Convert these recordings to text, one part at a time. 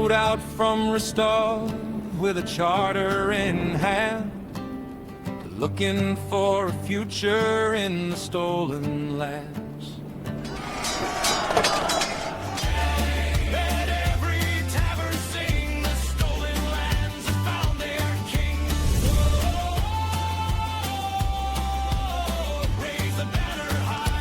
rode out from Restore with a charter in hand, looking for a future in the stolen lands. Let every tavern sing, the stolen lands have found their king. Whoa, raise the banner high.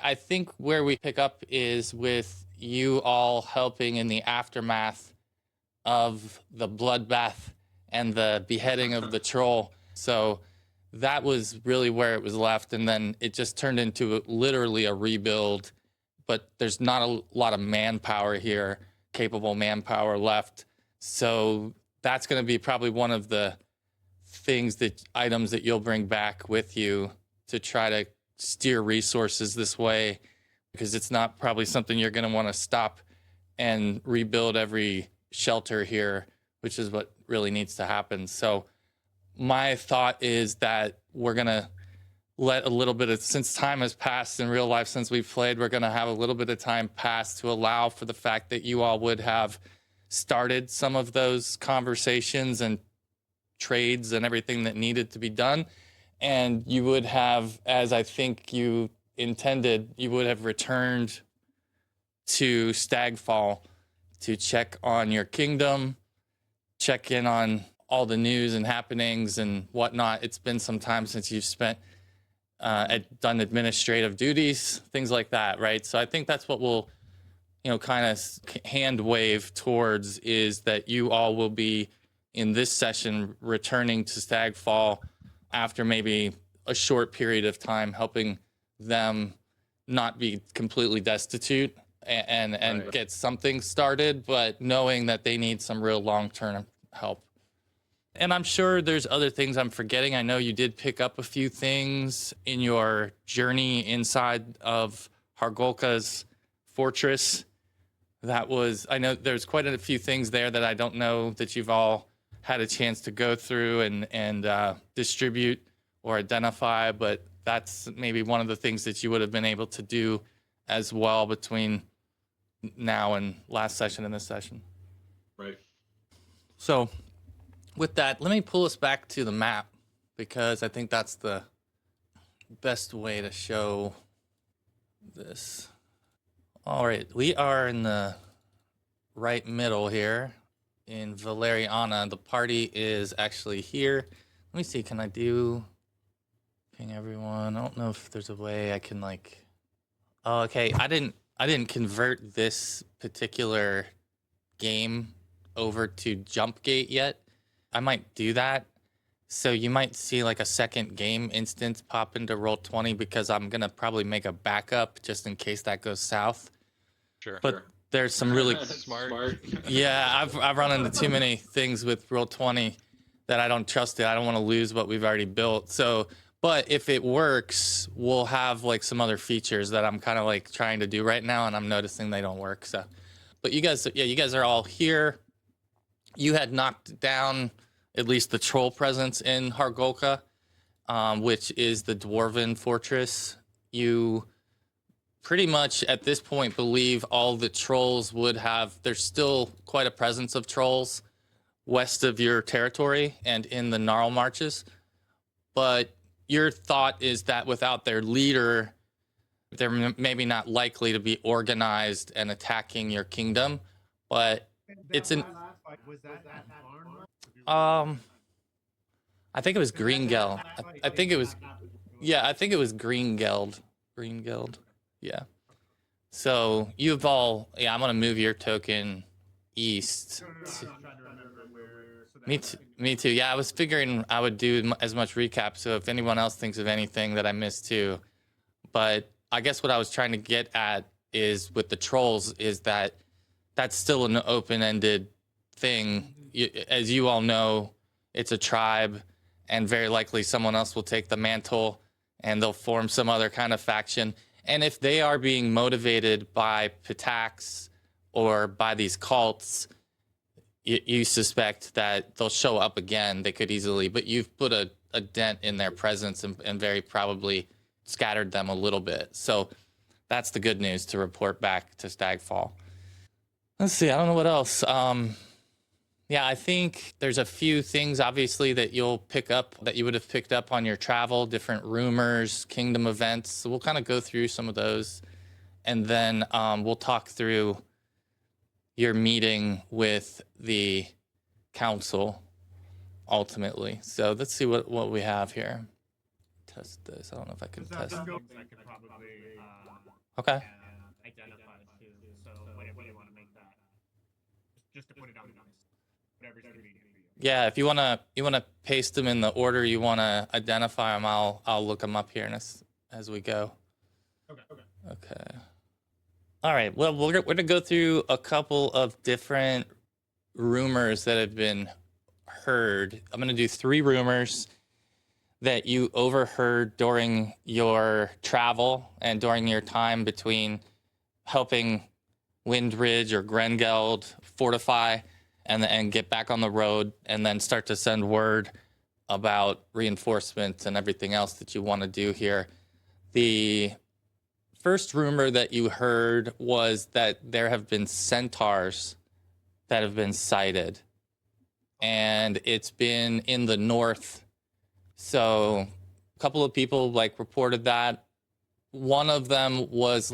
I think where we pick up is with you all helping in the aftermath of the bloodbath and the beheading of the troll. So that was really where it was left. And then it just turned into literally a rebuild. But there's not a lot of manpower here, capable manpower left. So that's going to be probably one of the items that you'll bring back with you to try to steer resources this way, because it's not probably something you're going to want to stop and rebuild every shelter here, which is what really needs to happen. So my thought is that we're going to let a little bit of, since time has passed in real life since we've played, we're going to have a little bit of time pass to allow for the fact that you all would have started some of those conversations and trades and everything that needed to be done. And you would have, as I think you intended, you would have returned to Stagfall to check on your kingdom, check in on all the news and happenings and whatnot. It's been some time since you've done administrative duties, things like that, right? So I think that's what we'll, kind of hand wave towards, is that you all will be in this session returning to Stagfall after maybe a short period of time, helping them not be completely destitute and right, get something started, but knowing that they need some real long-term help. And I'm sure there's other things I'm forgetting. I know you did pick up a few things in your journey inside of Hargolka's fortress. I know there's quite a few things there that I don't know that you've all had a chance to go through and distribute or identify, but that's maybe one of the things that you would have been able to do as well between now and last session and this session. Right. So with that, let me pull us back to the map, because I think that's the best way to show this. All right, we are in the right middle here in Valeriana. The party is actually here. Let me see, can I do ping everyone? I don't know if there's a way I can oh, okay, I didn't convert this particular game over to jump gate yet. I might do that. So you might see a second game instance pop into Roll20, because I'm gonna probably make a backup just in case that goes south. Sure. But there's some really smart. Yeah, I've run into too many things with Roll20 that I don't trust it. I don't want to lose what we've already built. So, but if it works, we'll have some other features that I'm kind of trying to do right now, and I'm noticing they don't work. So, but you guys are all here. You had knocked down at least the troll presence in Hargolka, which is the dwarven fortress. You pretty much at this point believe all the trolls would have, there's still quite a presence of trolls west of your territory and in the Gnarl Marches. But your thought is that without their leader, they're maybe not likely to be organized and attacking your kingdom. But it's an... I think it was Greengeld. I think it was... Yeah, I think it was Greengeld. Greengeld. Yeah. So you've all, I'm gonna move your token east. Me too. Yeah, I was figuring I would do as much recap. So if anyone else thinks of anything that I missed too, but I guess what I was trying to get at is with the trolls is that that's still an open-ended thing. As you all know, it's a tribe, and very likely someone else will take the mantle, and they'll form some other kind of faction. And if they are being motivated by Pitax or by these cults, you suspect that they'll show up again. They could easily, but you've put a dent in their presence and very probably scattered them a little bit. So that's the good news to report back to Stagfall. Let's see. I don't know what else. Yeah, I think there's a few things, obviously, that you'll pick up that you would have picked up on your travel, different rumors, kingdom events. So we'll kind of go through some of those. And then we'll talk through your meeting with the council ultimately. So let's see what we have here. Test this. I don't know if I can test. I could probably Okay. identify too. So whatever you want to make that, just to put it on the list, whatever's convenient for you. Yeah, if you wanna paste them in the order you wanna identify them, I'll look them up here as we go. Okay. All right. Well, we're gonna go through a couple of different rumors that have been heard. I'm gonna do 3 rumors that you overheard during your travel and during your time between helping Windridge or Grengeld fortify and get back on the road and then start to send word about reinforcements and everything else that you want to do here. The first rumor that you heard was that there have been centaurs that have been sighted, and it's been in the north. So a couple of people reported that. One of them was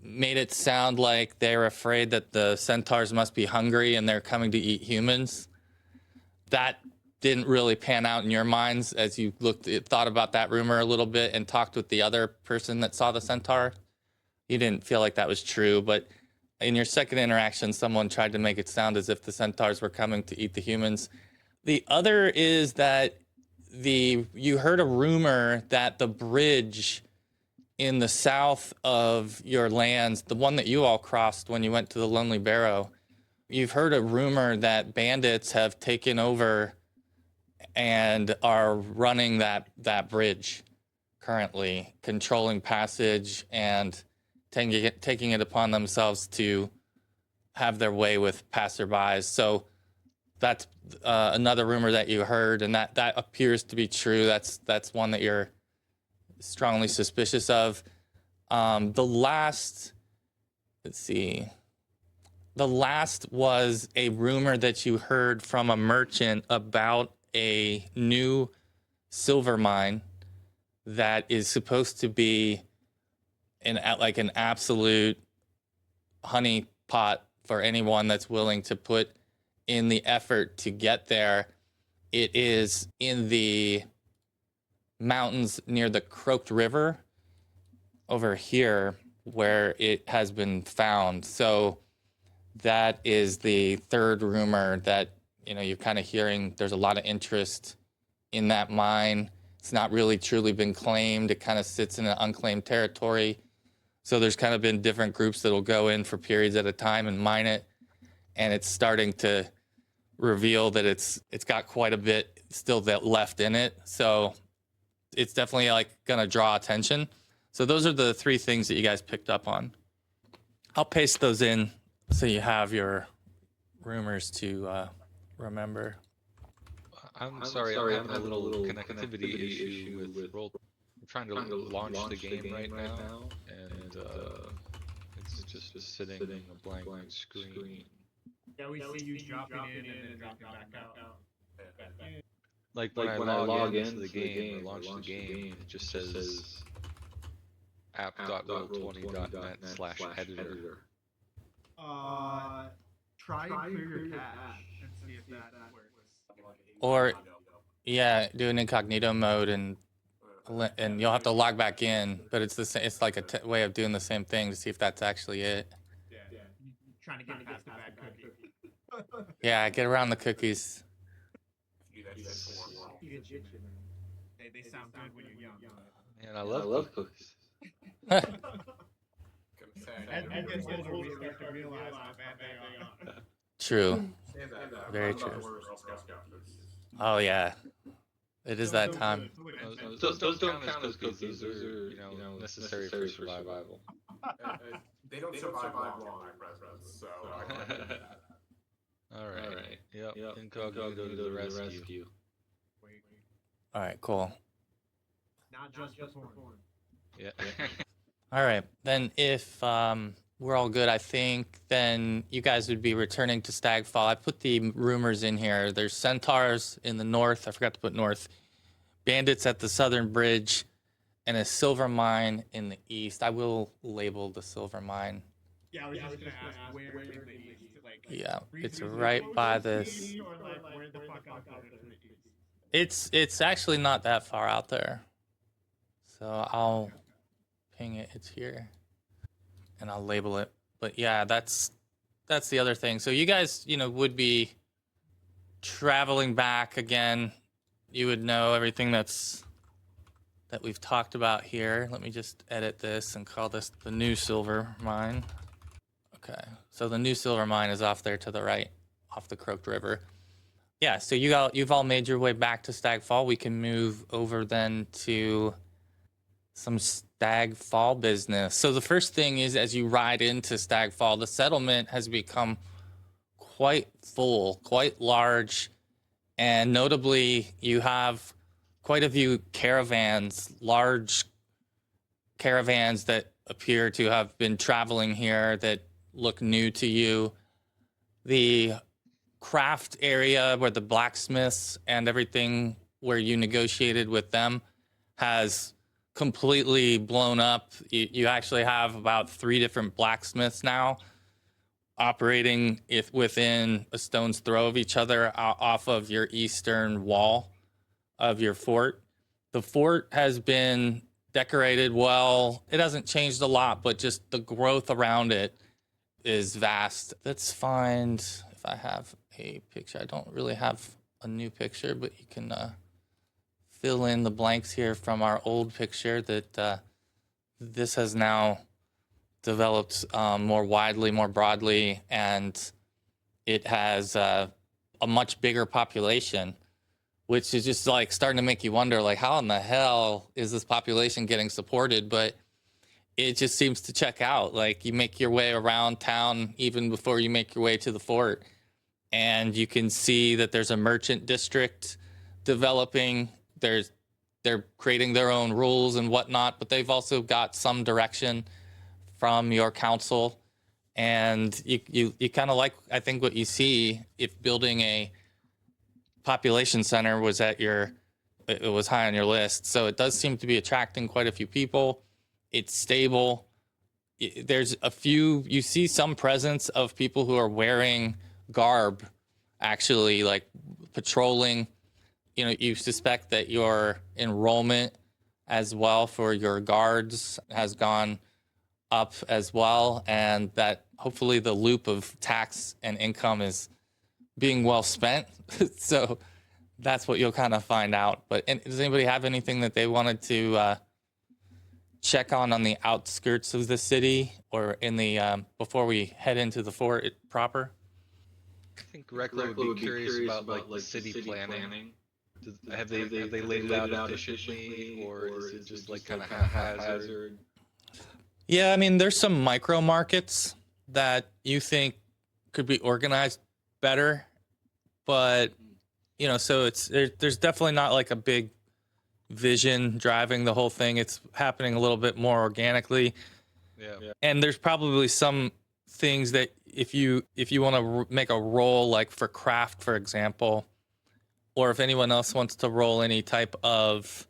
made it sound like they're afraid that the centaurs must be hungry and they're coming to eat humans. That didn't really pan out in your minds as you thought about that rumor a little bit and talked with the other person that saw the centaur. You didn't feel like that was true, but in your second interaction, someone tried to make it sound as if the centaurs were coming to eat the humans. The other is that you heard a rumor that the bridge in the south of your lands, the one that you all crossed when you went to the Lonely Barrow, you've heard a rumor that bandits have taken over and are running that bridge currently, controlling passage and taking it upon themselves to have their way with passerbys. So that's another rumor that you heard, and that appears to be true. That's one that you're strongly suspicious of. The last was a rumor that you heard from a merchant about a new silver mine that is supposed to be an absolute honey pot for anyone that's willing to put in the effort to get there. It is in the mountains near the Croaked River over here where it has been found. So that is the third rumor that you're kind of hearing. There's a lot of interest in that mine. It's not really truly been claimed. It kind of sits in an unclaimed territory. So there's kind of been different groups that'll go in for periods at a time and mine it, and it's starting to reveal that it's got quite a bit still left in it. So it's definitely gonna draw attention. So those are the 3 things that you guys picked up on. I'll paste those in so you have your rumors to remember. I'm sorry, I'm having a little connectivity issue with roll. I'm trying to launch the game right now, and it's just sitting in a blank screen. Yeah, we see you dropping in and then dropping back out. Like when I log into the game or launch the game, it just says app.roll20.net/editor. Try and clear your cache and see if that works. Or yeah, do an incognito mode and you'll have to log back in, but it's the same. It's like a way of doing the same thing to see if that's actually it. Yeah. Trying to get past the bad cookie. Yeah, get around the cookies. They sound good when you're young. Man, I love cookies. As you get older, we start to realize how bad they are. True. Very true. Oh yeah, it is that time. Those don't count as cookies. Those are necessary for survival. They don't survive long, my presidents. So All right. Yep. Incognito to the rescue. Wait, All right, cool. not just for porn. Yeah. All right, then if we're all good, I think then you guys would be returning to Stagfall. I put the rumors in here. There's centaurs in the north. I forgot to put north. Bandits at the southern bridge, and a silver mine in the east. I will label the silver mine. Yeah, I was just gonna ask where in the east, like. Yeah, it's reasonably right close by to this. sea, or like where the fuck out there to the east. It's actually not that far out there. So I'll ping it. It's here, and I'll label it. But yeah, that's the other thing. So you guys, would be traveling back again. You would know everything that we've talked about here. Let me just edit this and call this the new silver mine. Okay, so the new silver mine is off there to the right, off the Croaked River. Yeah, so you've all made your way back to Stagfall. We can move over then to some Stagfall business. So the first thing is, as you ride into Stagfall, the settlement has become quite full, quite large, and notably, you have quite a few caravans, large caravans that appear to have been traveling here that look new to you. The craft area where the blacksmiths and everything where you negotiated with them has completely blown up. You actually have about 3 different blacksmiths now operating within a stone's throw of each other off of your eastern wall of your fort. The fort has been decorated well. It hasn't changed a lot, but just the growth around it is vast. Let's find if I have a picture. I don't really have a new picture, but you can fill in the blanks here from our old picture that this has now developed more widely, more broadly, and it has a much bigger population, which is just like starting to make you wonder, like, how in the hell is this population getting supported? But it just seems to check out. Like, you make your way around town even before you make your way to the fort, and you can see that there's a merchant district developing. They're creating their own rules and whatnot, but they've also got some direction from your council, and you kind of like, I think, what you see if building a population center was it was high on your list. So it does seem to be attracting quite a few people. It's stable. There's you see some presence of people who are wearing garb, actually, like patrolling. You suspect that your enrollment as well for your guards has gone up as well, and that hopefully the loop of tax and income is being well spent. So that's what you'll kind of find out. But does anybody have anything that they wanted to check on the outskirts of the city, or in the before we head into the fort proper? I think Rekla would be curious about like the city planning. Have they laid it out efficiently, or is it just like kind of haphazard? Yeah, I mean, there's some micro markets that you think could be organized better, but so there's definitely not like a big vision driving the whole thing. It's happening a little bit more organically. Yeah. And there's probably some things that if you want to make a roll, like for craft, for example, or if anyone else wants to roll any type of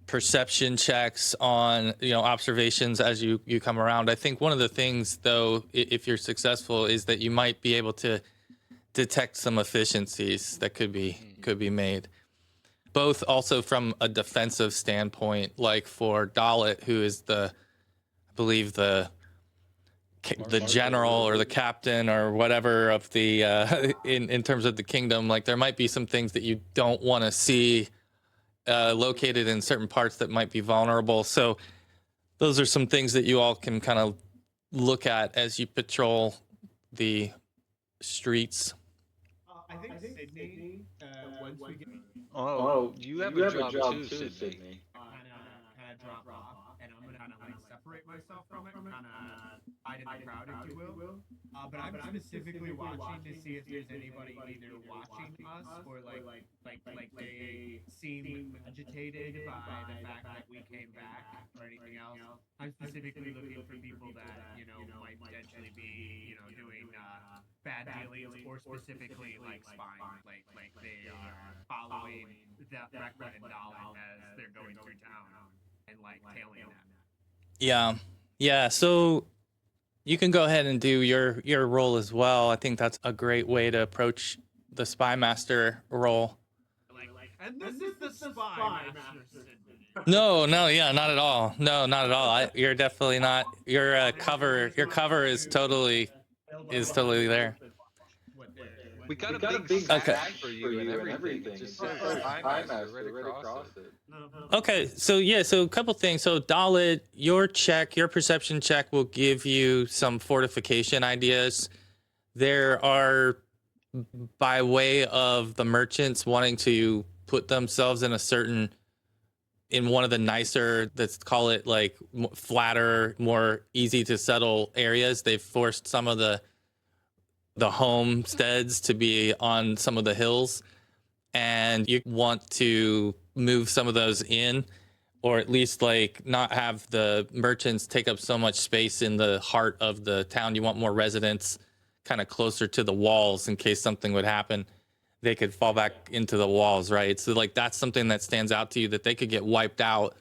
perception checks on observations as you come around. I think one of the things, though, if you're successful, is that you might be able to detect some efficiencies that could be made, both also from a defensive standpoint, like for Dalit, who is I believe the general or the captain or whatever of the in terms of the kingdom. Like, there might be some things that you don't want to see located in certain parts that might be vulnerable. So those are some things that you all can kind of look at as you patrol the streets. I think Sydney, once we get Oh, you have a job too, Sydney. kind of drop off, and I'm gonna kind of like separate myself from it, kind of hide in the crowd, if you will. But I'm specifically watching to see if there's anybody either watching us or like they seem agitated by the fact that we came back or anything else. I'm specifically looking for people that might potentially be doing bad dealings or specifically like spying, like they are following that Reckwood and Dahlin as they're going through town and like tailing them. Yeah. So you can go ahead and do your role as well. I think that's a great way to approach the spy master role. And this is the spy master. No, yeah, not at all. No, not at all. You're definitely not. Your cover is totally there. We got a big sack for you and everything. It just says Spy Master right across it. Okay, so a couple things. So Dalit, your perception check will give you some fortification ideas. There are, by way of the merchants wanting to put themselves in one of the nicer, let's call it like flatter, more easy to settle areas. They've forced some of the homesteads to be on some of the hills, and you want to move some of those in, or at least like not have the merchants take up so much space in the heart of the town. You want more residents kind of closer to the walls in case something would happen. They could fall back into the walls, right? So like that's something that stands out to you, that they could get wiped out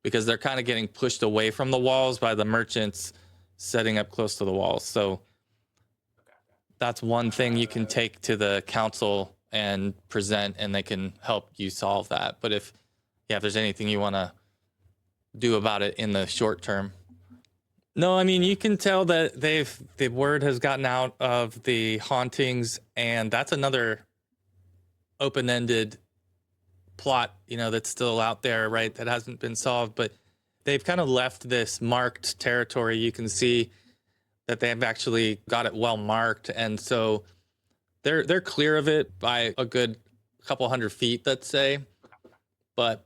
because they're kind of getting pushed away from the walls by the merchants setting up close to the walls. So that's one thing you can take to the council and present, and they can help you solve that. But if there's anything you want to do about it in the short term. No, I mean, you can tell that the word has gotten out of the hauntings, and that's another open-ended plot, that's still out there, right? That hasn't been solved, but they've kind of left this marked territory. You can see that they've actually got it well marked, and so they're clear of it by a good couple hundred feet, let's say. But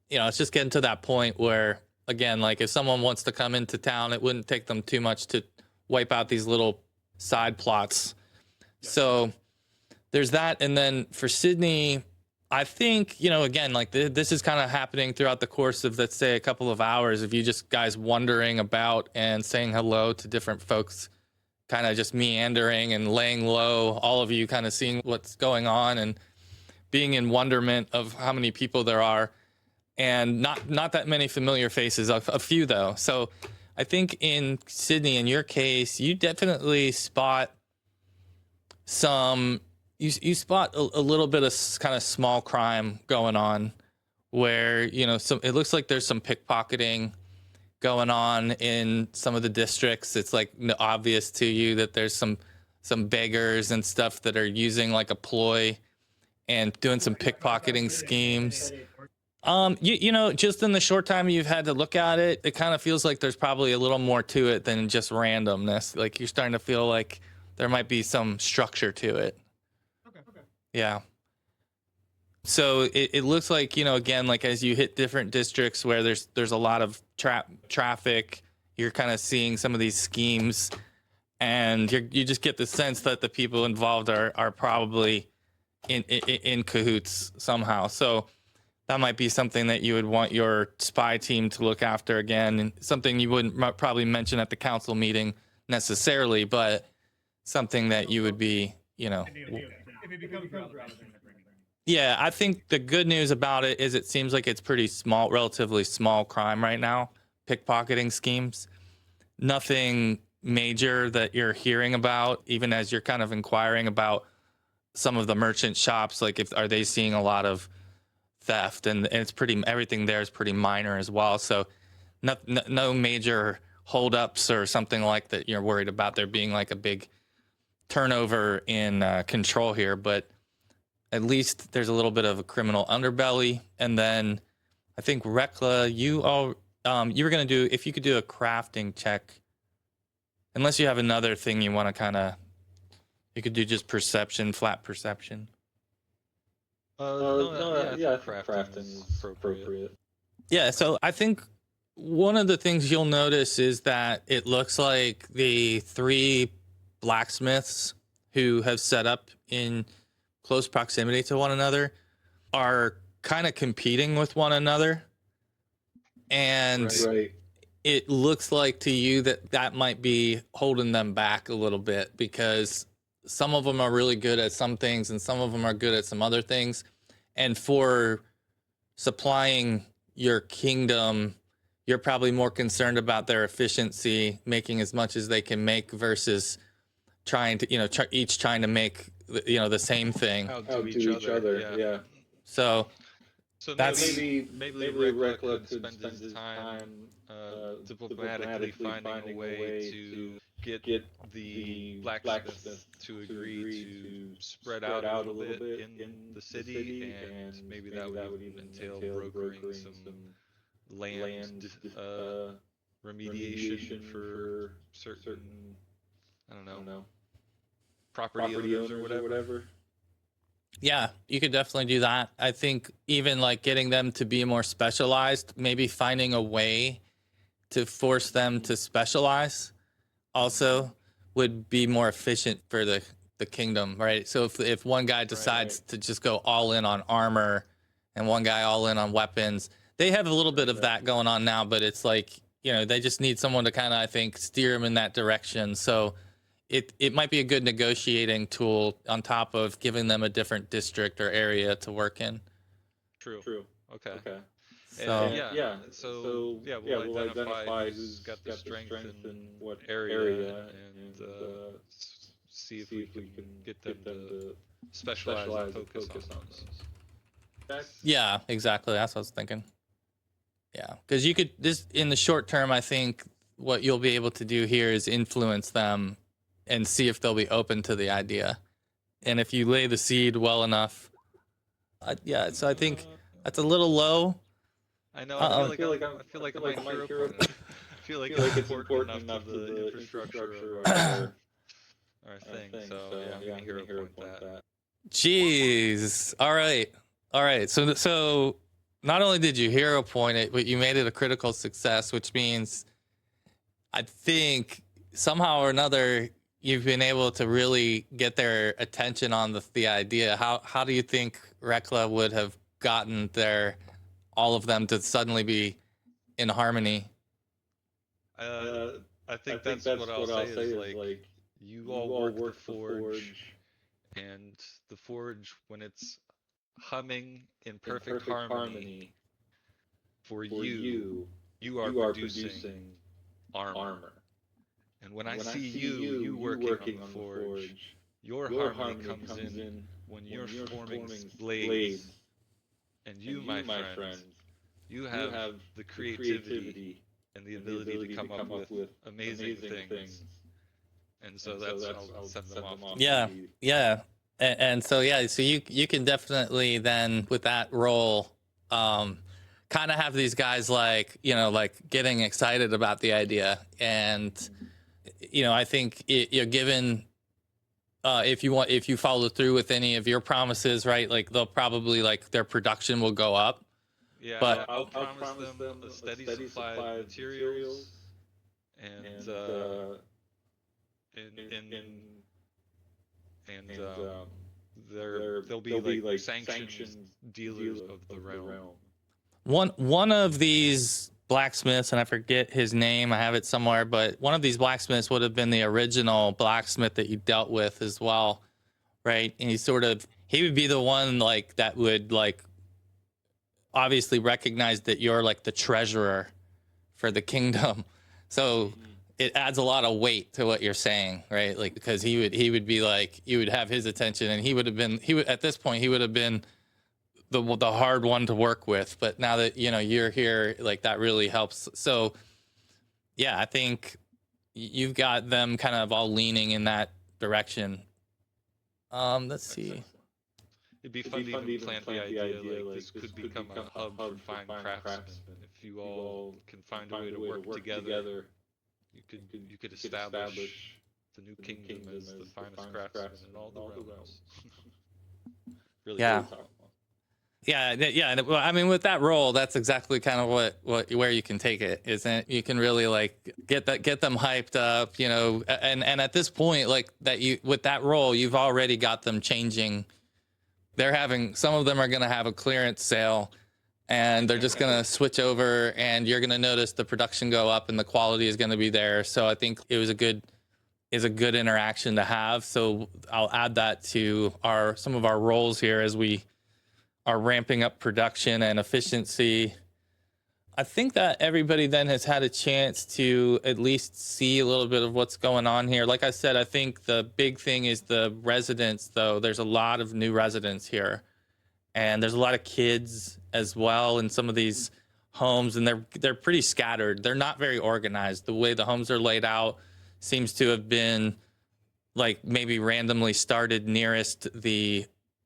it's just getting to that point where, again, like if someone wants to come into town, it wouldn't take them too much to wipe out these little side plots. So there's that. And then for Sydney, I think, again, like this is kind of happening throughout the course of, let's say, a couple of hours of you just guys wandering about and saying hello to different folks, kind of just meandering and laying low, all of you kind of seeing what's going on and being in wonderment of how many people there are, and not that many familiar faces, a few though. So I think in Sydney, in your case, you definitely spot you spot a little bit of kind of small crime going on, where it looks like there's some pickpocketing going on in some of the districts. It's like obvious to you that there's some beggars and stuff that are using like a ploy and doing some pickpocketing schemes. Just in the short time you've had to look at it, it kind of feels like there's probably a little more to it than just randomness. Like you're starting to feel like there might be some structure to it. Okay. Yeah. So it looks like, again, like as you hit different districts where there's a lot of traffic, you're kind of seeing some of these schemes, and you just get the sense that the people involved are probably in cahoots somehow. So that might be something that you would want your spy team to look after, again, and something you wouldn't probably mention at the council meeting necessarily, but something that you would be, If it becomes relevant. Yeah, I think the good news about it is it seems like it's pretty small, relatively small crime right now, pickpocketing schemes. Nothing major that you're hearing about, even as you're kind of inquiring about some of the merchant shops. Like, are they seeing a lot of theft? And it's everything there is pretty minor as well. So no major holdups or something like that you're worried about there being like a big turnover in control here, but at least there's a little bit of a criminal underbelly. And then I think Rekla, you were going to do, if you could do a crafting check, unless you have another thing you want to you could do just perception, flat perception. Yeah, crafting is appropriate. Yeah, so I think One of the things you'll notice is that it looks like the 3 blacksmiths who have set up in close proximity to one another are kind of competing with one another. And Right. it looks like to you that that might be holding them back a little bit, because some of them are really good at some things and some of them are good at some other things. And for supplying your kingdom, you're probably more concerned about their efficiency, making as much as they can make, versus trying to, each trying to make, the same thing. Outdo Outdo each other. Yeah. So So That's- maybe Rekla could spend his time diplomatically finding a way to get the blacksmith to agree to spread out a little bit in the city, and maybe that would even entail brokering some land remediation for certain, I don't know, property owners or whatever. yeah, you could definitely do that. I think even like getting them to be more specialized, maybe finding a way to force them to specialize also would be more efficient for the kingdom, right? So if one guy decides to just go all in on armor and one guy all in on weapons, they have a little bit of that going on now, but it's like, they just need someone to kind of, I think, steer them in that direction. So it might be a good negotiating tool on top of giving them a different district or area to work in. True. Okay. So So we'll identify who's got the strength in what area, and see if we can get them to specialize and focus on those. yeah, exactly. That's what I was thinking. Yeah, because you could, this in the short term, I think what you'll be able to do here is influence them and see if they'll be open to the idea. And if you lay the seed well enough, so I think that's a little low. I know. I feel like I might hero point. I feel like it's important enough to the infrastructure of our thing. So yeah, I'm gonna hero point that. Jeez. All right. So not only did you hero point it, but you made it a critical success, which means I think somehow or another you've been able to really get their attention on the idea. How do you think Rekla would have gotten all of them to suddenly be in harmony? I think that's what I'll say is like you all work the forge, and the forge, when it's humming in perfect harmony for you are producing armor. And when I see you working on the forge, your harmony comes in when you're forming blades. And you, my friend, you have the creativity and the ability to come up with amazing things. And so that's when I'll send them off. Yeah. And so you can definitely then with that role kind of have these guys like getting excited about the idea. And I think you're given if you follow through with any of your promises, right, like they'll probably their production will go up. Yeah, but I'll promise them a steady supply of materials, and they'll be like sanctioned dealers of the realm. One of these blacksmiths, and I forget his name, I have it somewhere, but one of these blacksmiths would have been the original blacksmith that you dealt with as well, right? And he would be the one that would obviously recognize that you're the treasurer for the kingdom. So it adds a lot of weight to what you're saying, right? Because he would be you would have his attention, and he would at this point he would have been the hard one to work with. But now that you're here, that really helps. So yeah, I think you've got them kind of all leaning in that direction. Let's see. It'd be fun to even plant the idea this could become a hub for fine craftsmen. If you all can find a way to work together, you could establish the new kingdom as the finest craftsmen in all the realms. Really Yeah. Yeah. Well, I mean, with that role, that's exactly kind of what where you can take it, isn't? You can really like get them hyped up, you know. And at this point, like that, you with that role, you've already got them changing. They're having some of them are going to have a clearance sale, and they're just going to switch over, and you're going to notice the production go up, and the quality is going to be there. So I think it was a good interaction to have. So I'll add that to some of our roles here as we are ramping up production and efficiency. I think that everybody then has had a chance to at least see a little bit of what's going on here. Like I said, I think the big thing is the residents, though. There's a lot of new residents here, and there's a lot of kids as well in some of these homes, and they're pretty scattered. They're not very organized. The way the homes are laid out seems to have been like maybe randomly started nearest the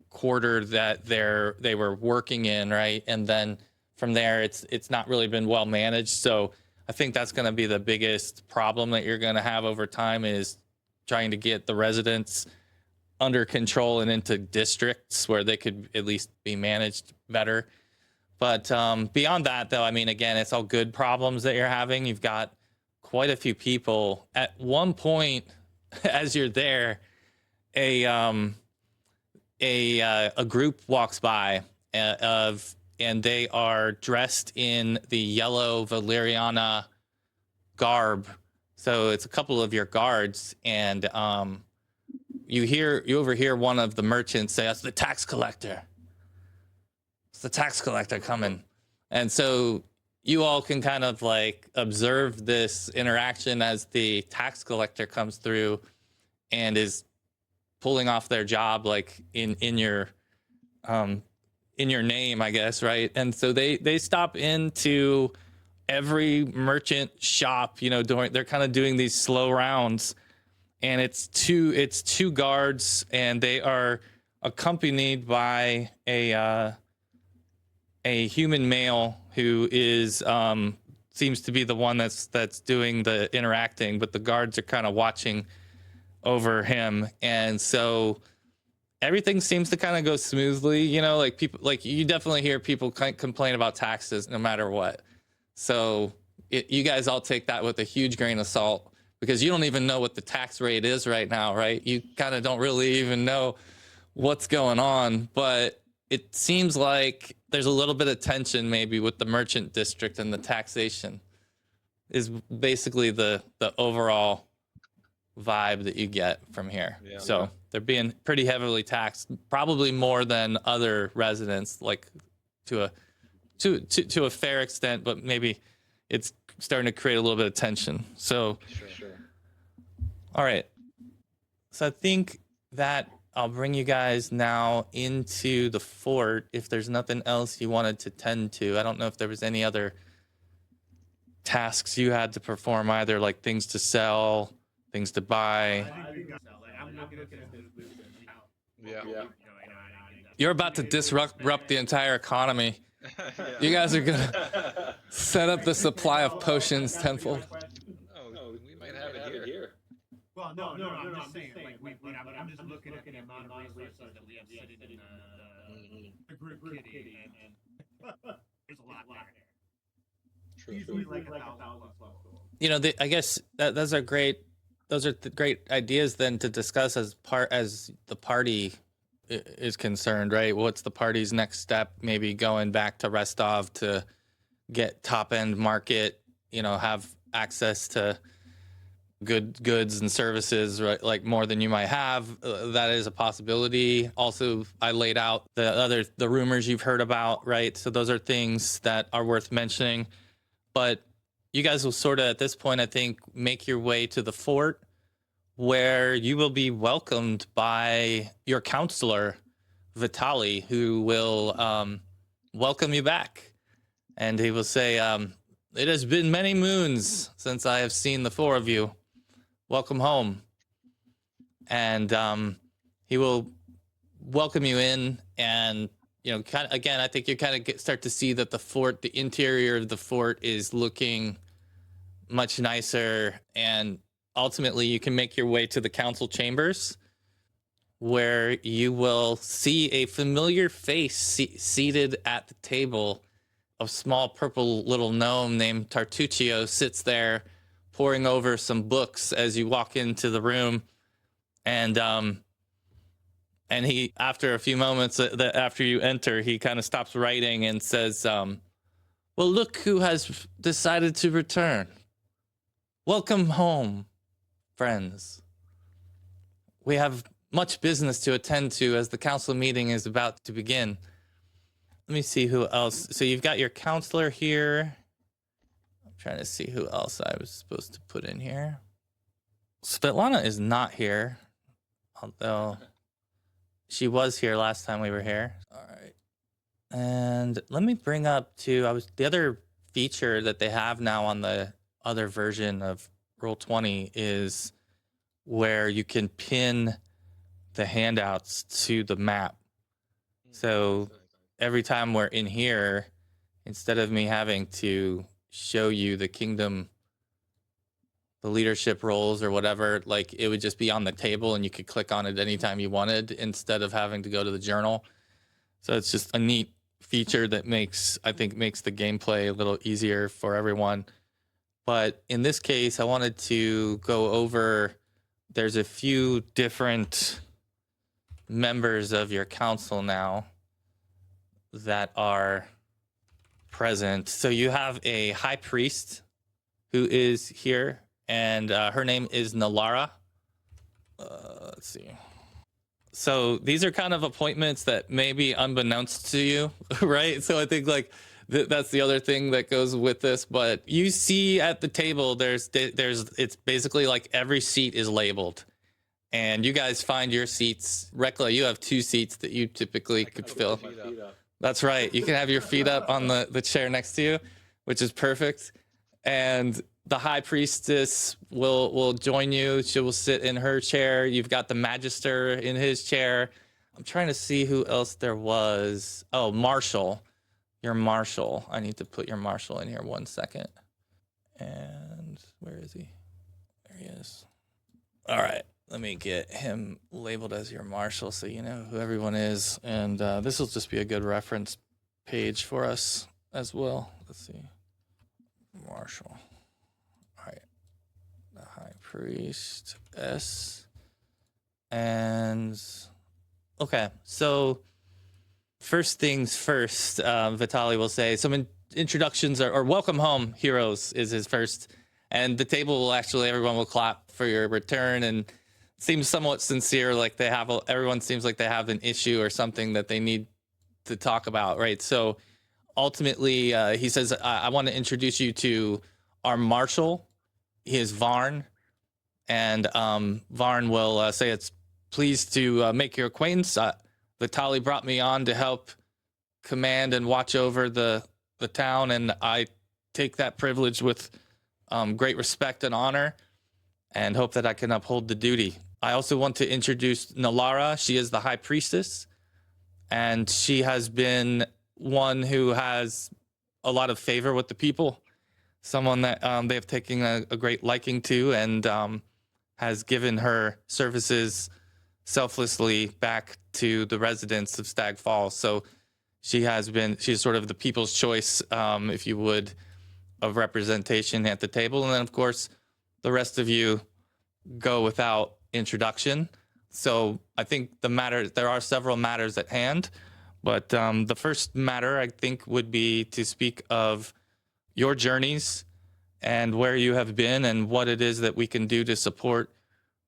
quarter that they were working in, right? And then from there, it's not really been well managed. So I think that's going to be the biggest problem that you're going to have over time, is trying to get the residents under control and into districts where they could at least be managed better. But beyond that, though, I mean, again, it's all good problems that you're having. You've got quite a few people. At one point, as you're there, a group walks by and they are dressed in the yellow Valeriana garb. So it's a couple of your guards, and you overhear one of the merchants say, "That's the tax collector. It's the tax collector coming." And so you all can kind of like observe this interaction as the tax collector comes through and is pulling off their job, like in your name, I guess, right? And so they stop into every merchant shop, you know, they're kind of doing these slow rounds, and it's two guards, and they are accompanied by a human male who is seems to be the one that's doing the interacting, but the guards are kind of watching over him. And so everything seems to kind of go smoothly, you know, like people, like you definitely hear people complain about taxes no matter what. So you guys all take that with a huge grain of salt, because you don't even know what the tax rate is right now, right? You kind of don't really even know what's going on, but it seems like there's a little bit of tension maybe with the merchant district, and the taxation is basically the overall vibe that you get from here. Yeah. So they're being pretty heavily taxed, probably more than other residents, like to a fair extent, but maybe it's starting to create a little bit of tension. So sure. All right, so I think that I'll bring you guys now into the fort. If there's nothing else you wanted to tend to, I don't know if there was any other tasks you had to perform, either like things to sell, things to buy. Yeah. You're about to disrupt the entire economy. You guys are gonna set up the supply of potions tenfold. Oh, we might have it here. Well, no, I'm just saying, like, I'm just looking at the amount of resources that we have sitting in the group kitty, and there's a lot there. True. Easily like 1,000 plus. You know, I guess those are great great ideas then to discuss as the party is concerned, right? What's the party's next step? Maybe going back to Restov to get top end market, you know, have access to good goods and services, right? Like more than you might have. That is a possibility. Also, I laid out the rumors you've heard about, right? So those are things that are worth mentioning. But you guys will sort of, at this point, I think, make your way to the fort, where you will be welcomed by your counselor, Vitali, who will welcome you back. And he will say, "It has been many moons since I have seen the four of you. Welcome home." And he will welcome you in, and you know, kind of, again, I think you kind of start to see that the interior of the fort is looking much nicer, and ultimately you can make your way to the council chambers. where you will see a familiar face seated at the table. A small purple little gnome named Tartuccio sits there poring over some books as you walk into the room. And he, after a few moments after you enter, he kind of stops writing and says, well, look who has decided to return. Welcome home, friends. We have much business to attend to as the council meeting is about to begin. Let me see who else. So you've got your counselor here. I'm trying to see who else I was supposed to put in here. Svetlana is not here, although she was here last time we were here. All right. And let me bring up the other feature that they have now on the other version of Roll20 is where you can pin the handouts to the map. So every time we're in here, instead of me having to show you the kingdom, the leadership roles or whatever, like it would just be on the table and you could click on it anytime you wanted instead of having to go to the journal. So it's just a neat feature that I think makes the gameplay a little easier for everyone. But in this case, I wanted to go over, there's a few different members of your council now that are present. So you have a high priest who is here, and her name is Nalara. Let's see. So these are kind of appointments that may be unbeknownst to you, right? So I think like that's the other thing that goes with this. But you see at the table, it's basically like every seat is labeled. And you guys find your seats. Rekla, you have 2 seats that you typically could fill. That's right. You can have your feet up on the chair next to you, which is perfect. And the high priestess will join you. She will sit in her chair. You've got the magister in his chair. I'm trying to see who else there was. Oh, Marshall. Your Marshall. I need to put your Marshall in here 1 second. And where is he? There he is. All right. Let me get him labeled as your Marshal so you know who everyone is. And this will just be a good reference page for us as well. Let's see. Marshal. All right. The High Priest S. And okay, so first things first, Vitaly will say some introductions or welcome home heroes is his first. And the table will everyone will clap for your return and seems somewhat sincere, like everyone seems like they have an issue or something that they need to talk about, right? So ultimately, he says, I want to introduce you to our marshal. He is Varn, and Varn will say it's pleased to make your acquaintance. Vitaly brought me on to help command and watch over the town, and I take that privilege with great respect and honor, and hope that I can uphold the duty. I also want to introduce Nalara. She is the High Priestess, and she has been one who has a lot of favor with the people, someone that they have taken a great liking to, and has given her services selflessly back to the residents of Stagfall. So she's sort of the people's choice, if you would, of representation at the table. And then, of course, the rest of you go without introduction. So I think there are several matters at hand, but the first matter I think would be to speak of your journeys and where you have been and what it is that we can do to support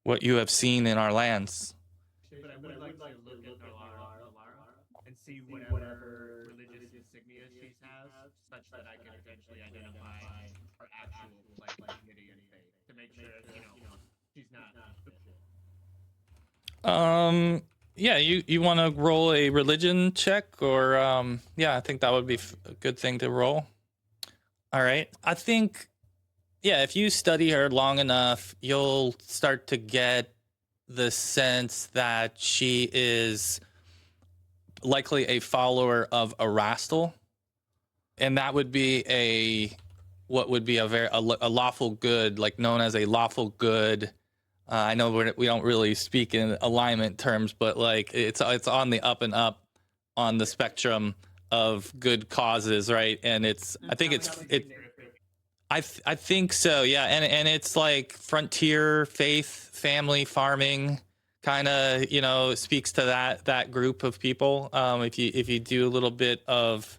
what you have seen in our lands. But I would like to look at Nalara and see whatever religious insignia she has, such that I can eventually identify her actual dignity and faith to make sure she's not. Yeah, you want to roll a religion check, or yeah, I think that would be a good thing to roll. All right, I think, yeah, if you study her long enough, you'll start to get the sense that she is likely a follower of Erastil, and that would be what would be a lawful good, like known as a lawful good I know we don't really speak in alignment terms, but like it's on the up and up on the spectrum of good causes, right? And I think I think so, yeah. And it's like frontier faith, family farming, kind of, speaks to that group of people. If you do a little bit of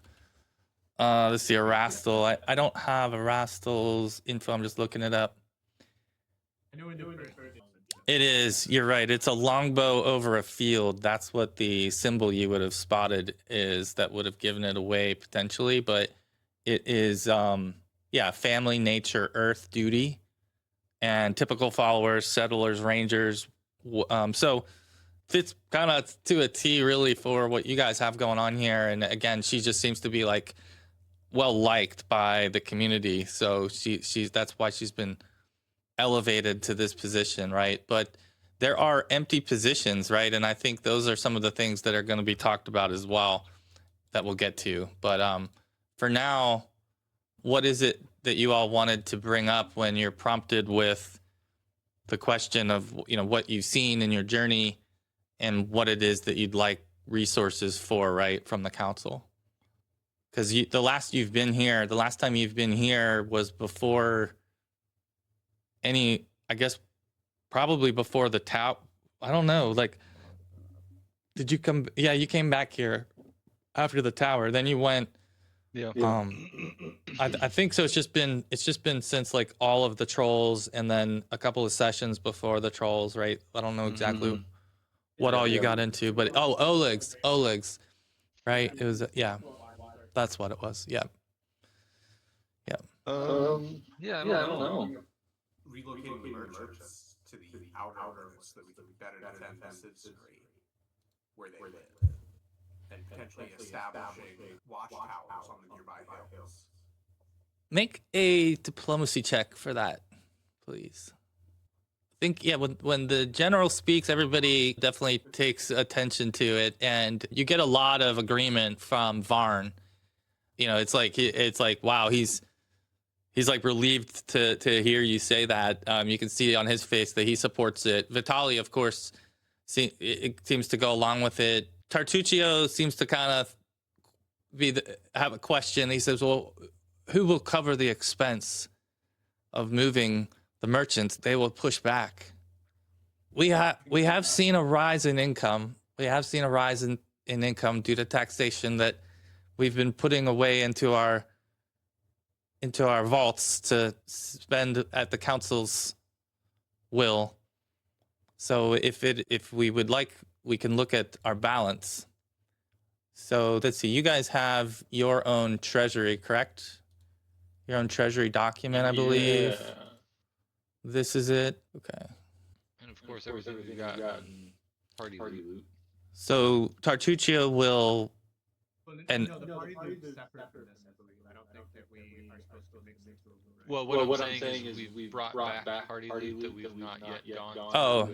let's see, Erastil. I don't have Erastil's info. I'm just looking it up. I know in the first It is. You're right. It's a longbow over a field. That's what the symbol you would have spotted is. That would have given it away potentially, but it is, family, nature, earth, duty, and typical followers, settlers, rangers. So fits kind of to a T really for what you guys have going on here. And again, she just seems to be like well liked by the community. So she's that's why she's been elevated to this position, right? But there are empty positions, right? And I think those are some of the things that are going to be talked about as well that we'll get to. But for now, what is it that you all wanted to bring up when you're prompted with the question of, what you've seen in your journey and what it is that you'd like resources for, right, from the council? Because the last time you've been here was before I guess probably before the tower. I don't know. Like, did you come? Yeah, you came back here after the tower. Then you went. Yeah. I think so. It's just been since like all of the trolls, and then a couple of sessions before the trolls, right? I don't know exactly what all you got into, but Oleg's, right? It was that's what it was. Yeah. Yeah, I don't know. Relocating the merchants to the outer earth so that we can better defend this grade where they live, and potentially establishing watchtowers on the nearby hills. Make a diplomacy check for that, please. I think, when the general speaks, everybody definitely takes attention to it, and you get a lot of agreement from Varn. It's like wow, he's like relieved to hear you say that. You can see on his face that he supports it. Vitali, of course, it seems to go along with it. Tartuccio seems to kind of have a question. He says, well, who will cover the expense of moving the merchants? They will push back. We have seen a rise in income. We have seen a rise in income due to taxation that we've been putting away into our vaults to spend at the council's will. So if we would like, we can look at our balance. So let's see, you guys have your own treasury, correct? Your own treasury document, I believe. Yeah. This is it. Okay. And of course, everything we got in party loot. So Tartuccio will. And no, the party loot's separate from this, I believe. I don't think that we are supposed to mix it. Well, what I'm saying is we've brought back party loot that we've not yet gone Oh.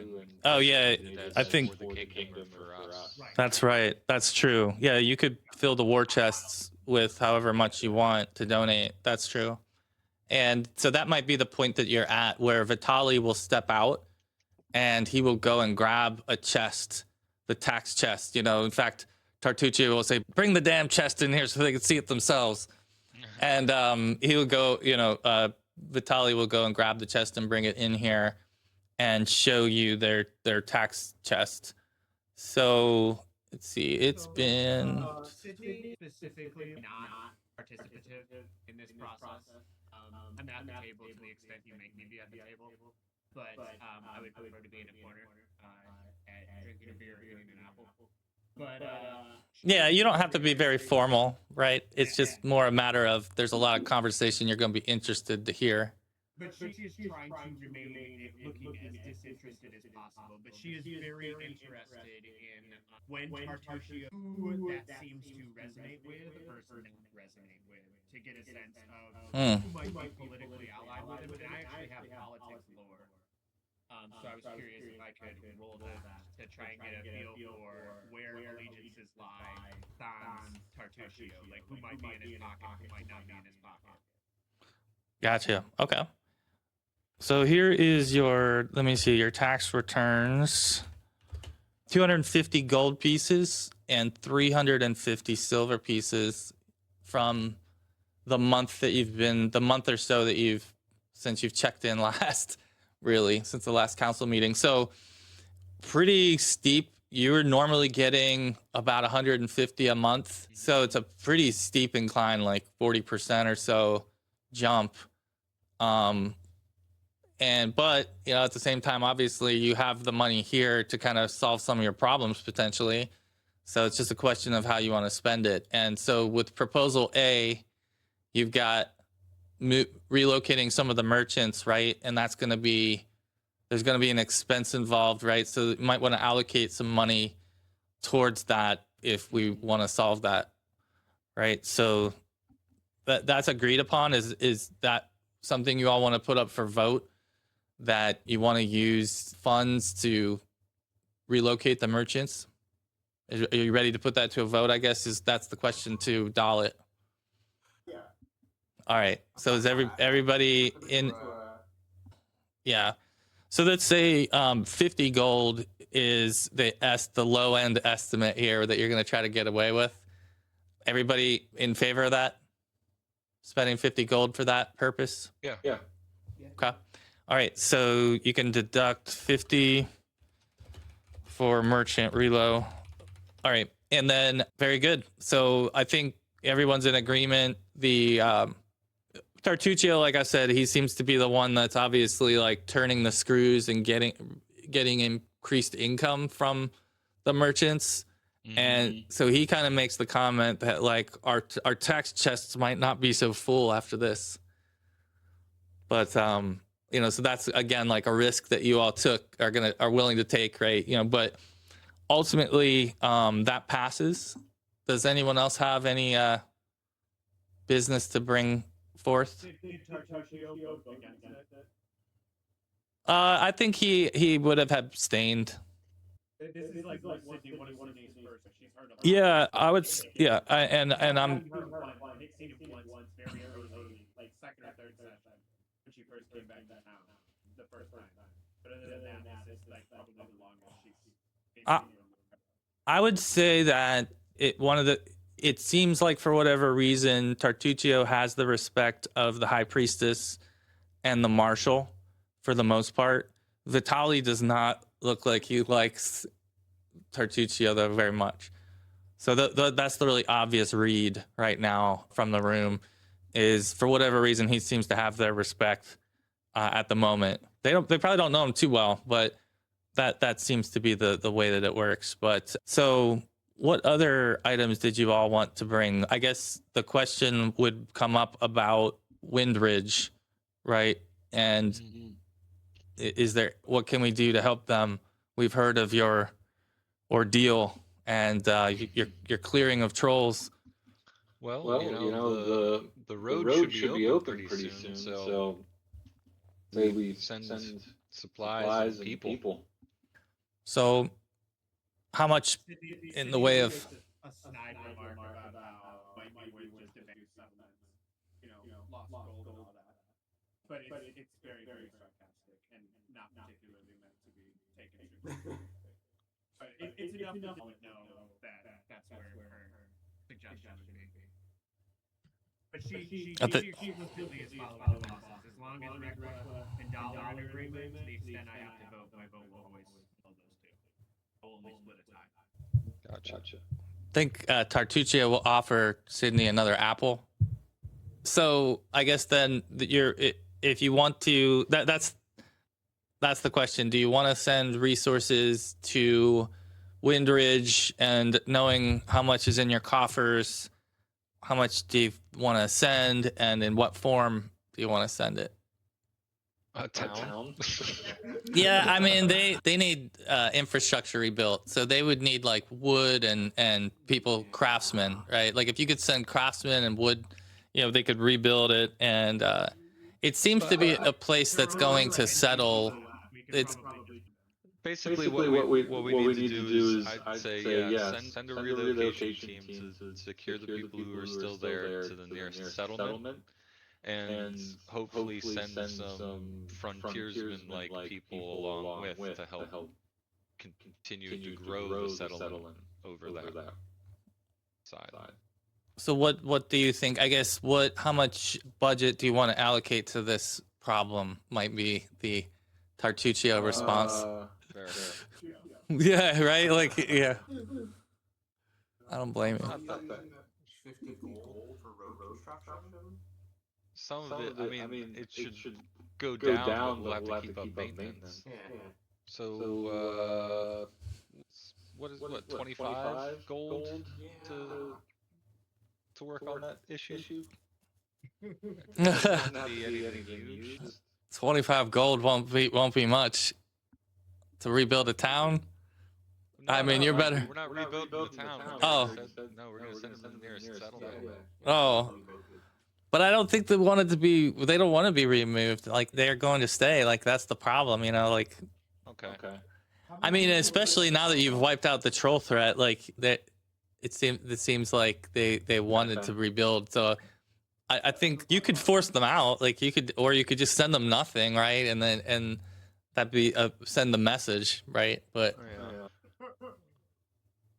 Oh yeah, I think for the kingdom for us. that's right. That's true. Yeah, you could fill the war chests with however much you want to donate. That's true. And so that might be the point that you're at, where Vitali will step out and he will go and grab a chest, the tax chest. In fact, Tartuccio will say, bring the damn chest in here so they can see it themselves. And he will go, Vitali will go and grab the chest and bring it in here and show you their tax chest. So let's see, it's been... Sydney specifically not participative in this process. I'm at the table to the extent you make me be at the table, but I would prefer to be in a corner and drinking a beer or eating an apple. But yeah, you don't have to be very formal, right? It's just more a matter of there's a lot of conversation you're going to be interested to hear. But she is trying to remain looking as disinterested as possible. But she is very interested in when Tartuccio, who that seems to resonate with, versus not resonate with, to get a sense of who might be politically allied with him. And I actually have politics lore. So I was curious if I could roll that to try and get a feel for where allegiances lie sans Tartuccio. Like who might be in his pocket, who might not be in his pocket. Gotcha. Okay. So here is your, let me see, your tax returns. 250 gold pieces and 350 silver pieces from the month or so that since you've checked in last, really, since the last council meeting. So pretty steep. You're normally getting about 150 a month. So it's a pretty steep incline, like 40% or so jump. But at the same time, obviously you have the money here to kind of solve some of your problems potentially. So it's just a question of how you want to spend it. And so with proposal A, you've got relocating some of the merchants, right? And there's going to be an expense involved, right? So you might want to allocate some money towards that if we want to solve that, right? So that's agreed upon. Is that something you all want to put up for vote? That you want to use funds to relocate the merchants? Are you ready to put that to a vote? I guess that's the question to Dalit. Yeah. All right. So is everybody in? Yeah. So let's say 50 gold is the low end estimate here that you're going to try to get away with. Everybody in favor of that? Spending 50 gold for that purpose? Yeah. Okay. All right. So you can deduct 50 for merchant relo. All right. And then very good. So I think everyone's in agreement. The Tartuccio, like I said, he seems to be the one that's obviously like turning the screws and getting increased income from the merchants. And so he kind of makes the comment that like our tax chests might not be so full after this. But so that's again like a risk that you all are willing to take, right? But ultimately that passes. Does anyone else have any business to bring forth? I think he would have abstained. This is like Sydney, one of Sydney's first. She's heard of. Yeah, I would. Yeah, and I'm. Nick seen him once, very early, like second or third session, when she first came back to town, the first time. But other than that, this is like probably the longest she's. I would say that it seems like for whatever reason, Tartuccio has the respect of the High Priestess and the Marshal for the most part. Vitali does not look like he likes Tartuccio though very much. So that's the really obvious read right now from the room, is for whatever reason he seems to have their respect at the moment. They probably don't know him too well, but that seems to be the way that it works. But so what other items did you all want to bring? I guess the question would come up about Windridge, right? And what can we do to help them? We've heard of your ordeal and your clearing of trolls. Well, the road should be open pretty soon. So maybe send supplies and people. So how much in the way of a snide remark about how might be Windridge to do something, lost gold and all that. But it's very, very sarcastic and not particularly meant to be taken seriously. But it's enough to know that that's where her suggestion would be. But she completely is following the bosses. As long as Rekla and Dollar are in agreement, to the extent I have to vote, my vote will always follow those two. I will only split a tie. Gotcha. I think Tartuccio will offer Sydney another apple. So I guess then if you want to, that's the question. Do you want to send resources to Windridge, and knowing how much is in your coffers, how much do you want to send, and in what form do you want to send it? A town? Yeah, I mean they need infrastructure rebuilt, so they would need like wood and craftsmen, right? Like if you could send craftsmen and wood, they could rebuild it, and it seems to be a place that's going to settle. It's basically what we need to do is I'd say send a relocation team to secure the people who are still there to the nearest settlement, and hopefully send some frontiersman-like people along with to help continue to grow the settlement over that side. So what do you think? I guess how much budget do you want to allocate to this problem? Might be the Tartuccio response. Fair. Yeah, right. Like, yeah. I don't blame you. Not that 50 gold for road construction. some of it. I mean, it should go down, but we'll have to keep up maintenance. Yeah. So, what 25 gold to work on that issue? Not be anything huge. 25 gold won't be much to rebuild a town. I mean, you're better. We're not rebuilding the town. Oh. No, we're gonna send them to the nearest settlement. Oh, but I don't think they want it to be. They don't want to be removed. Like, they're going to stay. Like, that's the problem. You know, like. Okay. I mean, especially now that you've wiped out the troll threat, like that, it seems like they wanted to rebuild. So I think you could force them out, like you could just send them nothing, right? And that'd be send the message, right? But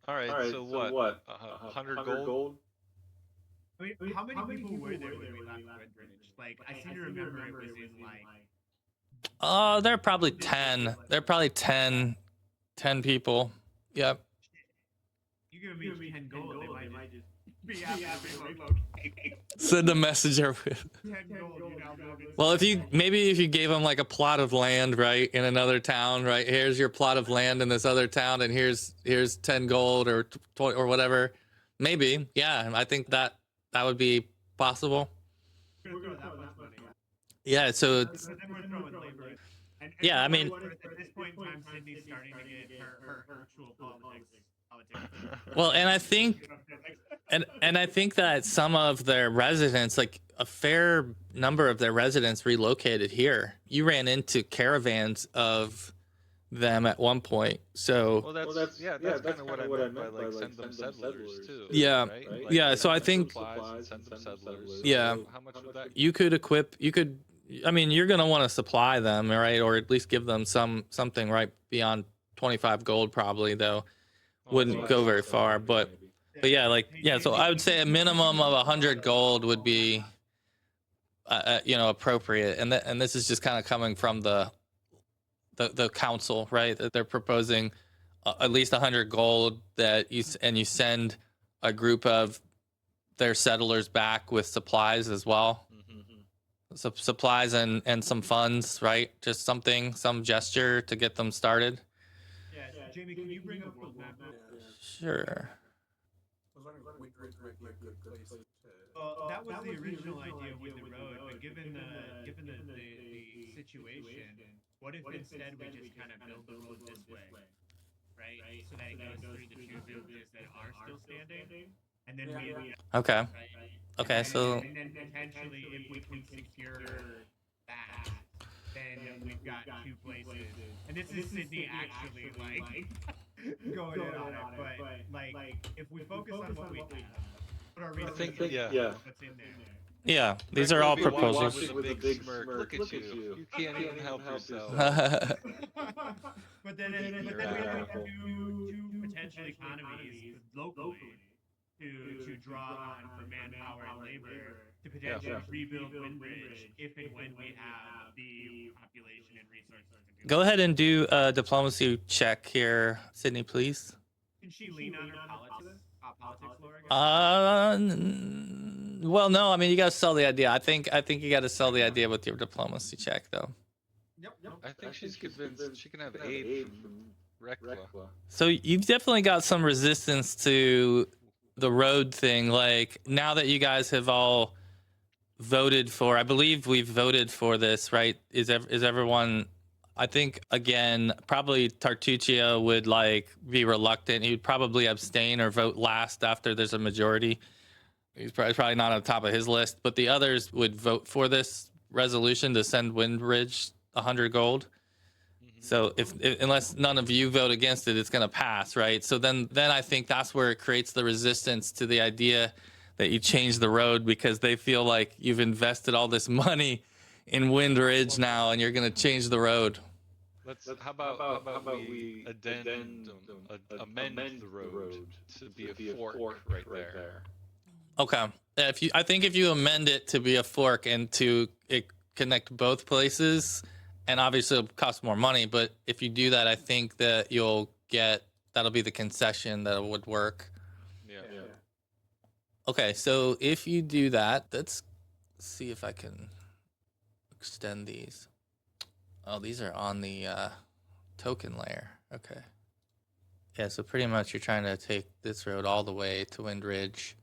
all right. So what? 100 gold? I mean, how many people were there when we left Windridge? Like, I seem to remember it was in like. Oh, they're probably 10. They're probably 10 people. Yep. You give me 10 gold, they might just be happy to relocate. Send a messenger with 10 gold, you know. Well, if you gave them like a plot of land, right, in another town, right? Here's your plot of land in this other town, and here's 10 gold or 20 or whatever. Maybe, yeah. I think that would be possible. Yeah. So. Yeah, I mean. At this point in time, Sydney's starting to get her actual politics. Well, and I think. And I think that some of their residents, like a fair number of their residents, relocated here. You ran into caravans of them at one point. So that's kind of what I meant by like send them settlers too. Yeah, right? Like, yeah. So I think send them settlers. Yeah, So how much would that? you could. I mean, you're gonna want to supply them, right, or at least give them something right beyond 25 gold, probably though. Wouldn't go very far, but yeah, so I would say a minimum of 100 gold would be, appropriate, and this is just kind of coming from the council, right? That they're proposing at least 100 gold that you send a group of their settlers back with supplies as well. So supplies and some funds, right? Just some gesture to get them started. Yeah, Jamie, can you bring up world map? Sure. That was the original idea with the road, but given the situation, what if instead we just kind of build the road this way, right? So that it goes through the two villages that are still standing, and then we. Okay. Right? Okay. So. And then potentially, if we can secure that, then we've got two places. And this is Sydney actually like going in on it, but like if we focus on what we have, what our resources, what's in there. Yeah, these are all Maybe proposals. watch with a big smirk. Look at you. You can't even help yourself. But then we have two potential economies locally to draw on for manpower and labor to potentially rebuild Windridge if and when we have the population and resources to do. Go ahead and do a diplomacy check here, Sydney, please. Can she lean on her politics lore again? Well, no. I mean, you got to sell the idea. I think you got to sell the idea with your diplomacy check, though. Yep. I think she's convinced she can have aid from Rekla. So you've definitely got some resistance to the road thing. Like, now that you guys have all voted for, I believe we've voted for this, right? Is everyone? I think again, probably Tartuccio would be reluctant. He would probably abstain or vote last after there's a majority. He's probably not on top of his list, but the others would vote for this resolution to send Windridge 100 gold. So if unless none of you vote against it, it's going to pass, right? So then I think that's where it creates the resistance to the idea that you change the road because they feel like you've invested all this money in Windridge now and you're going to change the road. How about we amend the road to be a fork right there. Okay. I think if you amend it to be a fork and to connect both places, and obviously it'll cost more money, but if you do that, I think that that'll be the concession that would work. Yeah. Okay, so if you do that, let's see if I can extend these. Oh, these are on the token layer. Okay. Yeah, so pretty much you're trying to take this road all the way to Windridge,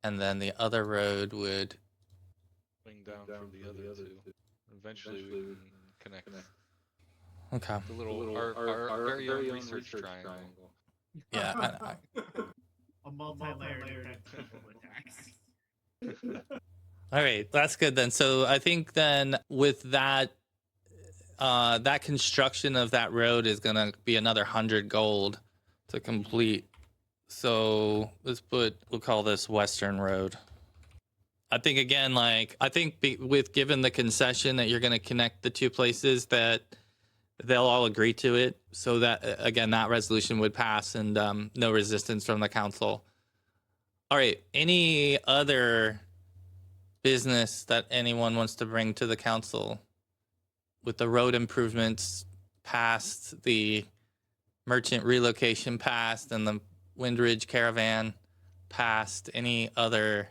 and then the other road would Swing down from the other two. Eventually we can connect. Okay. Our very own research triangle. Yeah. A multi-layered attacks. All right, that's good then. So I think then with that, that construction of that road is gonna be another 100 gold to complete. So we'll call this Western Road. I think again, with given the concession that you're gonna connect the two places, that they'll all agree to it. So that again, that resolution would pass and no resistance from the council. All right, any other business that anyone wants to bring to the council? With the road improvements passed, the merchant relocation passed, and the Windridge caravan passed, any other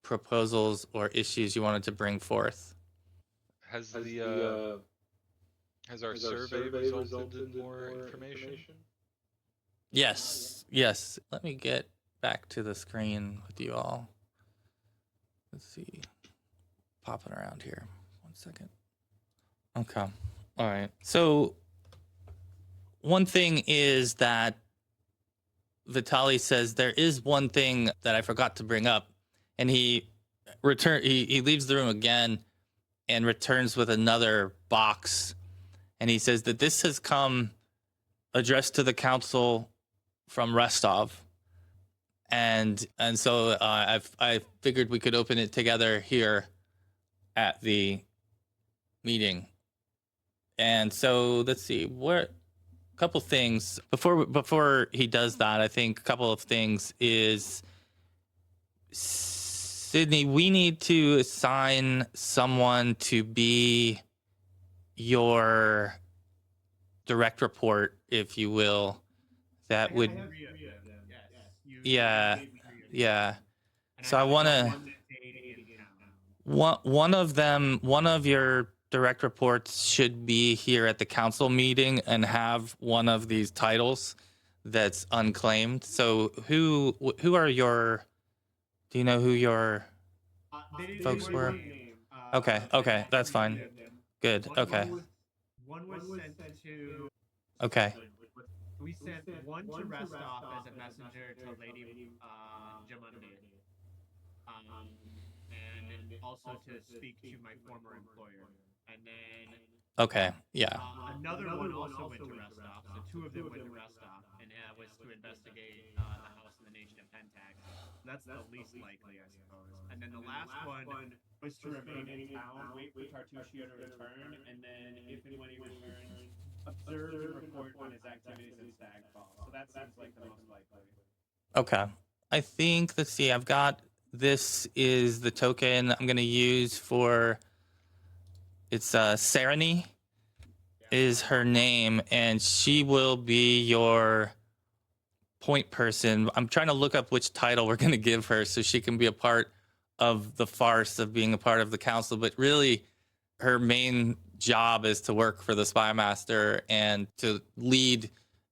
proposals or issues you wanted to bring forth? Has our survey resulted in more information? Yes. Let me get back to the screen with you all. Let's see. Popping around here. 1 second. Okay. All right. So one thing is that Vitaly says there is one thing that I forgot to bring up, and he leaves the room again and returns with another box, and he says that this has come addressed to the council from Rostov, and so I figured we could open it together here at the meeting. And so let's see, a couple things before he does that. I think a couple of things is, Sydney, we need to assign someone to be your direct report, if you will. That would, yeah. So I want to, one of your direct reports should be here at the council meeting and have one of these titles that's unclaimed. So who are your, do you know who your folks were? Okay, that's fine. Good. Okay. One was sent to. Okay. We sent one to Rostov as a messenger to Lady Jamundi, and also to speak to my former employer. And then Okay. Yeah. another one also went to Rostov. So two of them went to Rostov, and was to investigate the house in the nation of Pentax. That's the least likely, I suppose. And then the last one was to remain in town, wait for Tartuccio to return, and then if and when he returns, observe and report on his activities in Stagfall. So that seems like the most likely. Okay. I think, let's see, this is the token I'm going to use for, it's Sereny is her name, and she will be your point person. I'm trying to look up which title we're going to give her so she can be a part of the farce of being a part of the council, but really her main job is to work for the Spy Master and to lead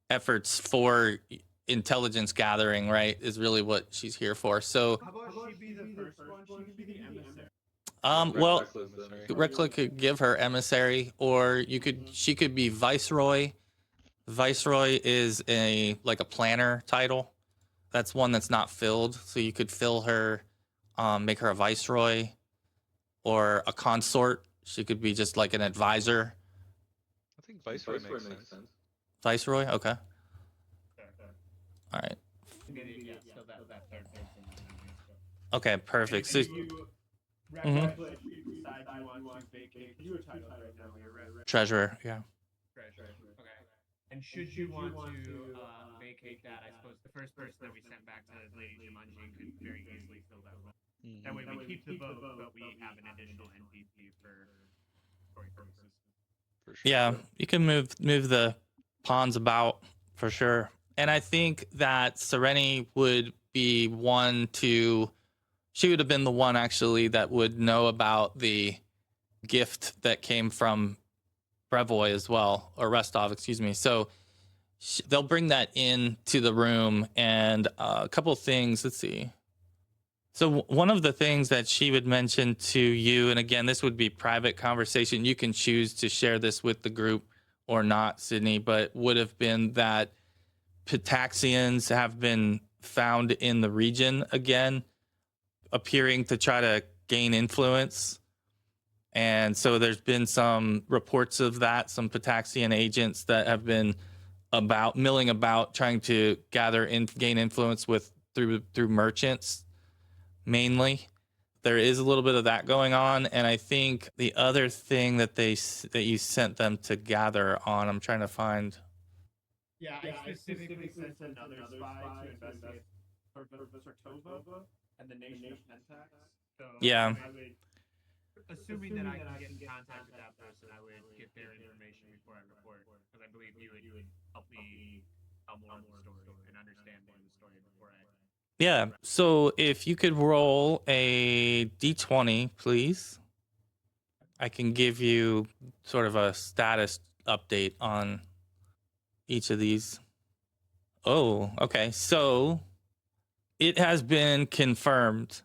efforts for intelligence gathering, right, is really what she's here for. So How about she be the first one? She could be the emissary. Well, Rekla could give her emissary, or she could be viceroy. Viceroy is a planner title. That's one that's not filled, so you could fill her, make her a viceroy, or a consort. She could be just like an advisor. I think viceroy makes sense. Viceroy, okay. All right. Okay, perfect. So, If you reckless, you decide you want to vacate, you a title right now. You're right. treasurer, yeah. Treasury. Okay. And should you want to vacate that, I suppose the first person that we sent back to Lady Jumanji could very easily fill that role. That way we keep the vote, but we have an additional NPC for story purposes. For sure. Yeah, you can move the pawns about for sure. And I think that Sereni would be one to, she would have been the one actually that would know about the gift that came from Brevoy as well, or Restov, excuse me. So they'll bring that into the room, and a couple of things. Let's see. So one of the things that she would mention to you, and again, this would be private conversation. You can choose to share this with the group or not, Sydney, but would have been that Pitaxians have been found in the region again, appearing to try to gain influence. And so there's been some reports of that, some Pitaxian agents that have been milling about, trying to gain influence through merchants mainly. There is a little bit of that going on, and I think the other thing that you sent them to gather on, I'm trying to find. Yeah, I specifically sent another spy to investigate Sartova and the nation of Pentax. So Yeah. I would, assuming that I can get in contact with that person, I would get their information before I report, because I believe you would help me tell more of the story and understand more of the story before I. Yeah. So if you could roll a d20, please. I can give you sort of a status update on each of these. Oh, okay. So it has been confirmed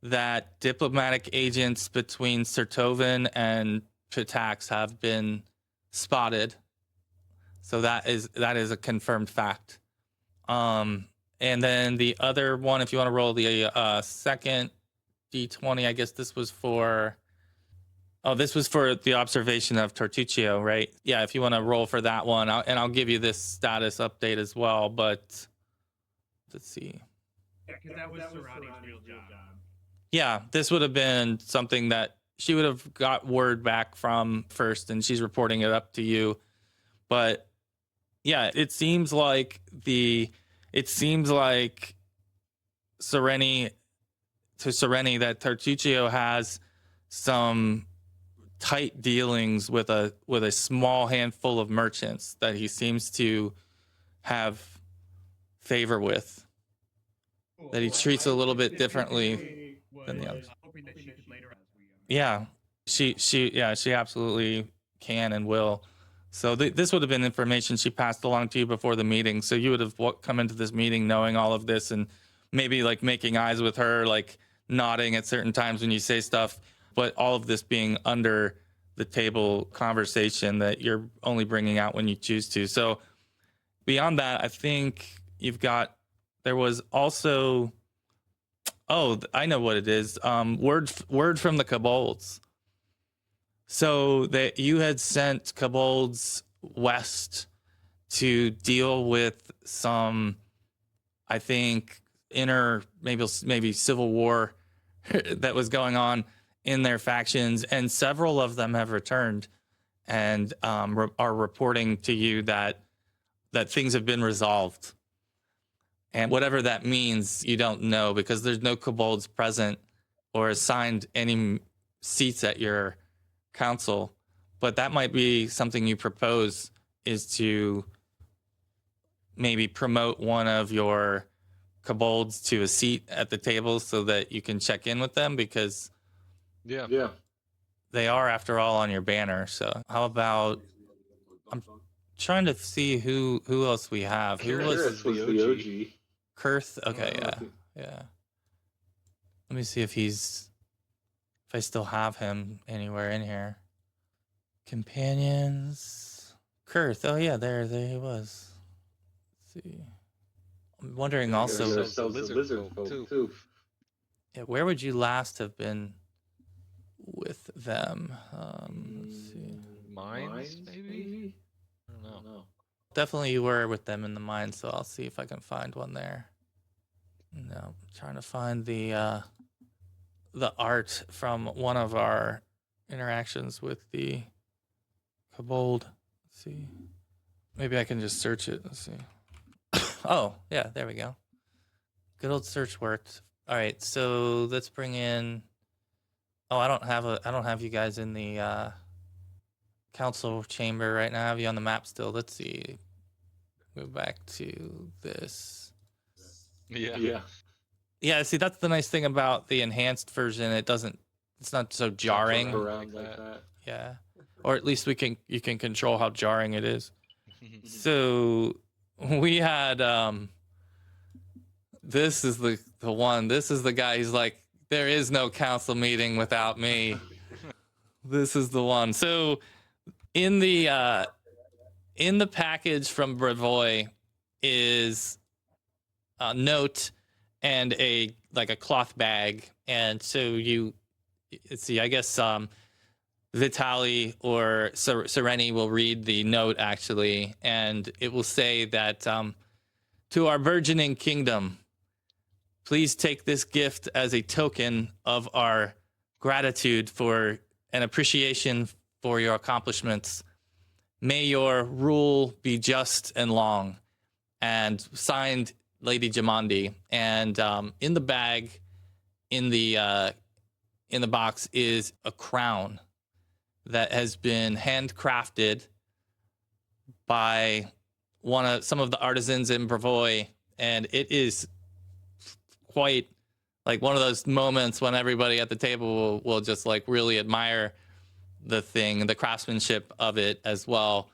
that diplomatic agents between Sertovan and Pitax have been spotted. So that is a confirmed fact. And then the other one, if you want to roll the second d20, I guess this was for. Oh, this was for the observation of Tortuccio, right? Yeah, if you want to roll for that one, I'll give you this status update as well. But let's see. Yeah, because that was Serrani's real job. Yeah, this would have been something that she would have got word back from first, and she's reporting it up to you. But yeah, it seems like Sereni that Tartuccio has some tight dealings with a small handful of merchants that he seems to have favor with, that he treats a little bit differently than the others. Hoping that she could later. Yeah, she absolutely can and will. So this would have been information she passed along to you before the meeting. So you would have come into this meeting knowing all of this, and maybe like making eyes with her, like nodding at certain times when you say stuff, but all of this being under the table conversation that you're only bringing out when you choose to. So beyond that, I think there was also, oh, I know what it is. Word from the Kobolds. So that you had sent Kobolds west to deal with some, I think, maybe civil war that was going on in their factions, and several of them have returned and are reporting to you that things have been resolved. And whatever that means, you don't know, because there's no kobolds present or assigned any seats at your council. But that might be something you propose, is to maybe promote one of your kobolds to a seat at the table so that you can check in with them, because Yeah. they are, after all, on your banner. So how about, I'm trying to see who else we have. Who was the OG? Kurth? Okay, yeah. Let me see if I still have him anywhere in here. Companions. Kurth. Oh yeah, there he was. Let's see. I'm wondering also. Lizard folk too. Yeah, where would you last have been with them? Let's see. Mines, maybe? I don't know. Definitely you were with them in the mine, so I'll see if I can find one there. No, I'm trying to find the the art from one of our interactions with the Kobold. Let's see. Maybe I can just search it. Let's see. Oh, yeah, there we go. Good old search worked. All right, so let's bring in. Oh, I don't have you guys in the council chamber right now. I have you on the map still. Let's see. Move back to this. Yeah. Yeah, see, that's the nice thing about the enhanced version. It's not so jarring. Around like that. Yeah. Or at least you can control how jarring it is. So we had this is the one. This is the guy who's like, there is no council meeting without me. This is the one. So in the package from Brevoy is a note and a cloth bag. And so let's see, I guess Vitali or Sereni will read the note actually, and it will say that to our burgeoning kingdom, please take this gift as a token of our gratitude for and appreciation for your accomplishments. May your rule be just and long. And signed, Lady Jamandi. And in the bag, in the box, is a crown that has been handcrafted by some of the artisans in Brevoy, and it is quite like one of those moments when everybody at the table will just like really admire the craftsmanship of it as well.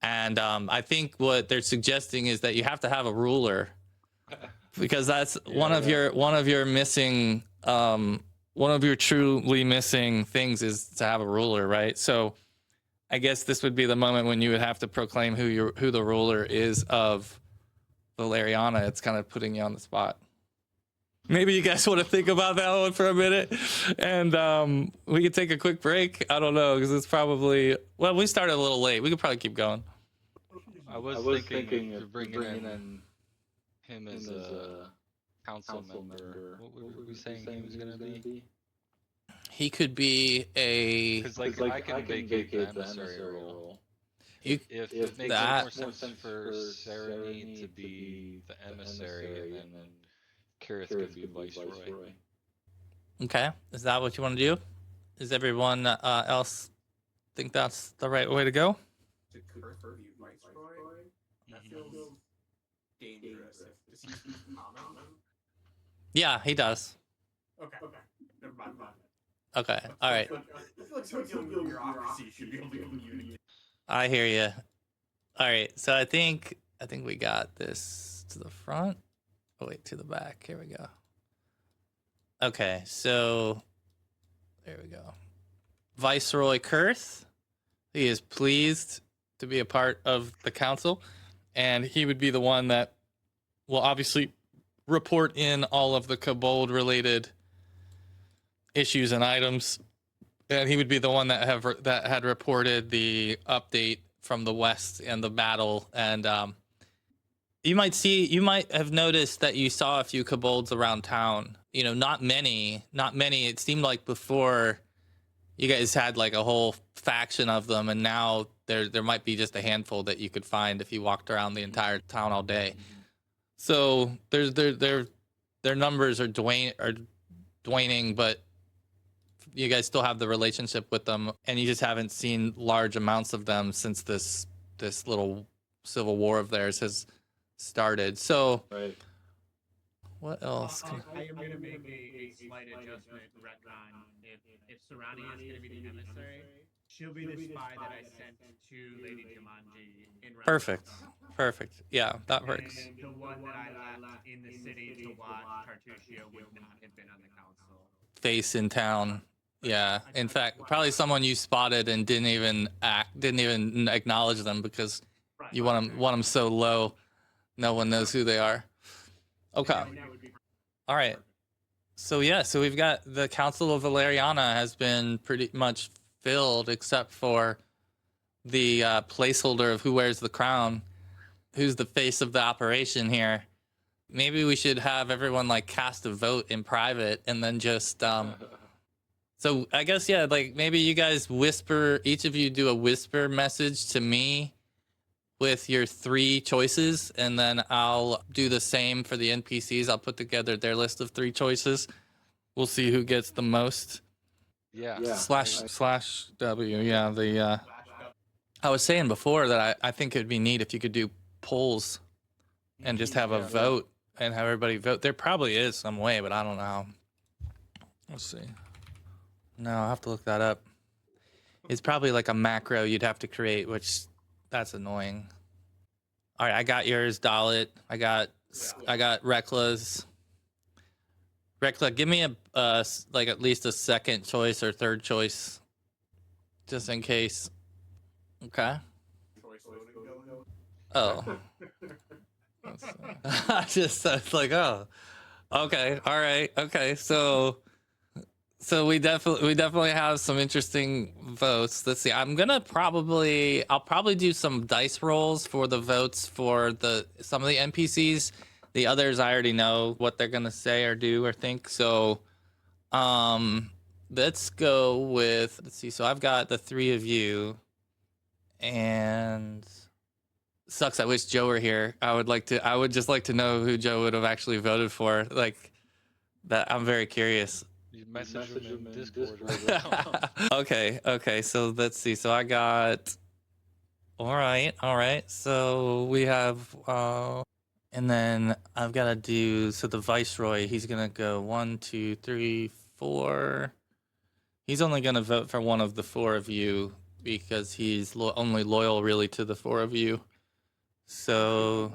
And I think what they're suggesting is that you have to have a ruler, because that's one of your missing one of your truly missing things is to have a ruler, right? So I guess this would be the moment when you would have to proclaim who the ruler is of Valeriana. It's kind of putting you on the spot. Maybe you guys want to think about that one for a minute, and we could take a quick break. I don't know, because it's probably, well, we started a little late. We could probably keep going. I was thinking of bringing in him as a council member. What were we saying he was going to be? He could be a... Because I can vacate the emissary role. If it makes more sense for Sereni to be the emissary, and then Kareth could be viceroy. Okay, is that what you want to do? Does everyone else think that's the right way to go? To Kareth be viceroy? That feels dangerous. Does he speak common? Yeah, he does. Okay. Never mind. Okay, all right. I feel like some bureaucracy should be able to communicate. I hear you. All right, so I think we got this to the front. Oh, wait, to the back. Here we go. Okay, so there we go. Viceroy Kurth, he is pleased to be a part of the council, and he would be the one that will obviously report in all of the Kobold related issues and items, and he would be the one that had reported the update from the west and the battle. And you might have noticed that you saw a few Kobolds around town. You know, not many. It seemed like before you guys had like a whole faction of them, and now there might be just a handful that you could find if you walked around the entire town all day. So their numbers are dwindling, but you guys still have the relationship with them, and you just haven't seen large amounts of them since this little civil war of theirs has started. So, Right. What else? I am going to make a slight adjustment, retcon. If Serani is going to be the emissary, she'll be the spy that I sent to Lady Jumanji in Perfect. Yeah, that works. And the one that I left in the city to watch Tartuccio would not have been on the council. Face in town. Yeah. In fact, probably someone you spotted and didn't even acknowledge them because you want them so low, no one knows who they are. Okay. All right. So we've got the Council of Valeriana has been pretty much filled, except for the placeholder of who wears the crown, who's the face of the operation here. Maybe we should have everyone like cast a vote in private and then just so I guess yeah, like maybe you guys whisper, each of you do a whisper message to me with your 3 choices, and then I'll do the same for the NPCs. I'll put together their list of 3 choices. We'll see who gets the most. Yeah. Slash W. Yeah, the I was saying before that I think it'd be neat if you could do polls and just have a vote and have everybody vote. There probably is some way, but I don't know. Let's see. No, I'll have to look that up. It's probably like a macro you'd have to create, which that's annoying. All right, I got yours, Dalit. I got Rekla's. Rekla, give me a like at least a second choice or third choice, just in case. Okay. Oh. I was like, oh, okay, all right, okay. So we definitely have some interesting votes. Let's see. I'll probably do some dice rolls for the votes for some of the NPCs. The others I already know what they're gonna say or do or think. So let's go with, let's see. So I've got the 3 of you, and sucks. I wish Joe were here. I would just like to know who Joe would have actually voted for. Like that, I'm very curious. You message him in Discord right now. Okay. So let's see. So I got. All right. So we have, and then I've got to do. So the Viceroy, he's gonna go 1, 2, 3, 4. He's only gonna vote for one of the 4 of you because he's only loyal really to the 4 of you. So,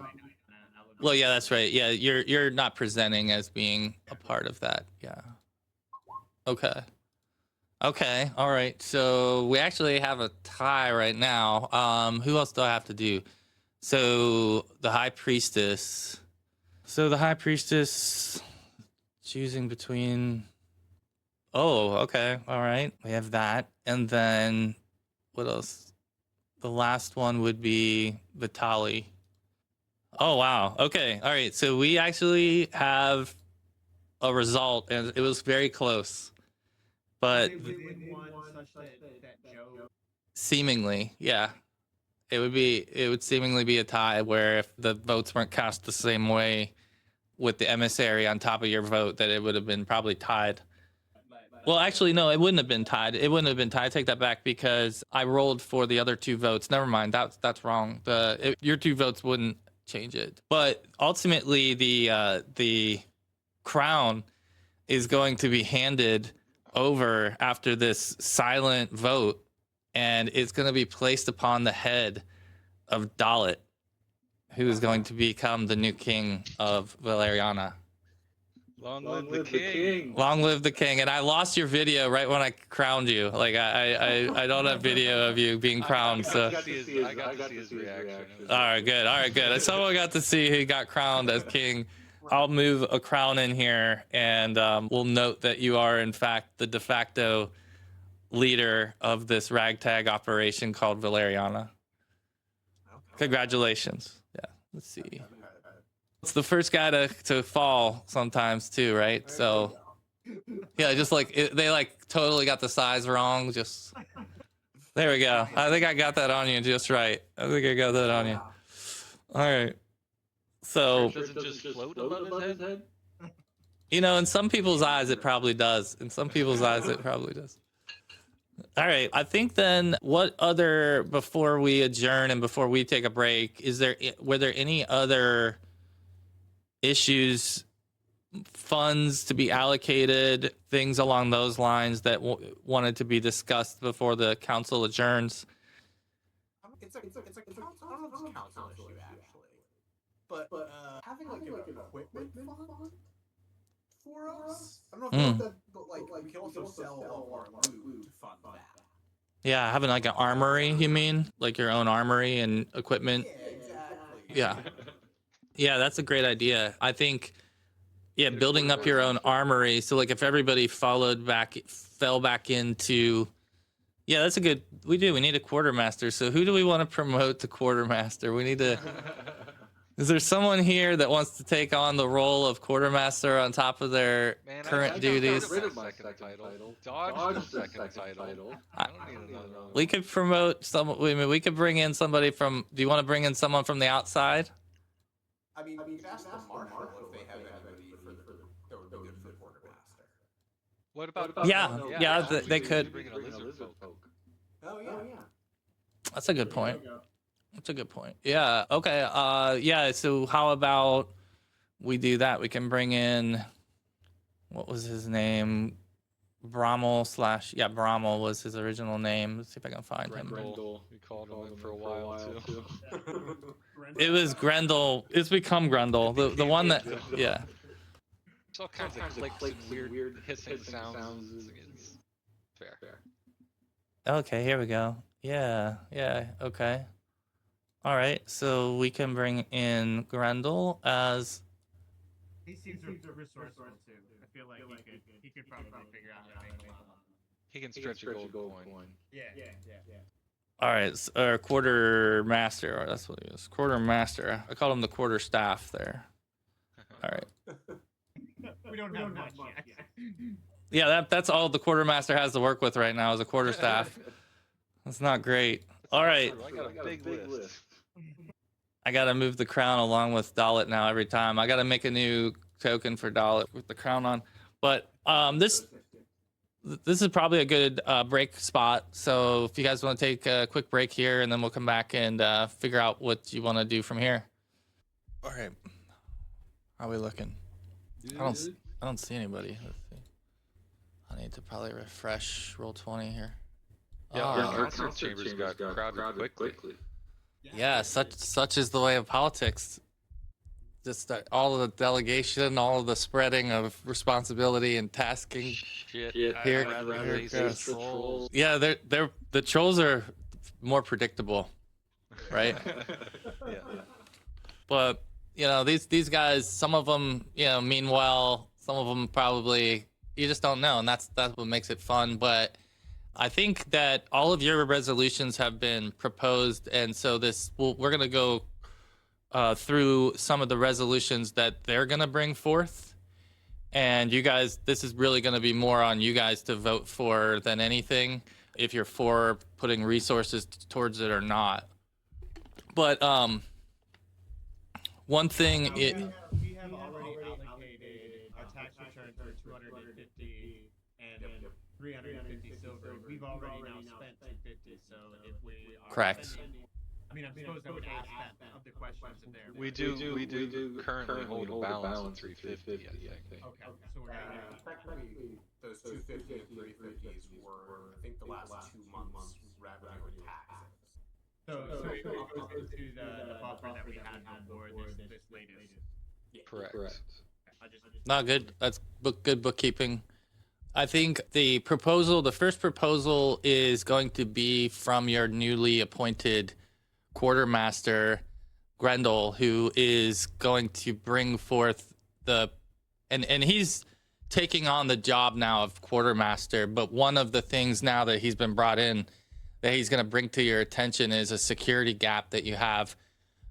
well, yeah, that's right. Yeah, you're not presenting as being a part of that. Yeah. Okay. All right. So we actually have a tie right now. Who else do I have to do? So the High Priestess. Choosing between. Oh, okay. All right. We have that, and then what else? The last one would be Vitali. Oh wow. Okay. All right. So we actually have a result, and it was very close. But seemingly, yeah, it would seemingly be a tie where if the votes weren't cast the same way with the emissary on top of your vote, that it would have been probably tied. Well, actually, no, it wouldn't have been tied. I take that back because I rolled for the other 2 votes. Never mind. That's wrong. Your 2 votes wouldn't change it. But ultimately, the crown is going to be handed over after this silent vote, and it's going to be placed upon the head of Dalit, who is going to become the new king of Valeriana. Long live the king. Long live the king. And I lost your video right when I crowned you. Like I don't have video of you being crowned. I got to see his reaction. All right, good. Someone got to see he got crowned as king. I'll move a crown in here, and we'll note that you are, in fact, the de facto leader of this ragtag operation called Valeriana. Congratulations. Yeah, let's see. It's the first guy to fall sometimes, too, right? So, yeah, just like, they, like, totally got the size wrong. Just, there we go. I think I got that on you just right. All right. So, does it just float above his head? You know, in some people's eyes, it probably does. All right. I think then before we adjourn and before we take a break, were there any other issues, funds to be allocated, things along those lines that wanted to be discussed before the council adjourns? It's a council issue, actually. But having like an equipment fund for us, I don't know if that, but like we can also sell all of our loot to fund that. Yeah, having like an armory, you mean? Like your own armory and equipment? Yeah, exactly. Yeah. Yeah, that's a great idea. I think, yeah, building up your own armory. So like if everybody fell back into, yeah, that's a good, we need a quartermaster. So who do we want to promote to quartermaster? We need to, Is there someone here that wants to take on the role of quartermaster on top of their Man, current I duties? got rid of my second title. Dodge the second title. I don't need another one. We could promote some. We could bring in somebody from. Do you want to bring in someone from the outside? I mean, you could ask the marshal if they have anybody that would be good for the quartermaster. What about? Yeah, they could. Bring in a lizard folk. Oh yeah. That's a good point. That's a good point. Yeah. Okay. Yeah. So how about we do that? We can bring in. What was his name? Brommel / Brommel was his original name. Let's see if I can find him. Grendel. We called him for a while too. It was Grendel. It's become Grendel. The one that yeah. There's all kinds of clicks and weird hissing sounds. It's fair. Okay, here we go. Yeah. Okay. All right. So we can bring in Grendel as. He seems resourceful too. I feel like he could probably figure out how to make a lot. He can stretch a gold coin. Yeah. All right, or quartermaster. That's what he is. Quartermaster. I called him the quarter staff there. All right. We don't have much yet. Yeah, that's all the quartermaster has to work with right now is a quarter staff. That's not great. All right. I got a big list. I gotta move the crown along with Dalit now every time. I gotta make a new token for Dalit with the crown on. But this is probably a good break spot. So if you guys want to take a quick break here, and then we'll come back and figure out what you want to do from here. All right. How are we looking? I don't see anybody. Let's see. I need to probably refresh Roll20 here. Yeah, Oh. our council chambers got crowded quickly. Yeah, such is the way of politics. Just all of the delegation, all of the spreading of responsibility and tasking. Shit. Here They say goes. trolls. Yeah, the trolls are more predictable, right? Yeah. But these guys, some of them mean well, some of them probably you just don't know, and that's what makes it fun. But I think that all of your resolutions have been proposed, and so we're gonna go through some of the resolutions that they're gonna bring forth, and you guys, this is really gonna be more on you guys to vote for than anything, if you're for putting resources towards it or not. But one thing We have already allocated our tax return for 250 and 350 silver. We've already now spent 250. So if we are Correct. spending, I suppose I would ask that of the questions if they're. We do currently hold a balance of 350, I think. Okay. So we're gonna. Technically, those 250 and 350s were, I think, the last 2 months revenue and taxes. So it goes into the buffer that we had before this latest. Correct. not good. That's good bookkeeping. I think the first proposal is going to be from your newly appointed quartermaster, Grendel, who is going to bring forth and he's taking on the job now of quartermaster. But one of the things now that he's been brought in that he's going to bring to your attention is a security gap that you have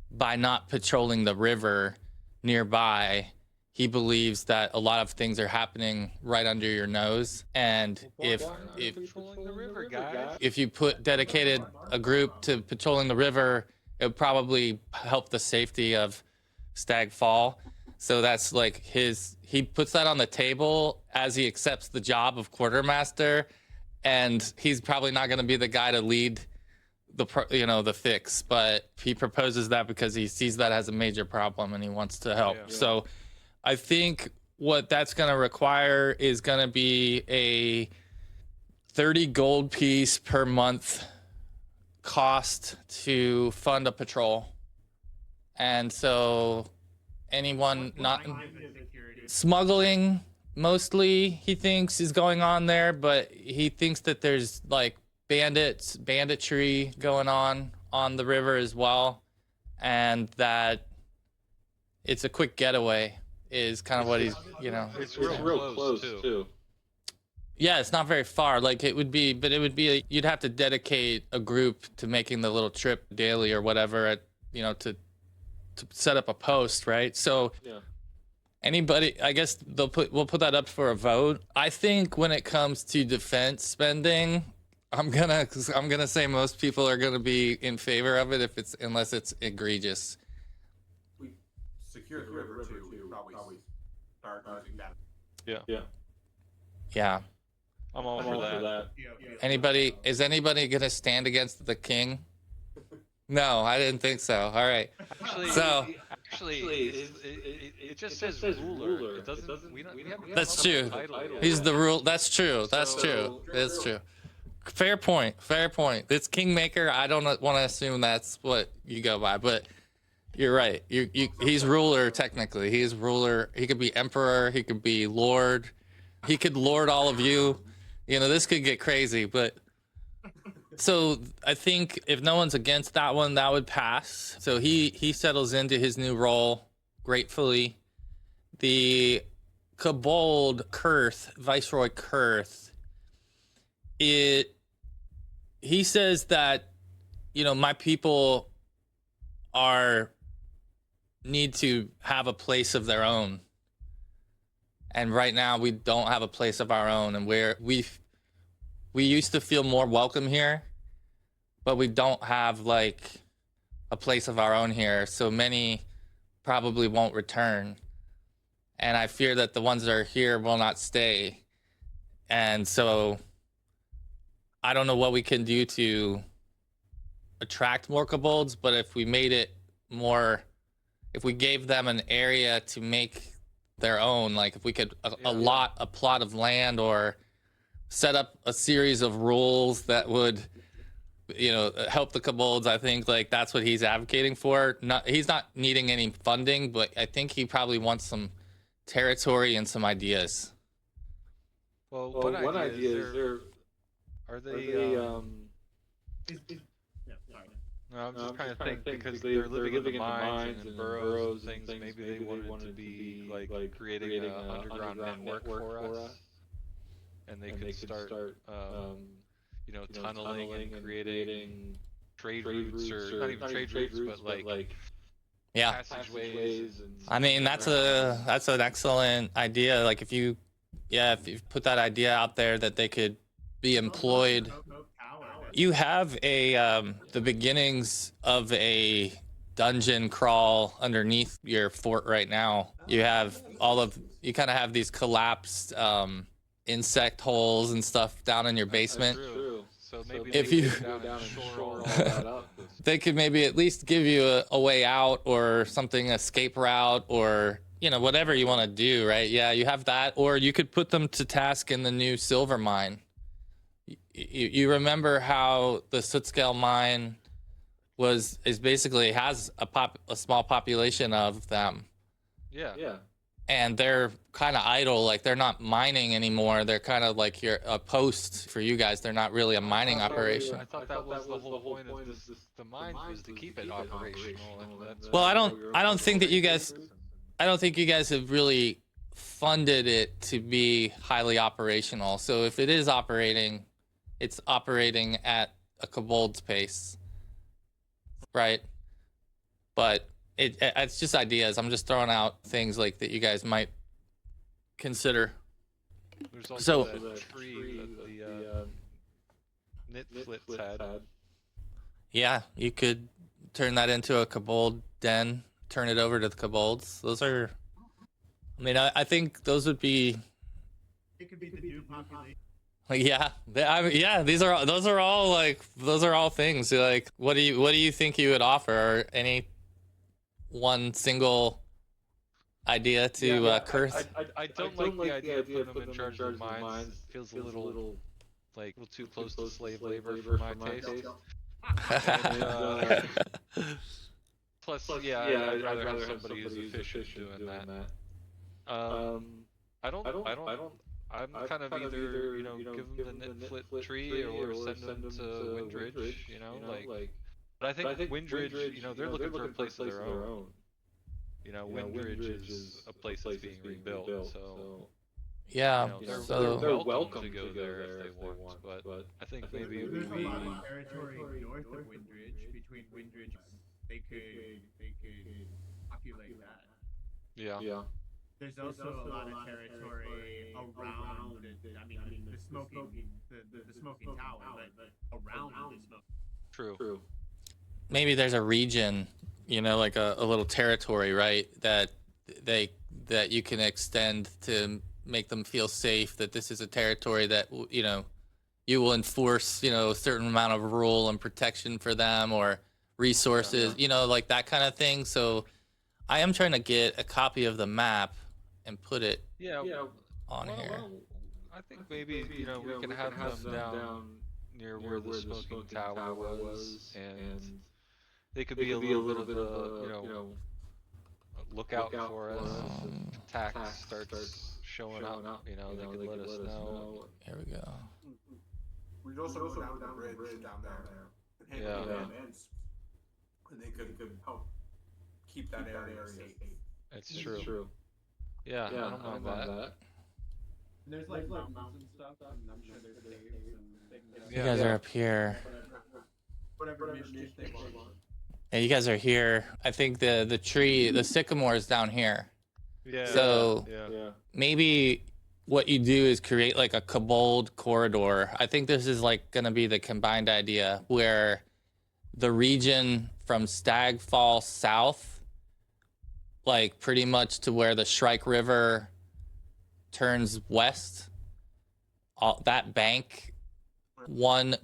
by not patrolling the river nearby. He believes that a lot of things are happening right under your nose, and if you dedicated a group to patrolling the river, it would probably help the safety of Stagfall. So that's like he puts that on the table as he accepts the job of quartermaster, and he's probably not going to be the guy to lead the fix, but he proposes that because he sees that as a major problem and he wants to help. Yeah. So I think what that's going to require is going to be a 30 gold piece per month cost to fund a patrol. And so anyone not smuggling mostly he thinks is going on there, but he thinks that there's like banditry going on the river as well, and that it's a quick getaway is kind of what he's, It's real close too. Yeah, it's not very far. Like it would be, but it would be, you'd have to dedicate a group to making the little trip daily or whatever to to set up a post, right? So anybody, I guess we'll put that up for a vote. I think when it comes to defense spending, I'm gonna say most people are gonna be in favor of it unless it's egregious. We secure the river too. We probably start using that. Yeah. I'm all for that. Is anybody gonna stand against the king? No, I didn't think so. All right. It just says ruler. It doesn't. We haven't That's come up true. with a title yet. He's the rule. That's true. That's true. Fair point. It's Kingmaker. I don't want to assume that's what you go by, but you're right. He's ruler technically. He's ruler. He could be emperor. He could be lord. He could lord all of you. You know, this could get crazy, but so I think if no one's against that one, that would pass. So he settles into his new role gratefully. The Kobold Kurth, Viceroy Kurth, he says that, you know, my people need to have a place of their own. And right now we don't have a place of our own, and we used to feel more welcome here, but we don't have like a place of our own here. So many probably won't return. And I fear that the ones that are here will not stay. And so I don't know what we can do to attract more kobolds, but if we made it more, if we gave them an area to make their own, like if we could a plot of land, or set up a series of rules that would, you know, help the kobolds. I think like that's what he's advocating for. He's not needing any funding, but I think he probably wants some territory and some ideas. Well, what idea is there? Are they? No, I'm just trying to think because they're living in the mines and in burrows and things. Maybe they wanted to be like creating an underground network for us, and they could start, you know, tunneling and creating trade routes, or not even trade routes, but like passageways. I mean, that's an excellent idea. Like if you put that idea out there that they could be employed. You have the beginnings of a dungeon crawl underneath your fort right now. You have you kind of have these collapsed insect holes and stuff down in your basement. That's true. So maybe if you go down and shore all that up. they could maybe at least give you a way out or something, escape route, or, you know, whatever you want to do, right? Yeah, you have that, or you could put them to task in the new silver mine. You remember how the Sootscale mine basically has a small population of them. Yeah. And they're kind of idle, like they're not mining anymore. They're kind of like a post for you guys. They're not really a mining operation. I thought that was the whole point of the mine, was to keep it operational. And that's Well, I don't think you guys have really funded it to be highly operational. So if it is operating, it's operating at a kobold's pace, right? But it's just ideas. I'm just throwing out things like that you guys might consider. There's also that tree that the Knitflits had. Yeah, you could turn that into a kobold den, turn it over to the kobolds. Those are, I mean, I think those would be. It could be the new population. Those are all things. Like, what do you think you would offer? Or any one single idea to Kurth? I don't like the idea of putting them in charge of the mines. It feels a little too close to slave labor for my taste. Plus, I'd rather have somebody who's efficient doing that. I'm kind of either, you know, give them the Knitflit tree or send them to Windridge, you know, like. But I think Windridge, you know, they're looking for a place of their own. You know, Windridge is a place that's being rebuilt, so. Yeah, you know, so they're welcome to go there if they want, but I think maybe There's a lot of territory north of Windridge, between Windridge. they could populate that. Yeah. There's also a lot of territory around the smoking tower, but around the smoking. True. Maybe there's a region, like a little territory, right? That you can extend to make them feel safe. That this is a territory that you will enforce, a certain amount of rule and protection for them or resources, like that kind of thing. So I am trying to get a copy of the map and put it on here. Well, I think maybe we can have them down near where the smoking tower was, and they could be a little bit of a lookout for us. If attack starts showing up, they could let us know. Here we go. We'd also go down to the bridge down there and handle the events, and they could help keep that area safe. It's true. Yeah, I don't mind that. And there's like mountains and stuff, and I'm sure there's caves and things. You guys are up here. Whatever mischief they want. Yeah, you guys are here. I think the tree, the sycamore is down here. Yeah. So maybe what you do is create like a Kobold corridor. I think this is like going to be the combined idea where the region from Stagfall south, like pretty much to where the Shrike River turns west, that bank,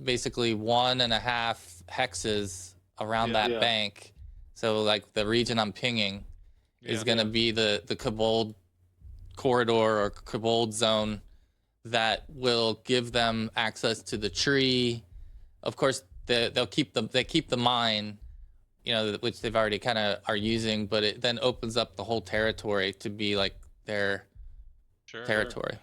basically 1.5 hexes around that bank. So like the region I'm pinging is going to be the Kobold corridor or Kobold zone that will give them access to the tree. Of course, they keep the mine, which they've already kind of are using, but it then opens up the whole territory to be like their territory.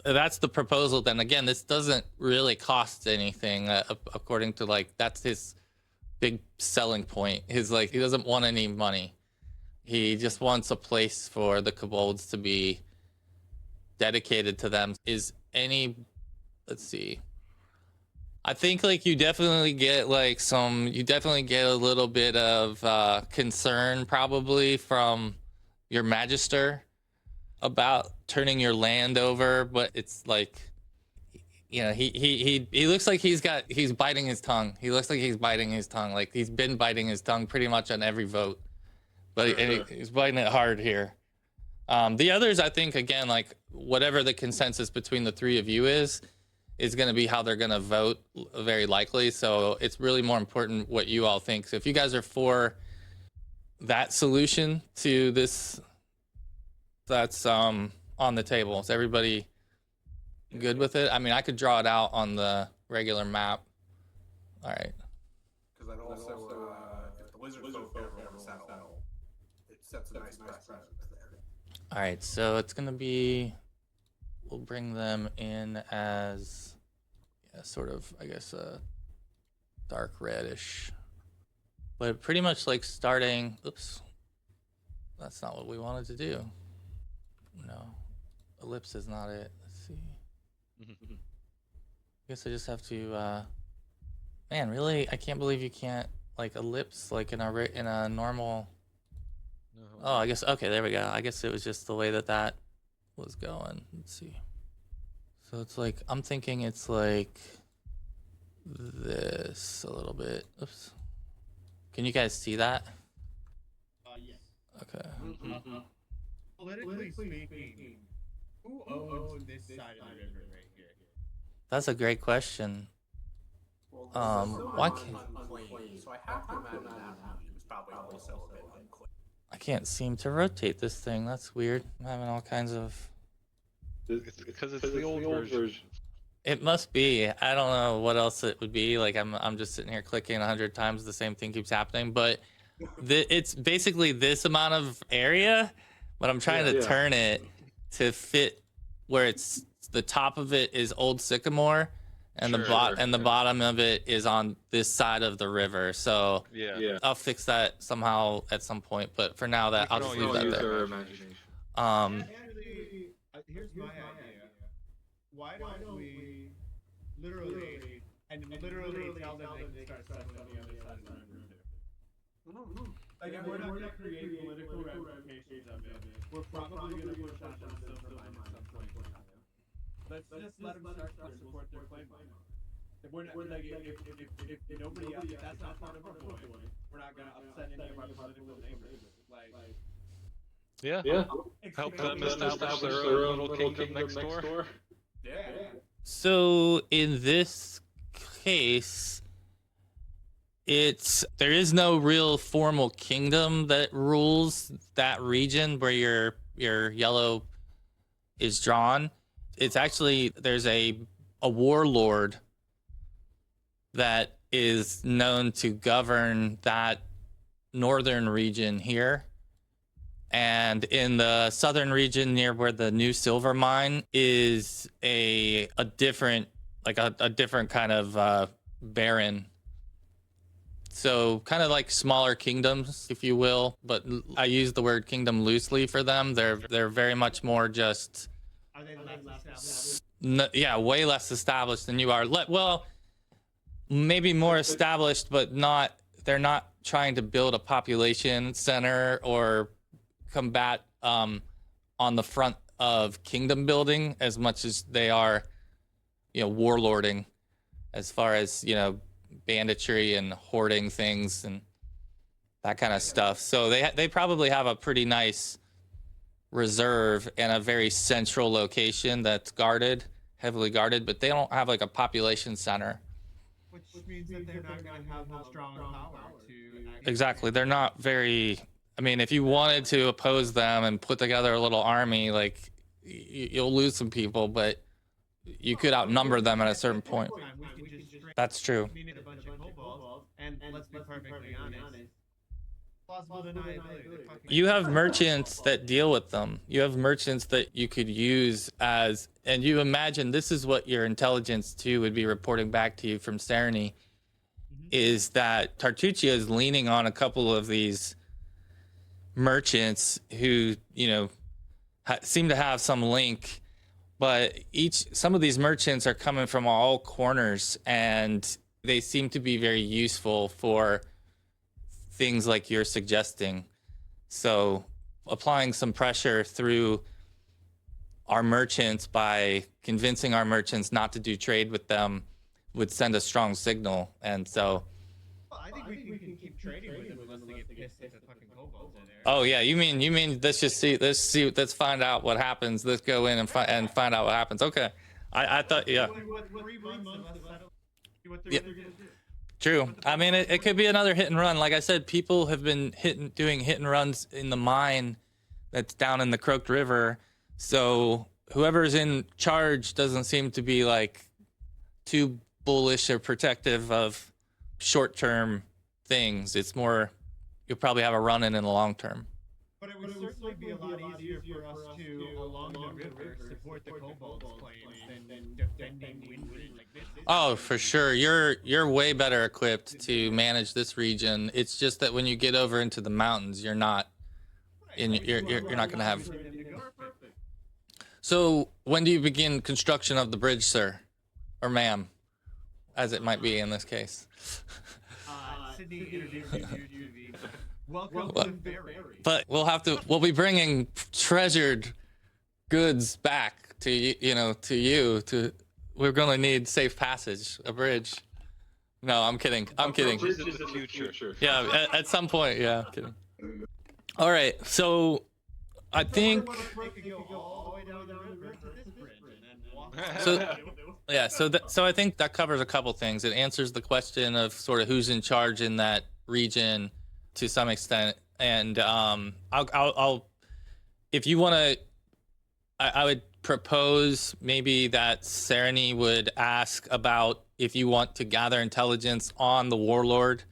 That's the proposal. Then again, this doesn't really cost anything, according to that's his big selling point. Is like he doesn't want any money. He just wants a place for the Kobolds to be dedicated to them. Let's see. I think you definitely get a little bit of concern probably from your Magister about turning your land over, but it's he looks like he's biting his tongue. He looks like he's biting his tongue. Like he's been biting his tongue pretty much on every vote. But he's biting it hard here. The others, I think, again, whatever the consensus between the three of you is going to be how they're going to vote, very likely. So it's really more important what you all think. So if you guys are for that solution to this, that's on the table. Is everybody good with it? I mean, I could draw it out on the regular map. All right. Because then also, if the lizard folk ever settle, it sets a nice precedent there. All right, so it's gonna be, we'll bring them in as sort of, I guess, a dark reddish, but pretty much starting. Oops, that's not what we wanted to do. No, ellipse is not it. Let's see. I guess I just have to. Man, really, I can't believe you can't ellipse in a normal. No. Oh, I guess, okay, there we go. I guess it was just the way that was going. Let's see. So it's I'm thinking it's this a little bit. Oops. Can you guys see that? Yes. Okay. Politically speaking, who owns this side of the river right here? That's a great question. Why can't... So I have to imagine that was probably also a bit unclear. I can't seem to rotate this thing. That's weird. I'm having all kinds of... It's because it's the old version. It must be. I don't know what else it would be. I'm just sitting here clicking 100 times. The same thing keeps happening. But it's basically this amount of area, but I'm trying to turn it to fit where it's the top of it is Old Sycamore, and the bottom of it is on this side of the river. So I'll fix that somehow at some point. But for now, I'll just leave that there. Actually, here's my idea. Why don't we literally tell them they can start settling on the other side of the river? Like, if we're not gonna create political ramifications of it, we're probably gonna push on to the silver mine at some point in time. Let's just let them start to support their claim mine. If we're not, like, if nobody else, if that's not part of our point, we're not gonna upset any of our political neighbors. Like, Yeah. Help them establish their own little kingdom next door. yeah. So in this case, there is no real formal kingdom that rules that region where your yellow is drawn. It's actually, there's a warlord that is known to govern that northern region here. And in the southern region near where the new silver mine is a different kind of baron. So kind of like smaller kingdoms, if you will, but I use the word kingdom loosely for them. They're very much more just, Are they less established? yeah, way less established than you are. Well, maybe more established, but they're not trying to build a population center or combat on the front of kingdom building as much as they are, warlording, as far as, banditry and hoarding things and that kind of stuff. So they probably have a pretty nice reserve and a very central location that's heavily guarded, but they don't have like a population center. Which means that they're not going to have the strong power to... Exactly. They're not very... I mean, if you wanted to oppose them and put together a little army, like, you'll lose some people, but you could outnumber them at a certain point. That's true. A bunch of kobolds, and let's be perfectly honest, plausible deniability. You have merchants that deal with them. You have merchants that you could use as... And you imagine this is what your intelligence, too, would be reporting back to you from Serenity, is that Tartuccia is leaning on a couple of these merchants who, seem to have some link, but some of these merchants are coming from all corners, and they seem to be very useful for things like you're suggesting. So applying some pressure through our merchants by convincing our merchants not to do trade with them would send a strong signal. And so... Well, I think we can keep trading with them unless they get pissed at the fucking kobolds in there. Oh yeah, you mean let's find out what happens. Let's go in and find out what happens. Okay, I thought, yeah. Yeah. True. I mean, it could be another hit and run. Like I said, people have been doing hit and runs in the mine that's down in the Croaked River. So whoever's in charge doesn't seem to be like too bullish or protective of short-term things. It's more, you'll probably have a run-in the long term. But it would certainly be a lot easier for us to, along the river, support the kobolds' claims than defending Windridge like this. Oh, for sure. You're way better equipped to manage this region. It's just that when you get over into the mountains, you're not not going to have... So when do you begin construction of the bridge, sir? Or ma'am, as it might be in this case. Sydney introduced you to the welcome to Berry. But we'll be bringing treasured goods back to you. We're going to need safe passage, a bridge. No, I'm kidding. Bridges in the future. Yeah, at some point. Yeah, I'm kidding. All right, so I think... So I think that covers a couple things. It answers the question of sort of who's in charge in that region to some extent. And I'll if you want to, I would propose maybe that Serenity would ask about if you want to gather intelligence on the warlord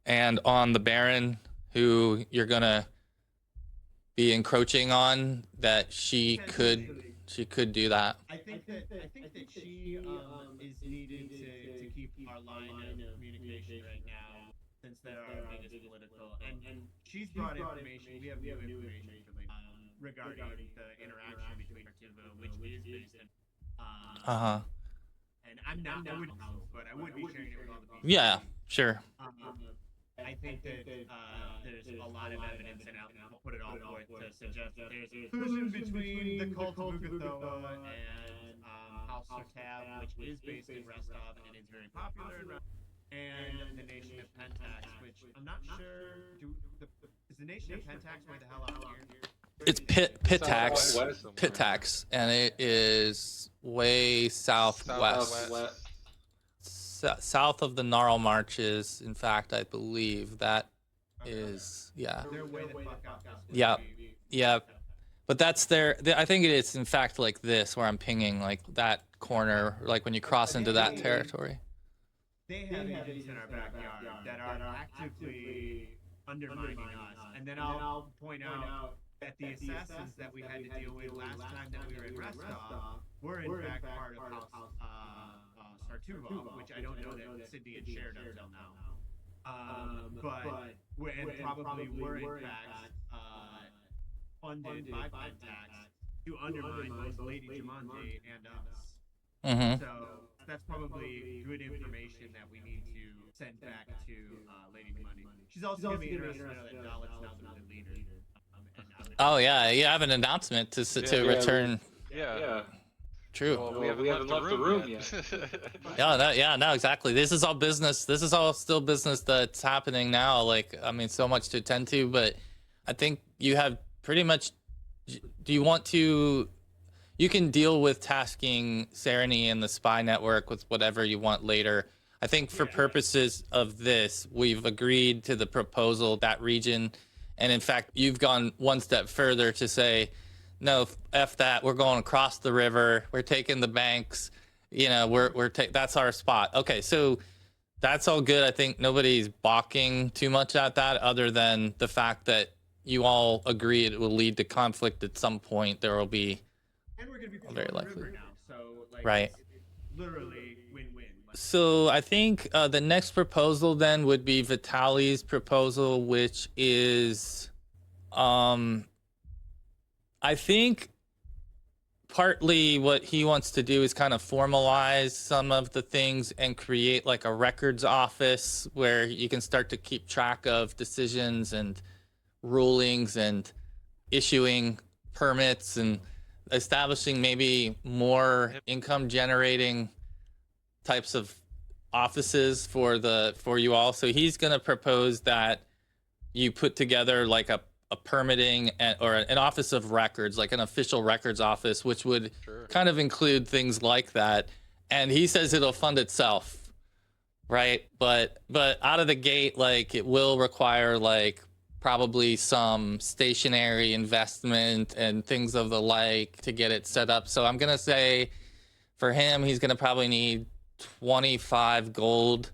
and on the baron who you're gonna be encroaching on, that she could do that. I think that she is needed to keep our line of communication right now, since they're our biggest political. And she's brought information. We have new information regarding the interaction between Artivo, which is based in. And I'm not, but I would be sharing it with all the people. Yeah, sure. And I think that there's a lot of evidence, and I'll put it all forth to suggest that there's a collision between the cult of Ugathoa and House Sortav, which is based in Restov and is very popular in Restov, and the nation of Pentax, which I'm not sure. Is the nation of Pentax way the hell out here? It's Pitax, and it is way southwest. South of the Gnarl Marches. In fact, I believe that is, yeah. They're way the fuck out this way. Yeah, yeah. But that's I think it is, in fact, like this, where I'm pinging, like that corner, like when you cross into that territory. They have agents in our backyard that are actively undermining us. And then I'll point out that the assassins that we had to deal with last time that we were in Restov were in fact part of House Sartuvov, which I don't know that Cindy had shared until now. And probably were in fact funded by Pentax to undermine both Lady Jumanji and us. Mm-hmm. So that's probably good information that we need to send back to Lady Jumanji. She's also going to be interested to know that Daleks now the leader. Oh yeah, you have an announcement to return. Yeah. True. Well, we haven't left the room yet. No, exactly. This is all business. This is all still business that's happening now. Like, I mean, so much to attend to, but I think you have pretty much. Do you want to? You can deal with tasking Sereny and the spy network with whatever you want later. I think for purposes of this, we've agreed to the proposal, that region. And in fact, you've gone one step further to say, no, F that, we're going across the river, we're taking the banks, you know, that's our spot. Okay, so that's all good. I think nobody's balking too much at that, other than the fact that you all agree it will lead to conflict at some point. There will be, and we're gonna be very likely. Now, so like, right. It's literally win-win. So I think the next proposal then would be Vitaly's proposal, which is, I think partly what he wants to do is kind of formalize some of the things and create like a records office where you can start to keep track of decisions and rulings and issuing permits and establishing maybe more income generating types of offices for you all. So he's going to propose that you put together like a permitting or an office of records, like an official records office, which would kind of include things like that. And he says it'll fund itself, right? But out of the gate, like it will require like probably some stationary investment and things of the like to get it set up. So I'm going to say for him, he's going to probably need 25 gold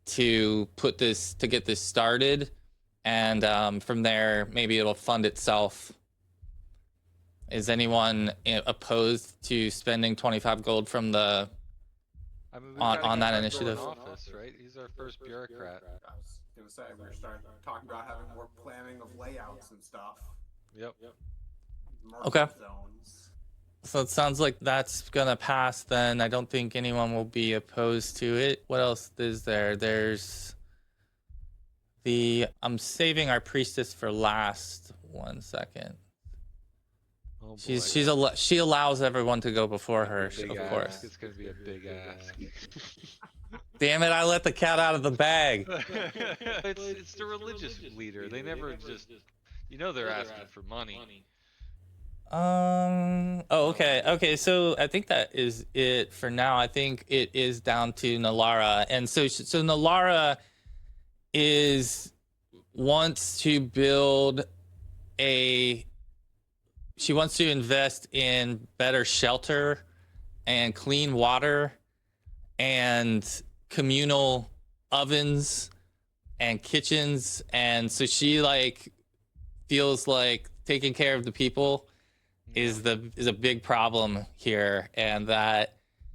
to get this started. And from there, maybe it'll fund itself. Is anyone opposed to spending 25 gold from the on that initiative? Office, right? He's our first bureaucrat. I was gonna say we were starting talking about having more planning of layouts and stuff. Yep. Okay. Zones. So it sounds like that's gonna pass then. I don't think anyone will be opposed to it. What else is there? There's I'm saving our priestess for last. 1 second. Oh, she allows everyone to go before her, of course. It's gonna be a big ask. Damn it! I let the cat out of the bag. it's the religious leader. They never just, they're asking for money. Oh, okay. Okay, so I think that is it for now. I think it is down to Nalara. And so Nalara wants to build she wants to invest in better shelter and clean water and communal ovens and kitchens. And so she feels like taking care of the people is a big problem here, and that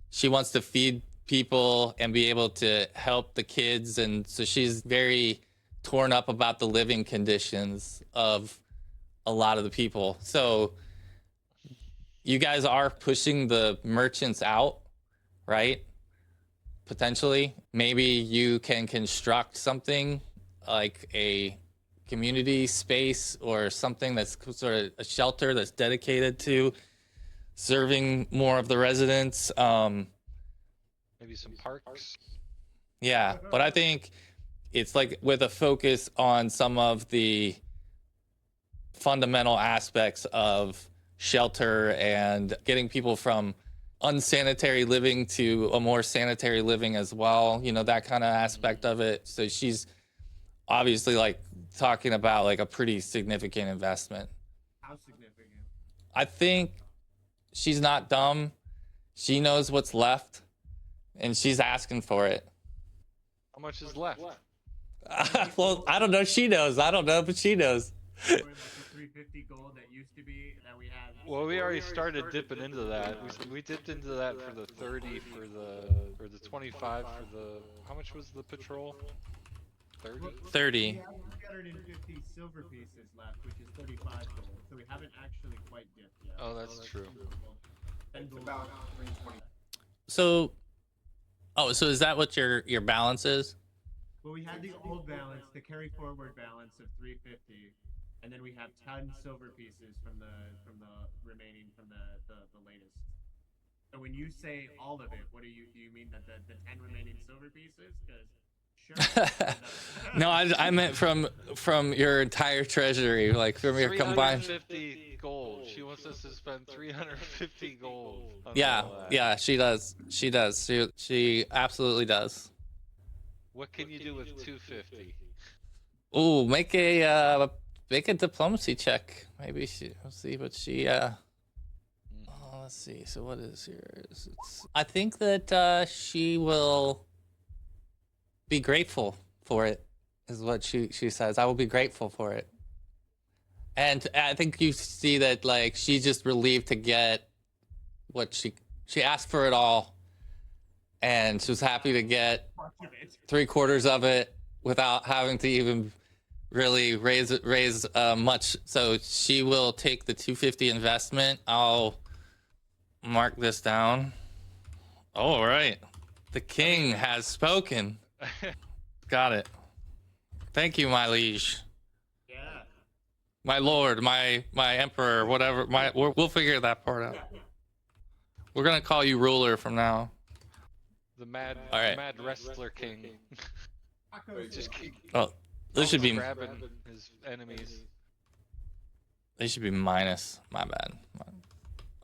she wants to feed people and be able to help the kids. And so she's very torn up about the living conditions of a lot of the people. So you guys are pushing the merchants out, right? Potentially. Maybe you can construct something like a community space or something that's sort of a shelter that's dedicated to serving more of the residents. Maybe some parks. Yeah, but I think it's like with a focus on some of the fundamental aspects of shelter and getting people from unsanitary living to a more sanitary living as well, you know, that kind of aspect of it. So she's obviously like talking about like a pretty significant investment. How significant? I think she's not dumb. She knows what's left and she's asking for it. How much is left? Well, I don't know. She knows. I don't know, but she knows. Or like the 350 gold that used to be that we had. Well, we already started dipping into that. We dipped into that for the 30, for the 25, for the, how much was the patrol? 30? 30. We have 350 silver pieces left, which is 35 gold. So we haven't actually quite dipped yet. Oh, that's true. And About 320. So, so is that what your balance is? well, we had the old balance, the carry forward balance of 350, and then we have 10 silver pieces from the remaining from the latest. So when you say all of it, what do you mean that the 10 remaining silver pieces? Because sure. No, I meant from your entire treasury, like from your combined. 350 gold. She wants us to spend 350 gold. On Yeah, all that. yeah, she does. She does. She absolutely does. What can you do with 250? Ooh, make a diplomacy check. Maybe we'll see what she. Let's see. So what is yours? I think that she will be grateful for it. Is what she says. I will be grateful for it. And I think you see that like she's just relieved to get what she asked for it all, and she was happy to get 3/4 of it without having to even really raise much. So she will take the 250 investment. I'll mark this down. All right, the king has spoken. Got it. Thank you, my liege. Yeah. My lord, my emperor, whatever. We'll figure that part out. We're gonna call you ruler from now. The mad wrestler king. Just keep Oh, this should be. grabbing his enemies. They should be minus. My bad.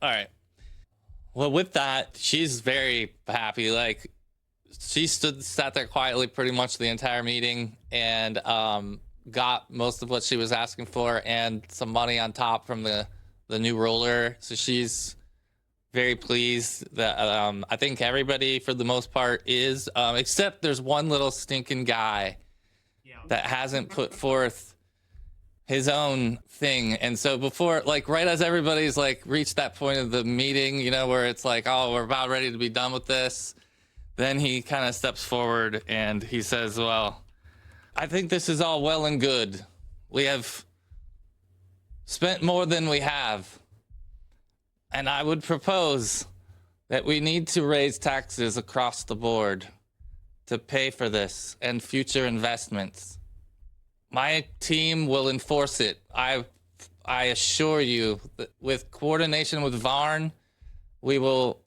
All right. Well, with that, she's very happy. Like, she sat there quietly pretty much the entire meeting and got most of what she was asking for and some money on top from the new ruler. So she's very pleased that I think everybody for the most part is, except there's one little stinking guy that hasn't put forth his own thing. And so before, like, right as everybody's like reached that point of the meeting, you know, where it's like, oh, we're about ready to be done with this, then he kind of steps forward and he says, well, I think this is all well and good. We have spent more than we have. And I would propose that we need to raise taxes across the board to pay for this and future investments. My team will enforce it. I assure you that with coordination with Varn, we will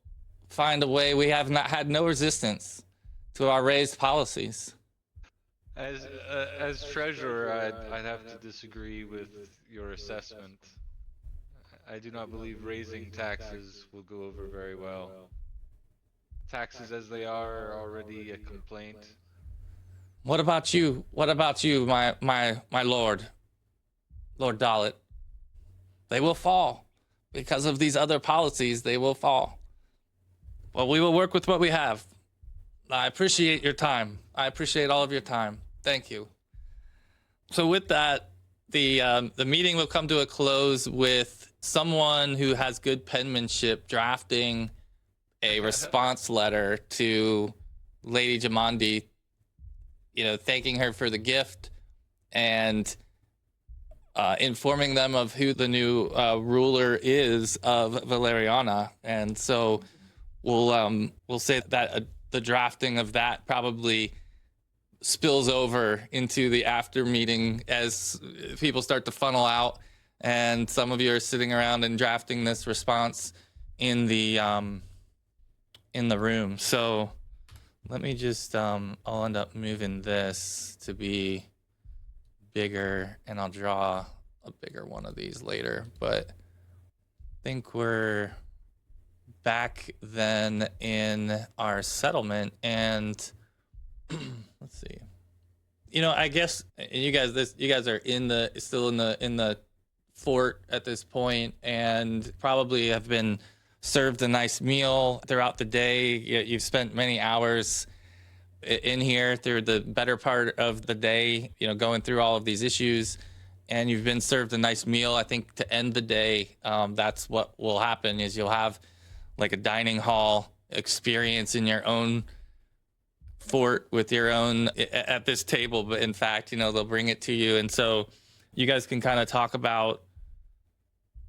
find a way. We have not had no resistance to our raised policies. As treasurer, I'd have to disagree with your assessment. I do not believe raising taxes will go over very well. Taxes as they are already a complaint. What about you? What about you, my lord? Lord Dalit? They will fall. Because of these other policies, they will fall. Well, we will work with what we have. I appreciate your time. I appreciate all of your time. Thank you. So with that, the meeting will come to a close with someone who has good penmanship drafting a response letter to Lady Jamandi, you know, thanking her for the gift and informing them of who the new ruler is of Valeriana. And so we'll say that the drafting of that probably spills over into the after meeting as people start to funnel out, and some of you are sitting around and drafting this response in the room. So let me just I'll end up moving this to be bigger, and I'll draw a bigger one of these later. But I think we're back then in our settlement, and let's see. You know, I guess you guys are still in the fort at this point, and probably have been served a nice meal throughout the day. You've spent many hours in here through the better part of the day, you know, going through all of these issues, and you've been served a nice meal. I think to end the day, that's what will happen, is you'll have like a dining hall experience in your own fort with your own at this table. But in fact, you know, they'll bring it to you, and so you guys can kind of talk about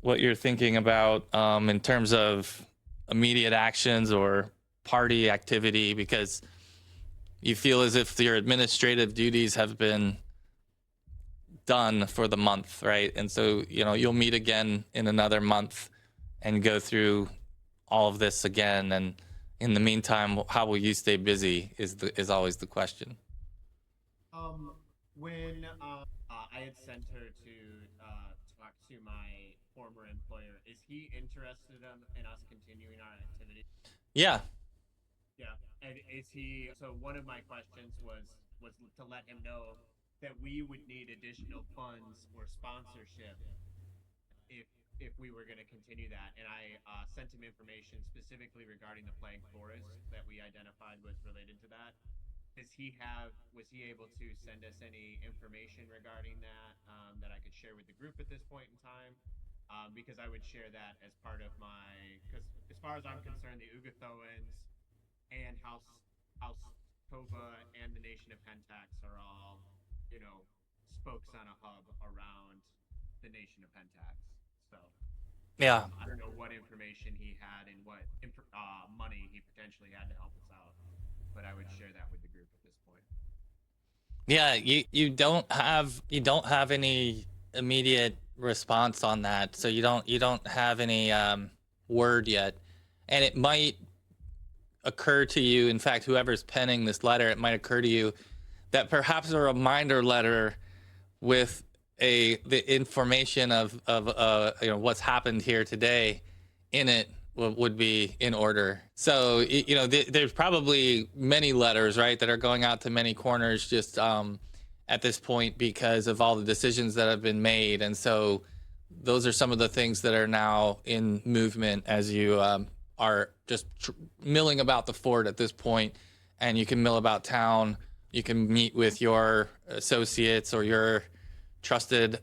what you're thinking about in terms of immediate actions or party activity, because you feel as if your administrative duties have been done for the month, right? And so, you know, you'll meet again in another month and go through all of this again. And in the meantime, how will you stay busy is always the question. When I had sent her to talk to my former employer, is he interested in us continuing our activity? Yeah. Yeah. And is he? So one of my questions was to let him know that we would need additional funds or sponsorship if we were going to continue that. And I sent him information specifically regarding the Plague Forest that we identified was related to that. Was he able to send us any information regarding that that I could share with the group at this point in time? Because I would share that as part of because as far as I'm concerned, the Ugathoans and House Kova and the Nation of Pentax are all, you know, spokes on a hub around the Nation of Pentax. So Yeah. I don't know what information he had and what money he potentially had to help us out, but I would share that with the group at this point. Yeah, you don't have any immediate response on that, so you don't have any word yet, and it might occur to you, in fact, whoever's penning this letter, it might occur to you that perhaps a reminder letter with the information of you know, what's happened here today in it would be in order. So, you know, there's probably many letters, right, that are going out to many corners just at this point because of all the decisions that have been made. And so those are some of the things that are now in movement as you are just milling about the fort at this point. And you can mill about town. You can meet with your associates or your trusted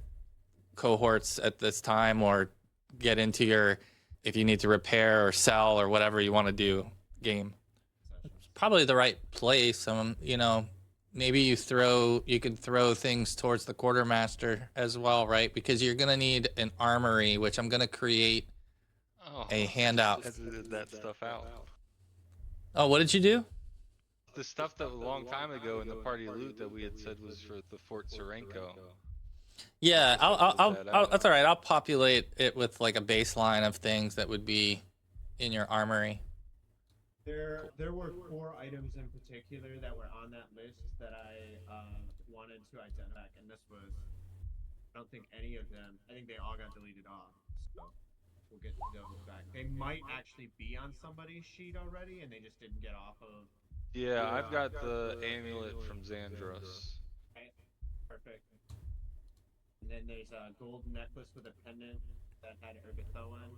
cohorts at this time, or get into your, if you need to repair or sell or whatever you want to do, game. It's probably the right place. You know, maybe you could throw things towards the quartermaster as well, right? Because you're gonna need an armory, which I'm gonna create a handout. Edited that stuff out. Oh, what did you do? The stuff that was a long time ago in the party loot that we had said was for the Fort Serenko. Yeah, that's all right. I'll populate it with like a baseline of things that would be in your armory. There were 4 items in particular that were on that list that I wanted to identify, and this was, I don't think any of them, I think they all got deleted off, so we'll get those back. They might actually be on somebody's sheet already, and they just didn't get off of. Yeah, I've got the amulet from Xandros. Right, perfect. And then there's a gold necklace with a pendant that had Ergothoan.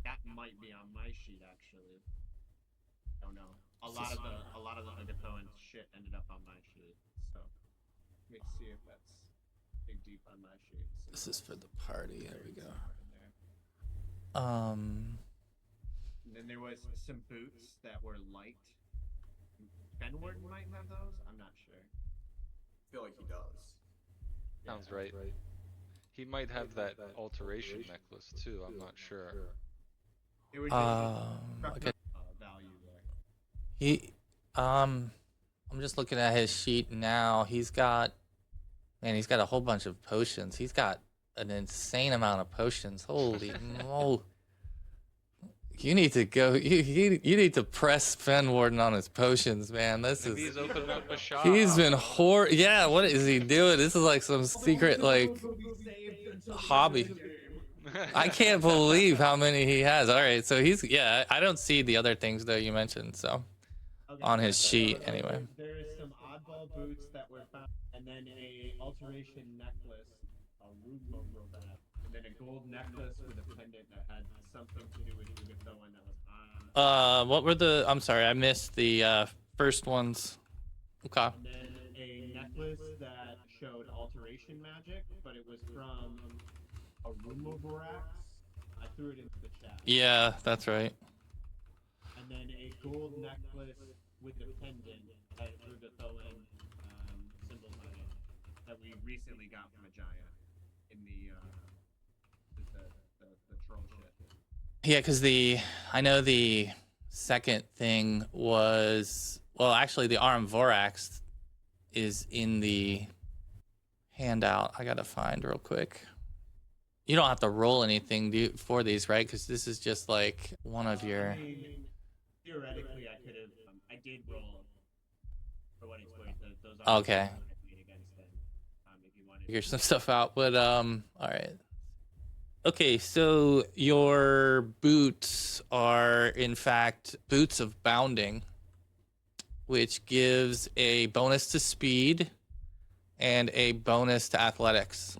That might be on my sheet actually. I don't know. A lot of the Ergothoan shit ended up on my sheet. So let me see if that's big deep on my sheet. This is for the party. There we go. And then there was some boots that were light. Benward might have those. I'm not sure. I feel like he does. Sounds right. He might have that alteration necklace too. I'm not sure. It would just Okay. value there. He, I'm just looking at his sheet now. He's got a whole bunch of potions. He's got an insane amount of potions. Holy mo! You need to go. You need to press Fenwarden on his potions, man. Maybe he's opening up a shop. He's been Yeah, what is he doing? This is like some secret like hobby. I can't believe how many he has. All right, so I don't see the other things though you mentioned. So on his sheet anyway. There is some oddball boots that were found, and then a alteration necklace, a root logo that, and then a gold necklace with a pendant that had something to do with Ugathoan that was on. What were the? I'm sorry, I missed the first ones. Okay. And then a necklace that showed alteration magic, but it was from a Rumovorax. I threw it into the chat. Yeah, that's right. And then a gold necklace with the pendant that Ugathoan symbols on it that we recently got from a giant in the troll shit. Yeah, because I know the second thing was, well, actually the Arm Vorax is in the handout. I gotta find real quick. You don't have to roll anything for these, right? Because this is just like one of your. I mean, theoretically, I could have. I did roll for what it's worth. Those are Okay. against them, if you wanted. Figure some stuff out, but all right. Okay, so your boots are in fact boots of bounding, which gives a bonus to speed and a bonus to athletics.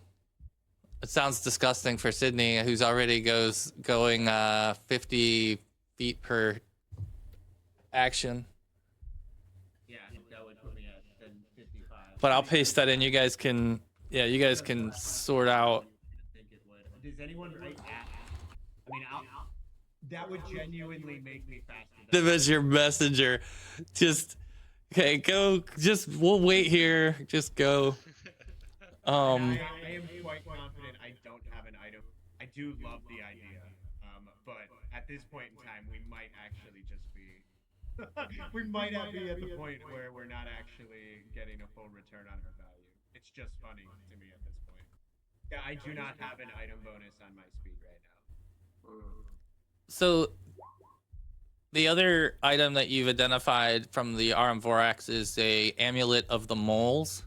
It sounds disgusting for Sydney, who's already going 50 feet per action. Yeah, that would put me at 55. But I'll paste that in. You guys can sort out. Does anyone write at? I mean, that would genuinely make me faster. Them as your messenger. Just okay, go. Just we'll wait here. Just go. I am quite confident I don't have an item. I do love the idea, but at this point in time, we might actually just be. We might not be at the point where we're not actually getting a full return on our value. It's just funny to me at this point. Yeah, I do not have an item bonus on my speed right now. So the other item that you've identified from the Arm Vorax is a Amulet of the Moles,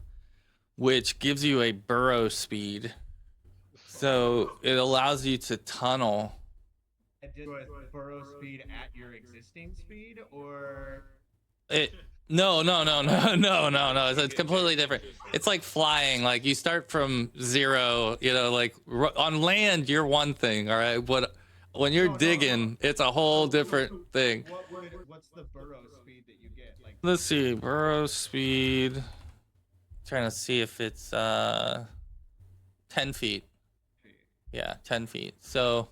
which gives you a burrow speed. So it allows you to tunnel. With burrow speed at your existing speed, or No. It's completely different. It's like flying. Like you start from zero. Like on land, you're one thing. All right, but when you're digging, it's a whole different thing. What's the burrow speed that you get? Like, let's see, burrow speed. Trying to see if it's 10 feet. Yeah, 10 feet. So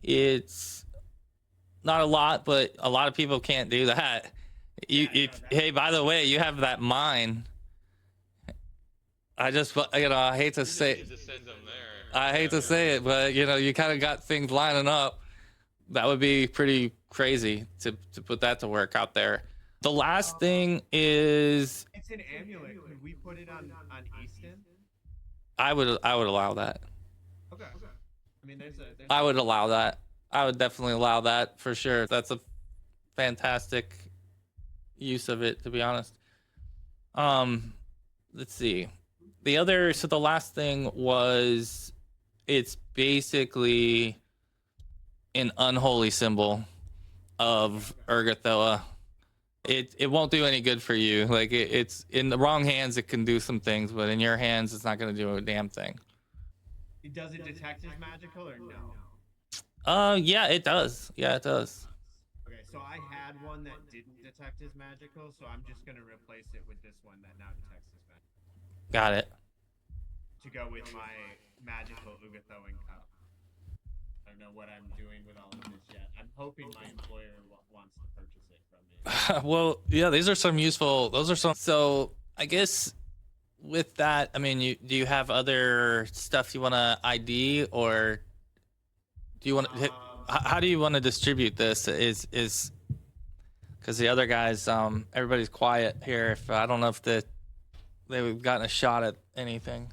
it's not a lot, but a lot of people can't do that. Hey, by the way, you have that mine. I hate to say it, but you kind of got things lining up. That would be pretty crazy to put that to work out there. The last thing is, it's an amulet. Could we put it on Easton? I would allow that. Okay. I mean, I would allow that. I would definitely allow that for sure. That's a fantastic use of it, to be honest. Let's see. The last thing was, it's basically an unholy symbol of Urgathoa. It won't do any good for you. Like it's in the wrong hands, it can do some things, but in your hands, it's not going to do a damn thing. Does it detect as magical or no? Yeah, it does. Yeah, it does. Okay, so I had one that didn't detect as magical, so I'm just gonna replace it with this one that now detects as magical. Got it. To go with my magical Ugathoan cup. I don't know what I'm doing with all of this yet. I'm hoping my employer wants to purchase it from me. Well, yeah, those are some useful. So I guess with that, I mean, do you have other stuff you want to ID, or do you want to? How do you want to distribute this? because the other guys, everybody's quiet here. If I don't know if they've gotten a shot at anything.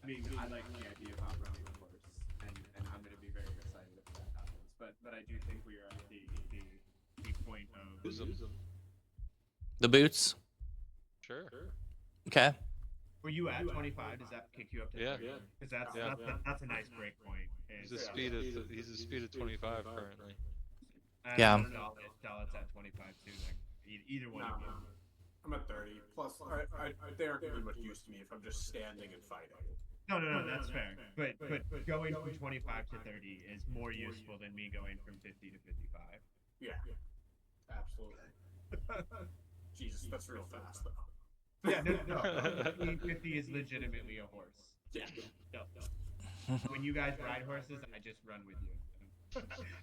I mean, I like the idea of outrunning a horse, and I'm going to be very excited if that happens. But I do think we are at the point of The boots. Sure. Okay. Were you at 25? Does that kick you up to 30? Yeah. Because that's a nice break point. He's a speed of 25 currently. Yeah. Dalet's at 25 too. Like, either one of you. I'm at 30. Plus, they aren't going to be much use to me if I'm just standing and fighting. No, that's fair. But going from 25 to 30 is more useful than me going from 50 to 55. Yeah, absolutely. Jesus, that's real fast though. Yeah, no. 50 is legitimately a horse. Yeah. No. When you guys ride horses, I just run with you.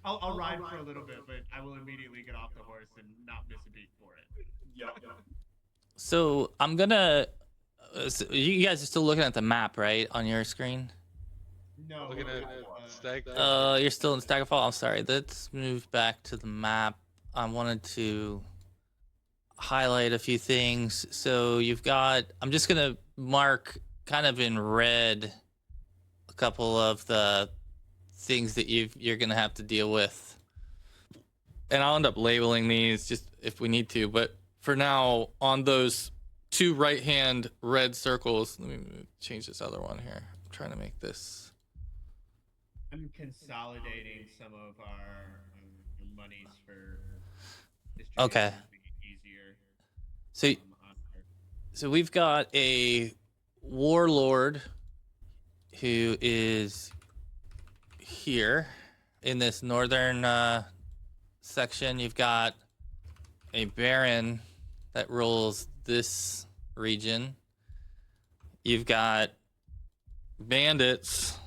I'll ride for a little bit, but I will immediately get off the horse and not miss a beat for it. Yep. So I'm gonna. So you guys are still looking at the map, right, on your screen? No. Looking at Stagfall. You're still in Stagfall. I'm sorry. Let's move back to the map. I wanted to highlight a few things. So you've got. I'm just gonna mark kind of in red a couple of the things that you're gonna have to deal with, and I'll end up labeling these just if we need to. But for now, on those two right-hand red circles, let me change this other one here. I'm trying to make this. I'm consolidating some of our monies for distribution Okay. to be easier. So we've got a warlord who is here in this northern section. You've got a baron that rules this region. You've got bandits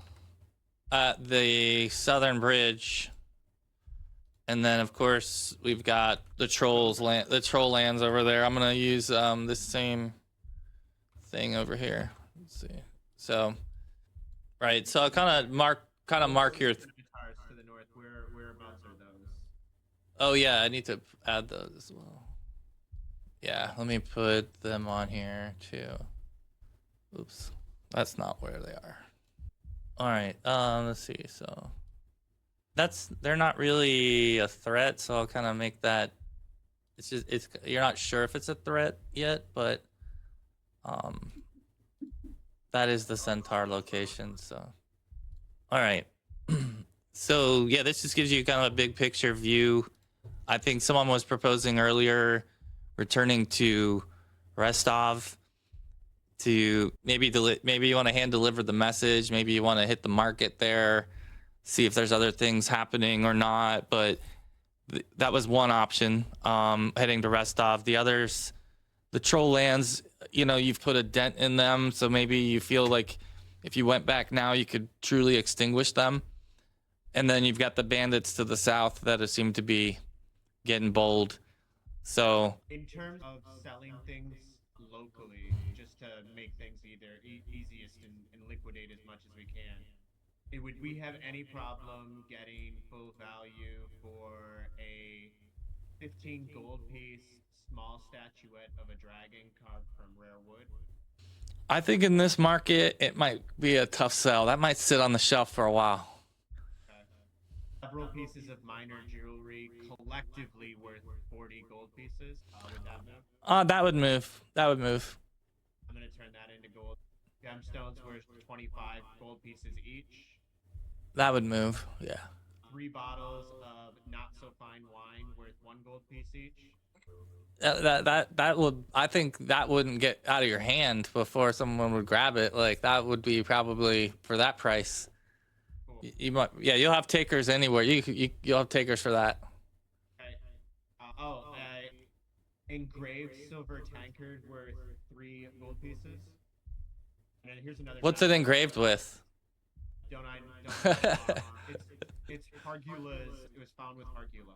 at the southern bridge, and then of course we've got the troll lands over there. I'm gonna use this same thing over here. Let's see. So, right. So I kind of mark your. To the north, whereabouts are those? Oh yeah, I need to add those as well. Yeah, let me put them on here too. Oops, that's not where they are. All right, let's see. So they're not really a threat, so I'll kind of make that. It's you're not sure if it's a threat yet, but that is the Centaur location. So, all right. So yeah, this just gives you kind of a big picture view. I think someone was proposing earlier returning to Rostov to maybe you want to hand deliver the message, maybe you want to hit the market there, see if there's other things happening or not. But that was one option, heading to Rostov. The others, the troll lands, you've put a dent in them, so maybe you feel like if you went back now, you could truly extinguish them. And then you've got the bandits to the south that seem to be getting bold. So in terms of selling things locally, just to make things either easiest and liquidate as much as we can, would we have any problem getting full value for a 15 gold piece small statuette of a dragon carved from rare wood? I think in this market, it might be a tough sell. That might sit on the shelf for a while. Several pieces of minor jewelry collectively worth 40 gold pieces. Would that move? That would move. I'm going to turn that into gold. Gemstones worth 25 gold pieces each. That would move, yeah. 3 bottles of not so fine wine worth 1 gold piece each. That would, I think that wouldn't get out of your hand before someone would grab it. Like that would be probably for that price. Cool. You might, yeah. You'll have takers anywhere. You'll have takers for that. Okay. Engraved silver tankard worth 3 gold pieces. And then here's another. What's it engraved with? Don't it's Hargula's. It was found with Hargula.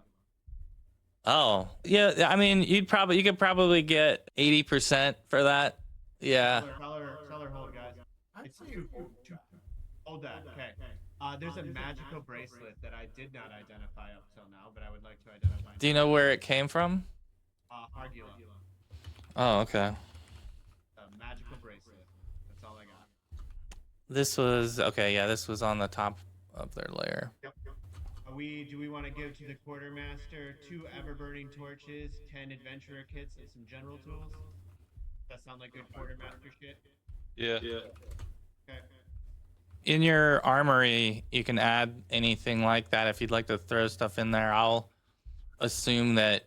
Oh yeah, I mean you could probably get 80% for that. Yeah. Seller hold, guys. It's hold that. Okay. There's a magical bracelet that I did not identify up till now, but I would like to identify. Do you know where it came from? Argula. Oh, okay. A magical bracelet. That's all I got. This was okay. Yeah, this was on the top of their layer. Yep. Do we want to give to the quartermaster 2 ever-burning torches, 10 adventurer kits, and some general tools? That sound like good quartermaster shit? Yeah. Okay. In your armory, you can add anything like that if you'd like to throw stuff in there. I'll assume that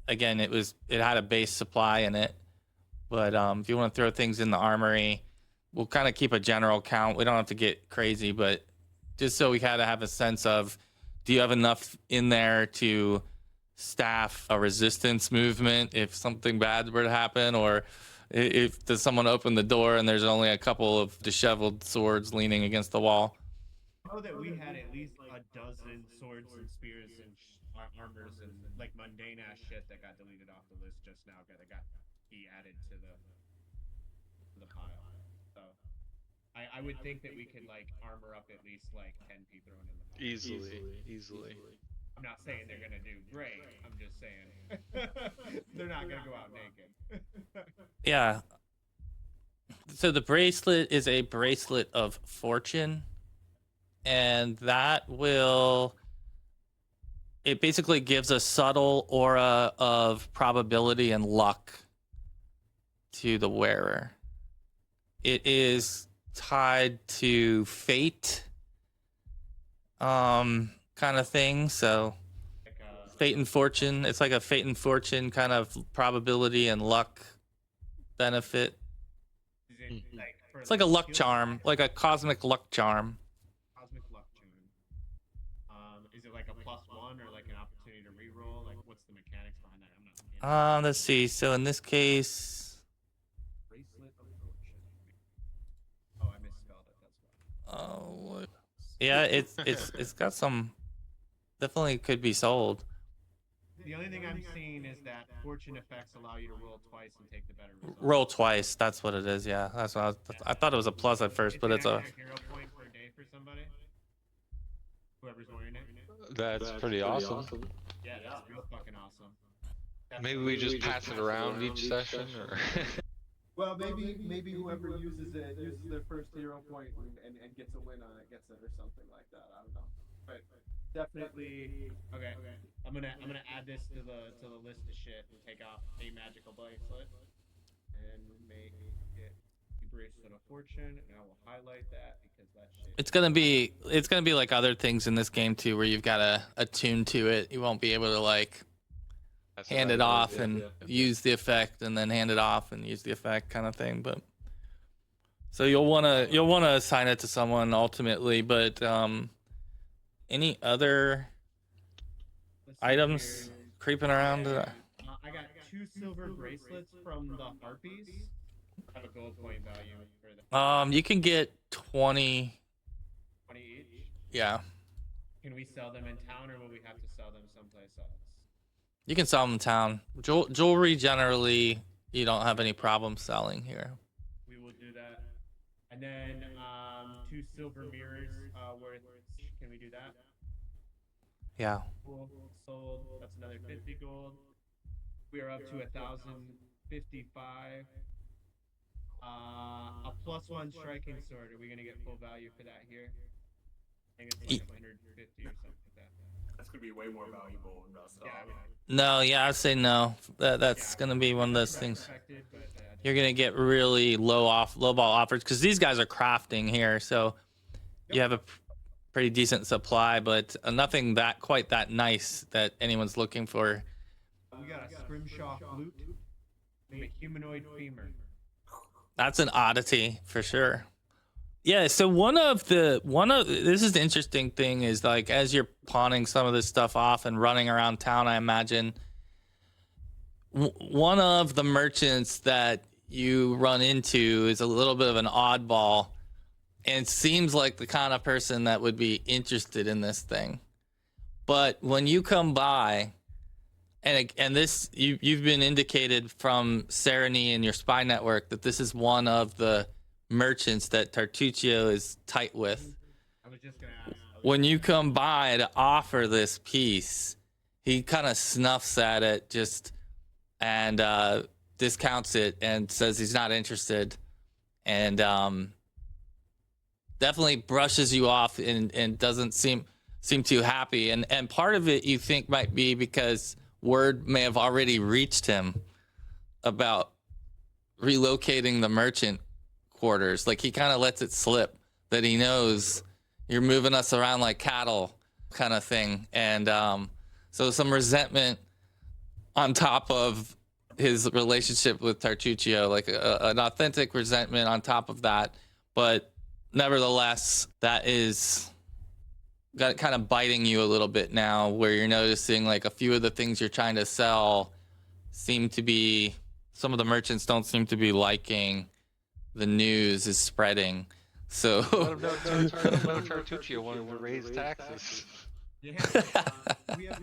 again it had a base supply in it, but if you want to throw things in the armory, we'll kind of keep a general count. We don't have to get crazy, but just so we kind of have a sense of, do you have enough in there to staff a resistance movement if something bad were to happen, or if does someone open the door and there's only a couple of disheveled swords leaning against the wall? I know that we had at least a dozen swords and spears and armors and like mundane ass shit that got deleted off the list just now. That got added to the pile. So I would think that we could like armor up at least like 10 people thrown in the pile. Easily. I'm not saying they're gonna do great. I'm just saying they're not gonna go out naked. Yeah. So the bracelet is a bracelet of fortune, and it basically gives a subtle aura of probability and luck to the wearer. It is tied to fate, kind of thing. So fate and fortune. It's like a fate and fortune kind of probability and luck benefit. It's like a luck charm, like a cosmic luck charm. Cosmic luck charm. Is it like a +1 or like an opportunity to reroll? Like, what's the mechanics behind that? I'm not. Let's see. So in this case, Bracelet of fortune. Oh, I misspelled it. That's why. oh, yeah, it's got some. Definitely could be sold. The only thing I'm seeing is that fortune effects allow you to roll twice and take the better result. Roll twice. That's what it is. Yeah, that's what I thought it was a plus at first, but it's a. An extra hero point per day for somebody. Whoever's wearing it. That's pretty awesome. Yeah, that's real fucking awesome. Maybe we just pass it around each session, or Well, maybe whoever uses their first hero point and gets a win on it gets it or something like that. I don't know, but definitely. Okay. I'm gonna add this to the list of shit and take off a magical bracelet and make it the bracelet of fortune, and I will highlight that because that shit. It's gonna be like other things in this game too, where you've got to attune to it. You won't be able to like hand it off and use the effect, and then hand it off and use the effect, kind of thing. But so you'll wanna assign it to someone ultimately. But any other items creeping around? I got 2 silver bracelets from the harpies. Have a gold point value for them. You can get 20. 20 each. Yeah. Can we sell them in town, or will we have to sell them someplace else? You can sell them in town. Jewelry generally, you don't have any problem selling here. We will do that. And then 2 silver mirrors worth. Can we do that? Yeah. Cool. Sold. That's another 50 gold. We are up to 1,055. A +1 striking sword. Are we gonna get full value for that here? I think it's like 150 or something like that. That's gonna be way more valuable in Rust. No, yeah, I'd say no. That's gonna be one of those things. You're gonna get really low ball offers because these guys are crafting here, so you have a pretty decent supply, but nothing that quite that nice that anyone's looking for. We got a scrimshaw flute, a humanoid femur. That's an oddity for sure. Yeah, so one of this is the interesting thing is like as you're pawning some of this stuff off and running around town, I imagine one of the merchants that you run into is a little bit of an oddball and seems like the kind of person that would be interested in this thing. But when you come by, and this you've been indicated from Sereny and your spy network that this is one of the merchants that Tartuccio is tight with. I was just gonna ask. When you come by to offer this piece, he kind of snuffs at it and discounts it and says he's not interested, and definitely brushes you off and doesn't seem too happy. And part of it you think might be because word may have already reached him about relocating the merchant quarters. Like, he kind of lets it slip that he knows you're moving us around like cattle, kind of thing. And so some resentment on top of his relationship with Tartuccio, like an authentic resentment on top of that. But nevertheless, that is got kind of biting you a little bit now, where you're noticing like a few of the things you're trying to sell seem to be, some of the merchants don't seem to be liking the news is spreading. So Tartuccio wanted to raise taxes. Yeah. We have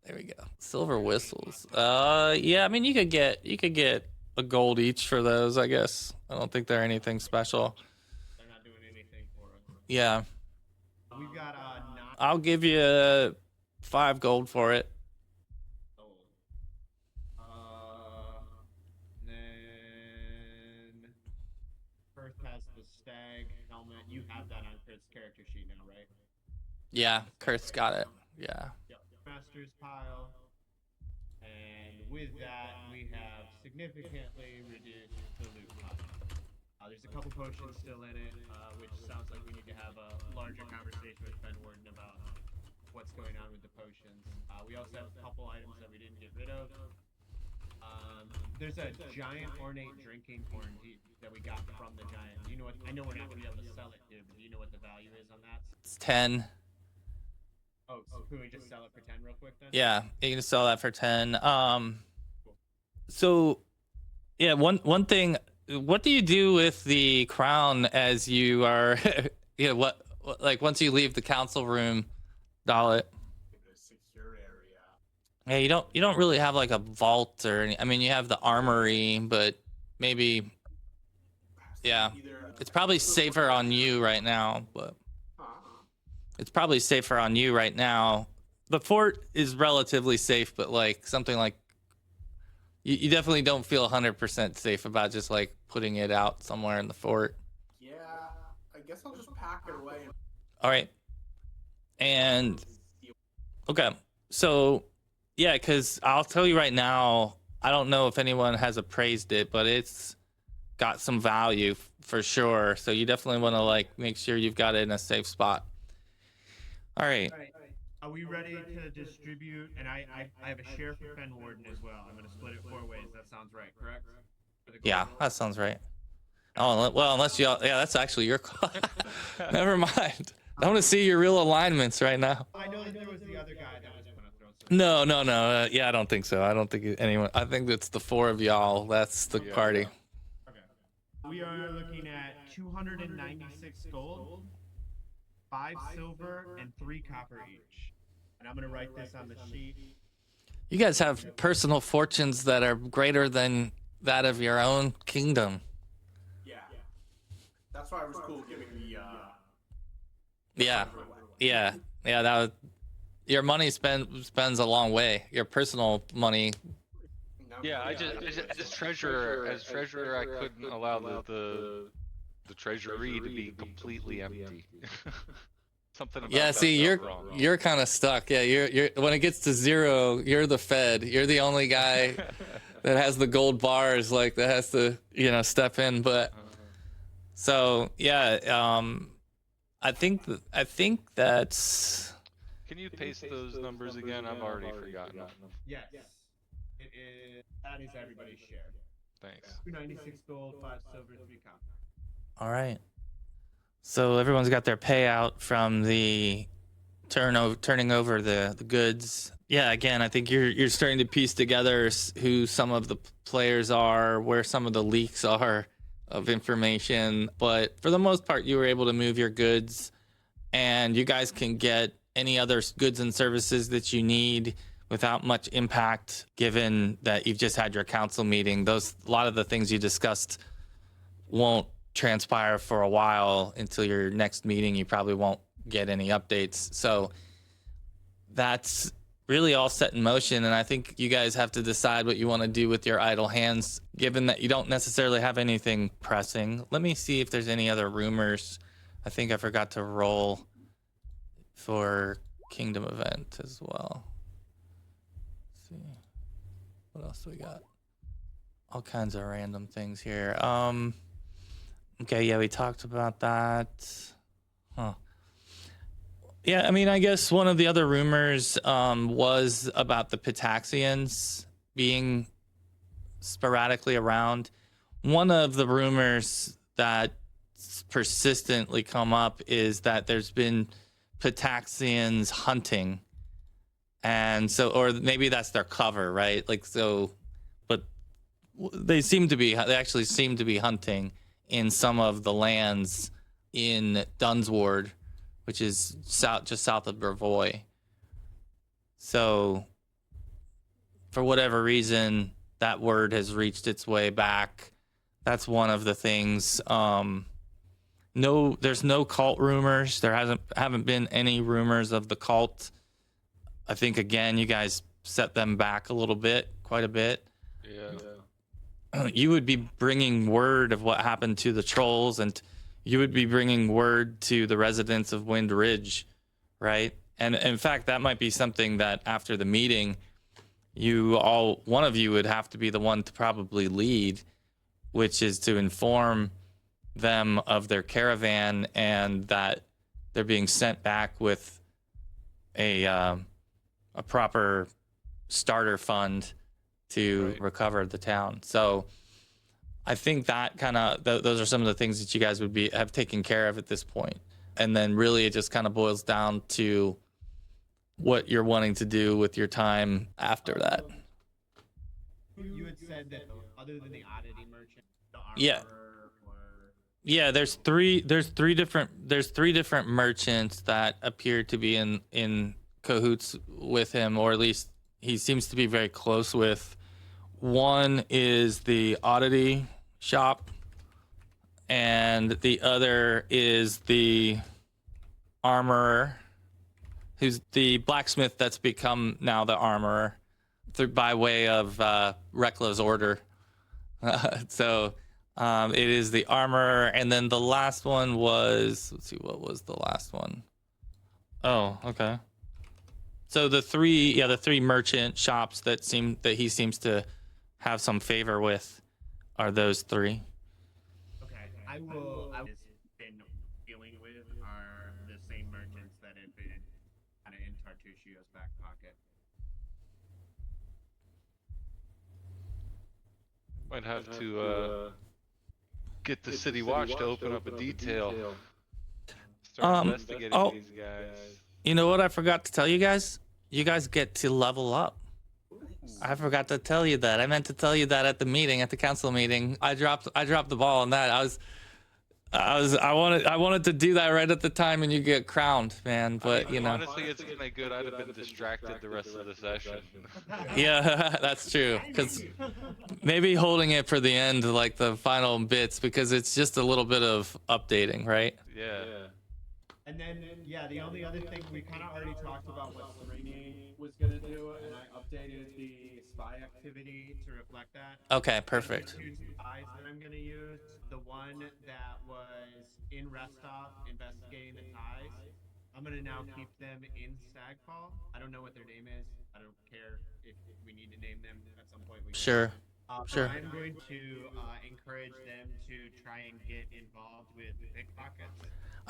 there we go. Silver whistles. Yeah, I mean, you could get a gold each for those, I guess. I don't think they're anything special. they're not doing anything for us. Yeah. We've got I'll give you 5 gold for it. Then Perth has the stag helmet. You have that on Kurt's character sheet now, right? Yeah, Kurt's got it. Yeah. Yep. Master's pile. And with that, we have significantly reduced the loot cost. There's a couple potions still in it, which sounds like we need to have a larger conversation with Ben Warden about what's going on with the potions. We also have a couple items that we didn't get rid of. There's a giant ornate drinking horn that we got from the giant. Do you know what? I know we're not going to be able to sell it here, but do you know what the value is on that? It's 10. Oh, so can we just sell it for 10 real quick then? Yeah, you can sell that for 10. So yeah, one thing, what do you do with the crown as you are what like once you leave the council room, Dalit? A secure area. Yeah, you don't really have like a vault or any, I mean, you have the armory, but maybe, yeah, it's probably safer on you right now, but it's probably safer on you right now. The fort is relatively safe, but like something like you definitely don't feel 100% safe about just like putting it out somewhere in the fort. Yeah, I guess I'll just pack it away. All right. And okay, so yeah, because I'll tell you right now, I don't know if anyone has appraised it, but it's got some value for sure. So you definitely want to like make sure you've got it in a safe spot. All right. Are we ready to distribute? And I have a share for Ben Warden as well. I'm going to split it 4 ways. That sounds right, correct? Yeah, that sounds right. Oh, well, unless you, yeah, that's actually your call. Never mind. I want to see your real alignments right now. I know that there was the other guy that was going to throw some. No. Yeah, I don't think so. I don't think anyone. I think it's the 4 of y'all. That's the party. Okay. We are looking at 296 gold, 5 silver, and 3 copper each. And I'm going to write this on the sheet. You guys have personal fortunes that are greater than that of your own kingdom. Yeah. That's why it was cool giving the Yeah. That was, your money spends a long way. Your personal money. Yeah, I just as treasurer, I couldn't allow the treasury to be completely empty. Something about that See, felt wrong. you're kind of stuck. Yeah, you're when it gets to 0, you're the Fed. You're the only guy that has the gold bars, like that has to, step in. But so yeah, I think that's. Can you paste those numbers again? I've already forgotten them. Yes. It is, that is everybody's share. Thanks. 296 gold, 5 silver, 3 copper. All right. So everyone's got their payout from the turning over the goods. Yeah, again, I think you're starting to piece together who some of the players are, where some of the leaks are of information. But for the most part, you were able to move your goods, and you guys can get any other goods and services that you need without much impact, given that you've just had your council meeting. A lot of the things you discussed won't transpire for a while until your next meeting. You probably won't get any updates. So that's really all set in motion, and I think you guys have to decide what you want to do with your idle hands, given that you don't necessarily have anything pressing. Let me see if there's any other rumors. I think I forgot to roll for Kingdom event as well. Let's see. What else do we got? All kinds of random things here. Okay, yeah, we talked about that. Huh. Yeah, I mean, I guess one of the other rumors was about the Pitaxians being sporadically around. One of the rumors that persistently come up is that there's been Pitaxians hunting. And so, or maybe that's their cover, right? Like, so, but they actually seem to be hunting in some of the lands in Dunsward, which is just south of Brevoy. So, for whatever reason, that word has reached its way back. That's one of the things. No, there's no cult rumors. There haven't been any rumors of the cult. I think again, you guys set them back a little bit, quite a bit. Yeah. You would be bringing word of what happened to the trolls, and you would be bringing word to the residents of Windridge, right? And in fact, that might be something that after the meeting, one of you would have to be the one to probably lead, which is to inform them of their caravan and that they're being sent back with a proper starter fund to recover the town. So I think that kind of those are some of the things that you guys would have taken care of at this point. And then really it just kind of boils down to what you're wanting to do with your time after that. You had said that other than the oddity merchant, the armor, Yeah. Yeah, there's three different merchants that appear to be in cahoots with him, or at least he seems to be very close with. One is the oddity shop, and the other is the armorer, who's the blacksmith that's become now the armorer by way of Rekla's order. So it is the armorer, and then the last one was, let's see, what was the last one? Oh, okay. So the three merchant shops that he seems to have some favor with are those three. Okay, I have been dealing with are the same merchants that have been kind of in Tartuccio's back pocket. Might have to get the city watch to open up a detail. Start investigating these guys. You know what I forgot to tell you guys? You guys get to level up. I forgot to tell you that. I meant to tell you that at the council meeting. I dropped the ball on that. I wanted to do that right at the time and you get crowned, man. But you know. Honestly, it's gonna good. I'd have been distracted the rest of the session. Yeah, that's true. Because maybe holding it for the end, like the final bits, because it's just a little bit of updating, right? Yeah. And then, yeah, the only other thing we kind of already talked about what Serene was going to do, and I updated the spy activity to reflect that. Okay, perfect. Two spies that I'm going to use. The one that was in Restov investigating the ties, I'm going to now keep them in Stagfall. I don't know what their name is. I don't care if we need to name them at some point. Sure. Sure. I'm going to encourage them to try and get involved with pickpockets.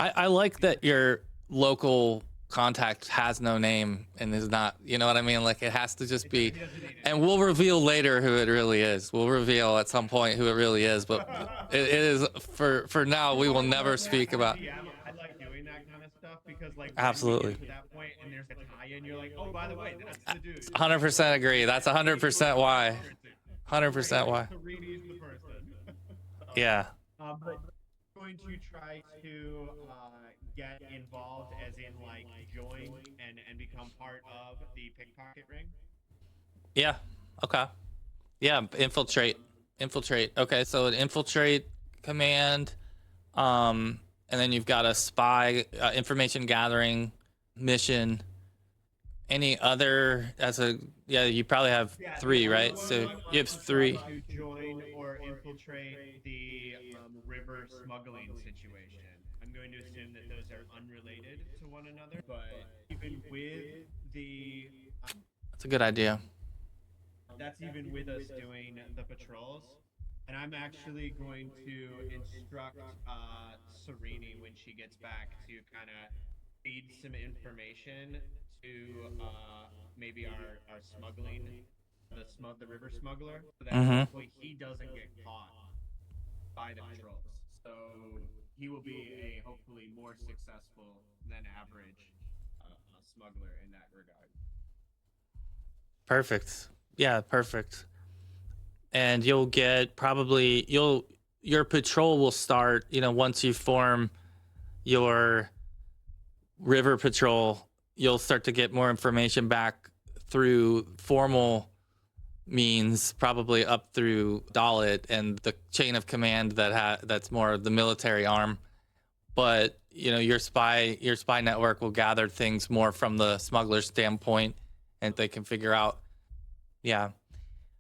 I like that your local contact has no name and is not, you know what I mean? Like it has to just be, and we'll reveal later who it really is. We'll reveal at some point who it really is, but it is for now, we will never speak about. Yeah, I like doing that kind of stuff because like absolutely. To that point and there's a tie and you're like, oh, by the way, that's the dude. 100% agree. That's 100% why. 100% why. Yeah. But I'm going to try to get involved, as in like join and become part of the pickpocket ring. Yeah. Okay. Yeah. Infiltrate. Okay. So an infiltrate command, and then you've got a spy information gathering mission, Any other you probably have Yeah, three, the other right? one So on you have the three. side to join or infiltrate the river smuggling situation. I'm going to assume that those are unrelated to one another, but even with the That's a good idea. that's even with us doing the patrols. And I'm actually going to instruct Serini when she gets back to kind of feed some information to maybe our smuggling the river smuggler, so that Mm-hmm. hopefully he doesn't get caught by the patrols. So he will be a hopefully more successful than average smuggler in that regard. Perfect. Yeah, perfect. And you'll get probably your patrol will start, once you form your river patrol, you'll start to get more information back through formal means, probably up through Dalit and the chain of command that's more the military arm. But your spy network will gather things more from the smuggler standpoint, and they can figure out. Yeah.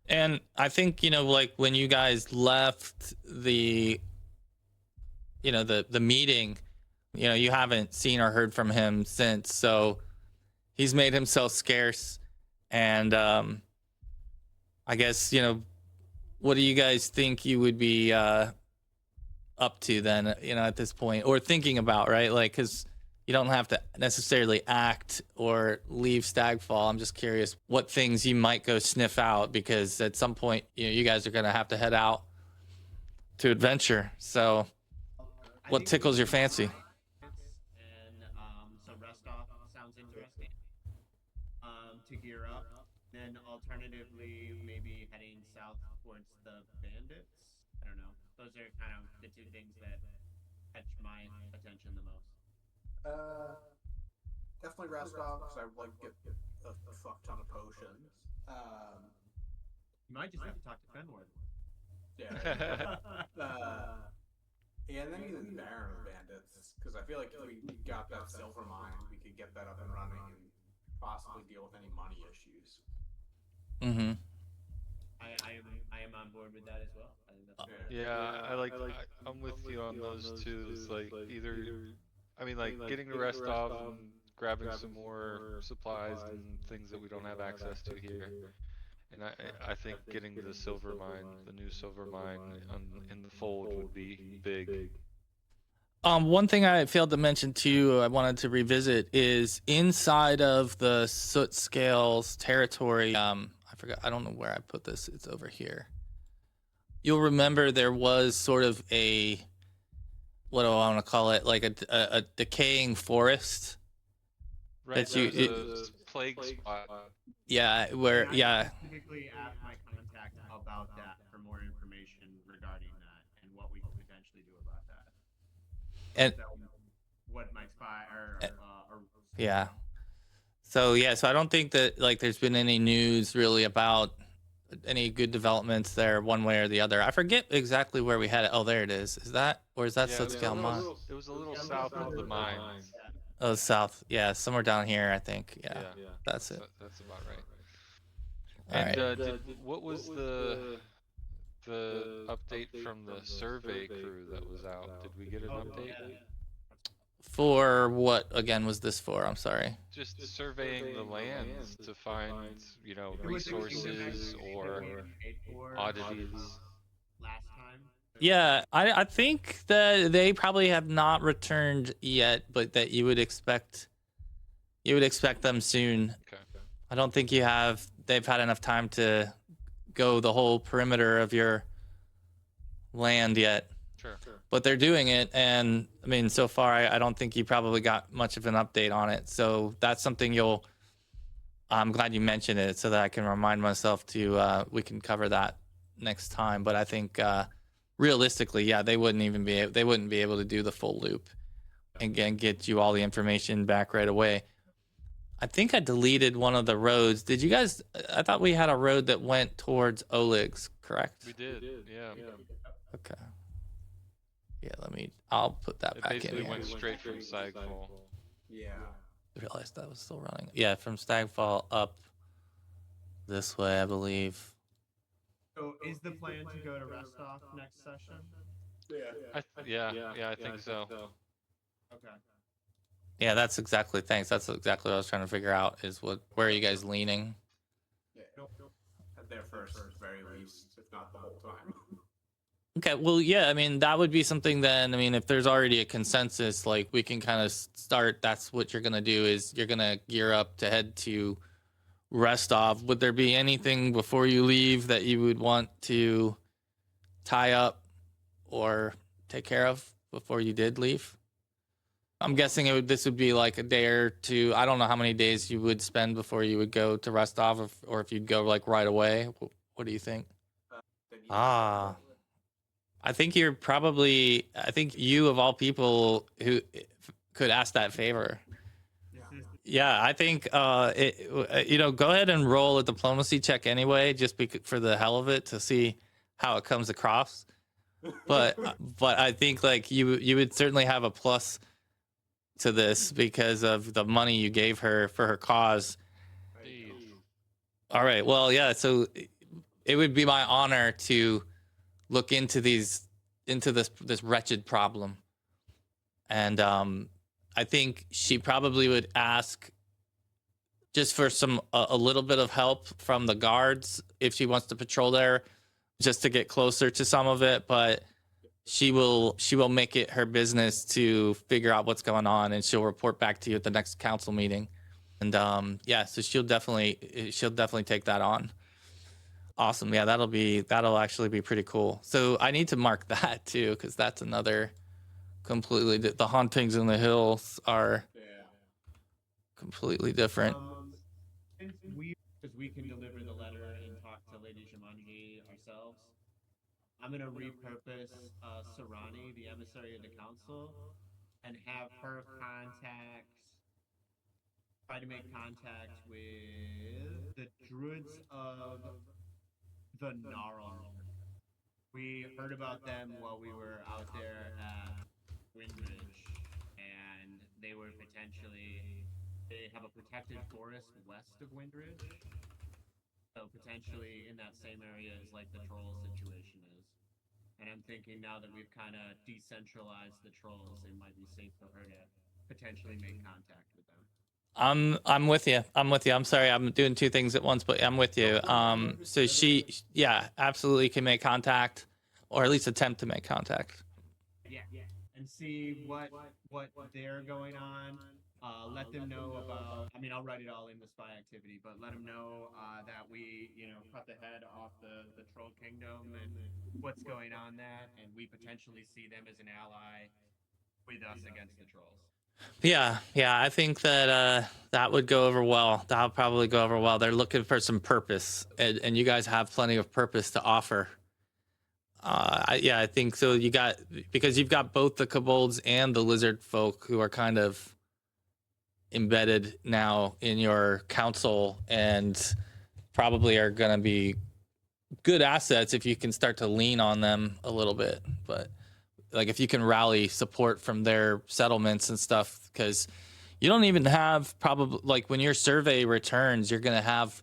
And I think, like when you guys left the the meeting, you haven't seen or heard from him since. So he's made himself scarce. And I guess, what do you guys think you would be up to then, at this point, or thinking about, right? Like, because you don't have to necessarily act or leave Stagfall. I'm just curious what things you might go sniff out, because at some point, you guys are going to have to head out to adventure. So what tickles your fancy? And so Restov sounds interesting. To gear up. Then alternatively, maybe heading south towards the bandits. I don't know. Those are kind of the two things that catch my attention the most. Definitely Rostov, because I would like to get a fuck ton of potions. You might just have to talk to Fenward. Yeah. And then even Baron of Bandits, because I feel like if we got that silver mine, we could get that up and running and possibly deal with any money issues. Mm-hmm. I am on board with that as well. I think that's fair. Yeah, I'm with you on those two. It's like either, I mean, like getting the rest off and grabbing some more supplies and things that we don't have access to here. And I think getting the silver mine, the new silver mine in the fold would be big. One thing I failed to mention to you, I wanted to revisit, is inside of the Soot Scales territory. I forgot. I don't know where I put this. It's over here. You'll remember there was sort of a, what do I want to call it? Like a decaying forest. Right. That you- There's a plague spot. Yeah, where And I specifically asked my contact about that for more information regarding that and what we could potentially do about that. And So, what my spy or yeah. So I don't think that like there's been any news really about any good developments there one way or the other. I forget exactly where we had it. Oh, there it is. Is that, or is that Yeah, Soot Scale Mine? it was a little south of the mines. Oh, south. Yeah, somewhere down here, I think. Yeah, that's it. That's about right. All And right. what was the update from the survey crew that was out? Did we get an update? For what again was this for? I'm sorry. Just surveying the lands to find, resources or oddities. last time. Yeah, I think that they probably have not returned yet, but that you would expect them soon. Okay. I don't think they've had enough time to go the whole perimeter of your land yet. Sure. But they're doing it, and I mean, so far I don't think you probably got much of an update on it. So that's something I'm glad you mentioned it, so that I can remind myself to we can cover that next time. But I think realistically, yeah, they wouldn't be able to do the full loop and get you all the information back right away. I think I deleted one of the roads. Did you guys? I thought we had a road that went towards Oleg's, correct? We did. Yeah. Okay. Yeah, I'll put that It back in basically here. went straight from Stagfall. Yeah. realized that was still running. Yeah, from Stagfall up this way, I believe. So is the plan to go to Restov next session? Yeah, I think so. Okay. Yeah, that's exactly. Thanks. That's exactly what I was trying to figure out. Is where are you guys leaning? Yeah. At their first, very least, if not the whole time. Okay, well, yeah, I mean, that would be something then. I mean, if there's already a consensus, like we can kind of start. That's what you're gonna do is you're gonna gear up to head to Restov. Would there be anything before you leave that you would want to tie up or take care of before you did leave? I'm guessing this would be like a day or two. I don't know how many days you would spend before you would go to Rostov, or if you'd go like right away. What do you think? I think you're probably. I think you of all people who could ask that favor. Yeah, I think go ahead and roll a diplomacy check anyway, just for the hell of it, to see how it comes across. But I think like you would certainly have a plus to this because of the money you gave her for her cause. All right. Well, yeah. So it would be my honor to look into this wretched problem, and I think she probably would ask just for a little bit of help from the guards if she wants to patrol there, just to get closer to some of it. But she will make it her business to figure out what's going on, and she'll report back to you at the next council meeting. And so she'll definitely take that on. Awesome. Yeah, that'll actually be pretty cool. So I need to mark that too, because that's another completely the hauntings in the hills are completely different. Since we can deliver the letter and talk to Lady Jumanji ourselves, I'm gonna repurpose Sarani, the emissary of the council, and have her try to make contact with the druids of the Gnarl. We heard about them while we were out there at Windridge, and they have a protected forest west of Windridge. So potentially in that same area as like the troll situation is. And I'm thinking now that we've kind of decentralized the trolls, it might be safe for her to potentially make contact with them. I'm with you. I'm sorry, I'm doing two things at once, but I'm with you. So she, absolutely can make contact, or at least attempt to make contact. Yeah, and see what they're going on. Let them know about. I mean, I'll write it all in the spy activity, but let them know that we, cut the head off the troll kingdom and what's going on that, and we potentially see them as an ally with us against the trolls. Yeah, I think that that would go over well. That'll probably go over well. They're looking for some purpose, and you guys have plenty of purpose to offer. I think so. Because you've got both the kobolds and the lizard folk who are kind of embedded now in your council, and probably are going to be good assets if you can start to lean on them a little bit. But like if you can rally support from their settlements and stuff, because you don't even have probably like when your survey returns, you're going to have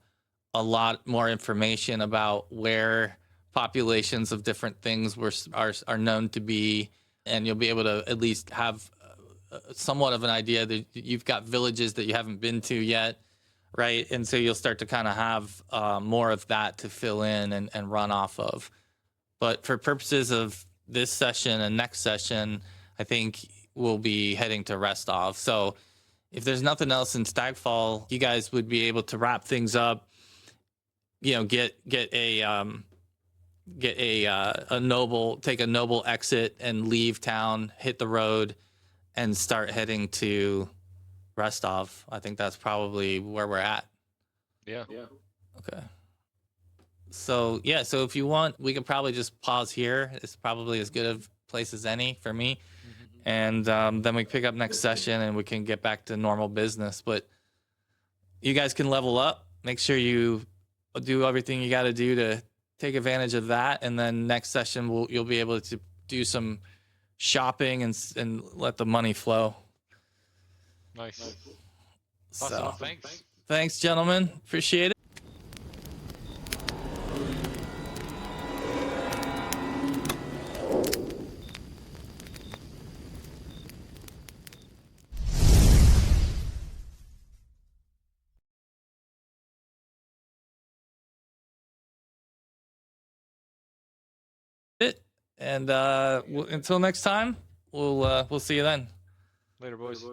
a lot more information about where populations of different things are known to be, and you'll be able to at least have somewhat of an idea that you've got villages that you haven't been to yet, right? And so you'll start to kind of have more of that to fill in and run off of. But for purposes of this session and next session, I think we'll be heading to Restov. So if there's nothing else in Stagfall, you guys would be able to wrap things up, take a noble exit and leave town, hit the road, and start heading to Restov. I think that's probably where we're at. Yeah. Okay. So if you want, we can probably just pause here. It's probably as good a place as any for me. And then we pick up next session and we can get back to normal business. But you guys can level up. Make sure you do everything you got to do to take advantage of that. And then next session, you'll be able to do some shopping and let the money flow. Nice. Awesome. So Thanks. thanks, gentlemen. Appreciate it. And until next time, we'll see you then. Later, boys.